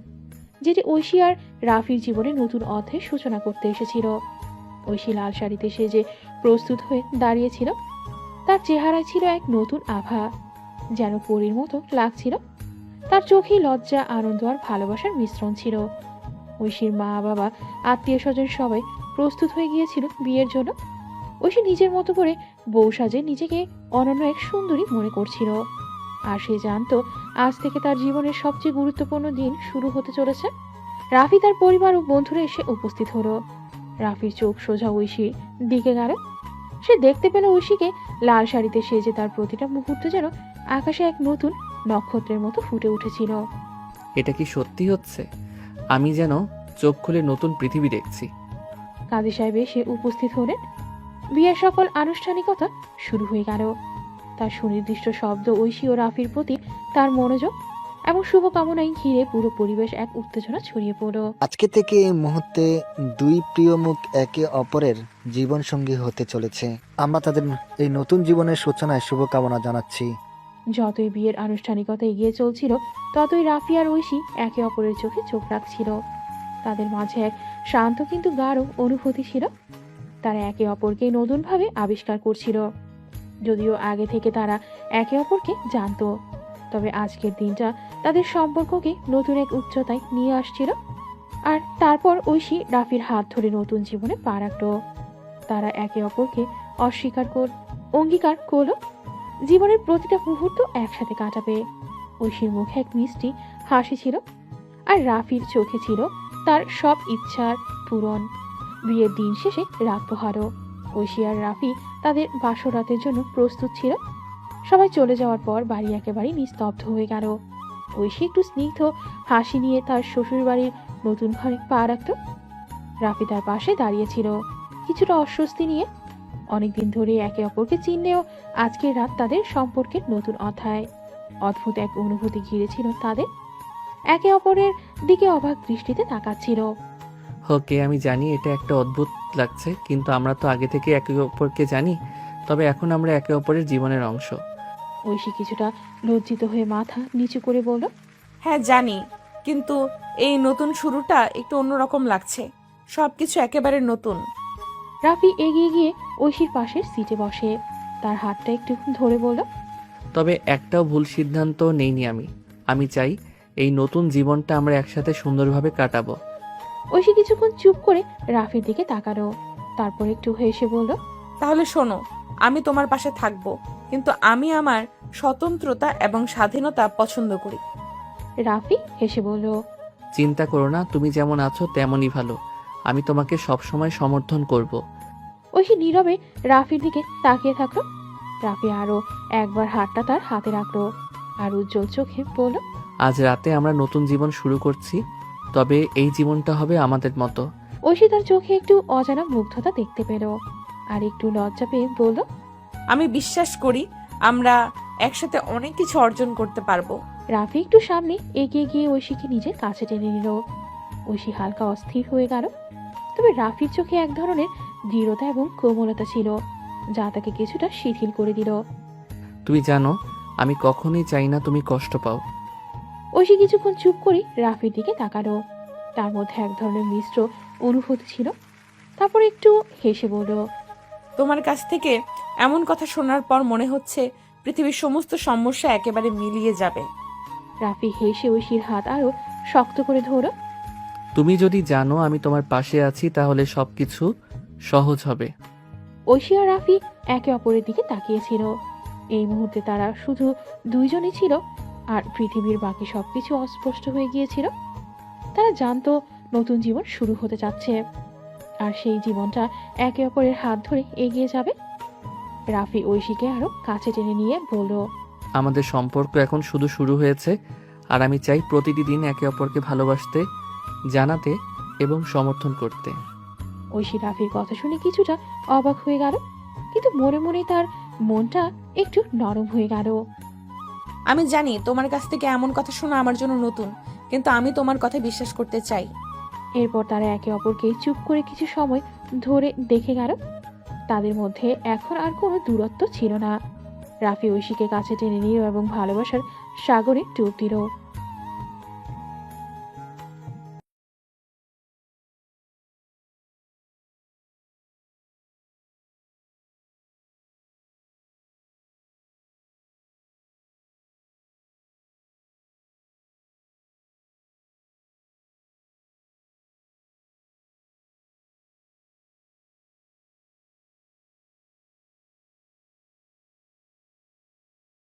যেটি ঐশী আর রাফির জীবনে নতুন অধ্যায়ের সূচনা করতে এসেছিল। ঐশী লাল শাড়িতে সেজে প্রস্তুত হয়ে দাঁড়িয়েছিল। তার চেহারায় ছিল এক নতুন আভা, যেন পরীর মতো লাগছিল। তার চোখে লজ্জা, আনন্দ আর ভালোবাসার মিশ্রণ ছিল। ঐশীর মা বাবা, আত্মীয় স্বজন সবাই প্রস্তুত হয়ে গিয়েছিল বিয়ের জন্য। ঐশী নিজের মতো করে বউ সাজে নিজেকে অনন্য এক সুন্দরী মনে করছিল, আর সে জানতো আজ থেকে তার জীবনের সবচেয়ে গুরুত্বপূর্ণ দিন শুরু হতে চলেছে। রাফি তার পরিবার ও বন্ধুরা এসে উপস্থিত হলো। রাফির চোখ সোজা ঐশীর দিকে গেল। সে দেখতে পেল ঐশীকে লাল শাড়িতে সেজে। তার প্রতিটা মুহূর্ত যেন আকাশে এক নতুন নক্ষত্রের মতো ফুটে উঠেছিল। এটা কি সত্যি হচ্ছে? আমি যেন চোখ খুলে নতুন পৃথিবী দেখছি। কাজী সাহেব এসে উপস্থিত হলেন। বিয়ের সকল আনুষ্ঠানিকতা শুরু হয়ে গেল। তার সুনির্দিষ্ট শব্দ ঐশী ও রাফির প্রতি তার মনোযোগ এবং শুভকামনায় ঘিরে পুরো পরিবেশ এক উত্তেজনা ছড়িয়ে পড়ল। আজকে থেকে এই মুহূর্তে দুই প্রিয় মুখ একে অপরের জীবন সঙ্গী হতে চলেছে। আমরা তাদের এই নতুন জীবনের সূচনায় শুভকামনা জানাচ্ছি। যতই বিয়ের আনুষ্ঠানিকতা এগিয়ে চলছিল, ততই রাফি আর ঐশী একে অপরের চোখে চোখ রাখছিল। তাদের মাঝে এক শান্ত কিন্তু গাঢ় অনুভূতি ছিল। তারা একে অপরকে নতুনভাবে আবিষ্কার করছিল। যদিও আগে থেকে তারা একে অপরকে জানতো, তবে আজকের দিনটা তাদের সম্পর্ককে নতুন এক উচ্চতায় নিয়ে আসছিল। আর তারপর ঐশী রাফির হাত ধরে নতুন জীবনে পা রাখল। তারা একে অপরকে অঙ্গীকার করল জীবনের প্রতিটা মুহূর্ত একসাথে কাটাবে। ঐশীর মুখে এক মিষ্টি হাসি ছিল, আর রাফির চোখে ছিল তার সব ইচ্ছার পূরণ। বিয়ের দিন শেষে রাত পোহারো। ঐশী আর রাফি তাদের বাসরাতের জন্য প্রস্তুত ছিল। সবাই চলে যাওয়ার পর বাড়ি একেবারে নিস্তব্ধ হয়ে গেল। ঐশী একটু স্নিগ্ধ হাসি নিয়ে তার শ্বশুর বাড়ির নতুন ঘরে পা রাখত। রাফি তার পাশে দাঁড়িয়েছিল, কিছুটা অস্বস্তি নিয়ে। অনেকদিন ধরে একে অপরকে চিনলেও আজকের রাত তাদের সম্পর্কের নতুন অধ্যায়। অদ্ভুত এক অনুভূতি ঘিরেছিল তাদের। একে অপরের দিকে অবাক দৃষ্টিতে তাকাচ্ছিল। ওকে, আমি জানি এটা একটা অদ্ভুত লাগছে, কিন্তু আমরা তো আগে থেকে একে অপরকে জানি। তবে এখন আমরা একে অপরের জীবনের অংশ। ঐশী কিছুটা লজ্জিত হয়ে মাথা নিচু করে বলল, হ্যাঁ জানি, কিন্তু এই নতুন শুরুটা একটু অন্যরকম লাগছে। সবকিছু একেবারে নতুন। রাফি এগিয়ে গিয়ে ঐশীর পাশের সিটে বসে তার হাতটা একটু ধরে বলল, তবে একটাও ভুল সিদ্ধান্ত নেইনি আমি চাই এই নতুন জীবনটা আমরা একসাথে সুন্দরভাবে কাটাবো। ঐশী কিছুক্ষণ চুপ করে রাফির দিকে তাকালো, তারপর একটু হেসে বলল, তাহলে শোনো, আমি তোমার পাশে থাকবো, কিন্তু আমি আমার স্বতন্ত্রতা এবং স্বাধীনতা পছন্দ করি। রাফি হেসে বলল, চিন্তা করো না, তুমি যেমন আছো তেমনই ভালো। আমি তোমাকে সবসময় সমর্থন করব। ঐশী নীরবে রাফির দিকে তাকিয়ে থাকলো। রাফি আরো একবার হাতটা তার হাতে রাখলো আর উজ্জ্বল চোখে বলল, আজ রাতে আমরা নতুন জীবন শুরু করছি, তবে এই জীবনটা হবে আমাদের মতো। ঐশী তার চোখে একটু অজানা মুগ্ধতা দেখতে পেল আর একটু লজ্জা পেয়ে বলল, আমি বিশ্বাস করি আমরা একসাথে অনেক কিছু অর্জন করতে পারবো। রাফি একটু সামনে এগিয়ে গিয়ে ঐশীকে নিজের কাছে টেনে নিল। ঐশী হালকা অস্থির হয়ে গেল, তবে রাফির চোখে এক ধরনের দৃঢ়তা এবং কোমলতা ছিল যা তাকে কিছুটা শিথিল করে দিল। তুমি জানো, আমি কখনোই চাই না তুমি কষ্ট পাও। ঐশী কিছুক্ষণ চুপ করে রাফির দিকে তাকালো। তার মধ্যে এক ধরনের মিশ্র অনুভূতি ছিল। তারপর একটু হেসে বলল, তোমার কাছ থেকে এমন কথা শোনার পর মনে হচ্ছে পৃথিবীর সমস্ত সমস্যা একেবারে মিলিয়ে যাবে। রাফি হেসে ঐশীর হাত আরো শক্ত করে ধরল। তুমি যদি জানো আমি তোমার পাশে আছি তাহলে সবকিছু সহজ হবে। ঐশী আর রাফি একে অপরের দিকে তাকিয়েছিল। এই মুহূর্তে তারা শুধু দুইজনই ছিল, আর পৃথিবীর বাকি সবকিছু অস্পষ্ট হয়ে গিয়েছিল। তারা জানতো নতুন জীবন শুরু হতে যাচ্ছে, আর সেই জীবনটা একে অপরের হাত ধরে এগিয়ে যাবে। রাফি ঐশীকে আরো কাছে টেনে নিয়ে বলল, আমাদের সম্পর্ক এখন শুধু শুরু হয়েছে, আর আমি চাই প্রতিটি দিন একে অপরকে ভালোবাসতে, জানাতে এবং সমর্থন করতে। ঐশী রাফির কথা শুনে কিছুটা অবাক হয়ে গেল, কিন্তু মনে মনে তার মনটা একটু নরম হয়ে গেল। আমি জানি তোমার কাছ থেকে এমন কথা শোনা আমার জন্য নতুন, কিন্তু আমি তোমার কথা বিশ্বাস করতে চাই। এরপর তারা একে অপরকে চুপ করে কিছু সময় ধরে দেখে গেল। তাদের মধ্যে এখন আর কোনো দূরত্ব ছিল না। রাফি ঐশীকে কাছে টেনে নিল এবং ভালোবাসার সাগরে ডুব দিল।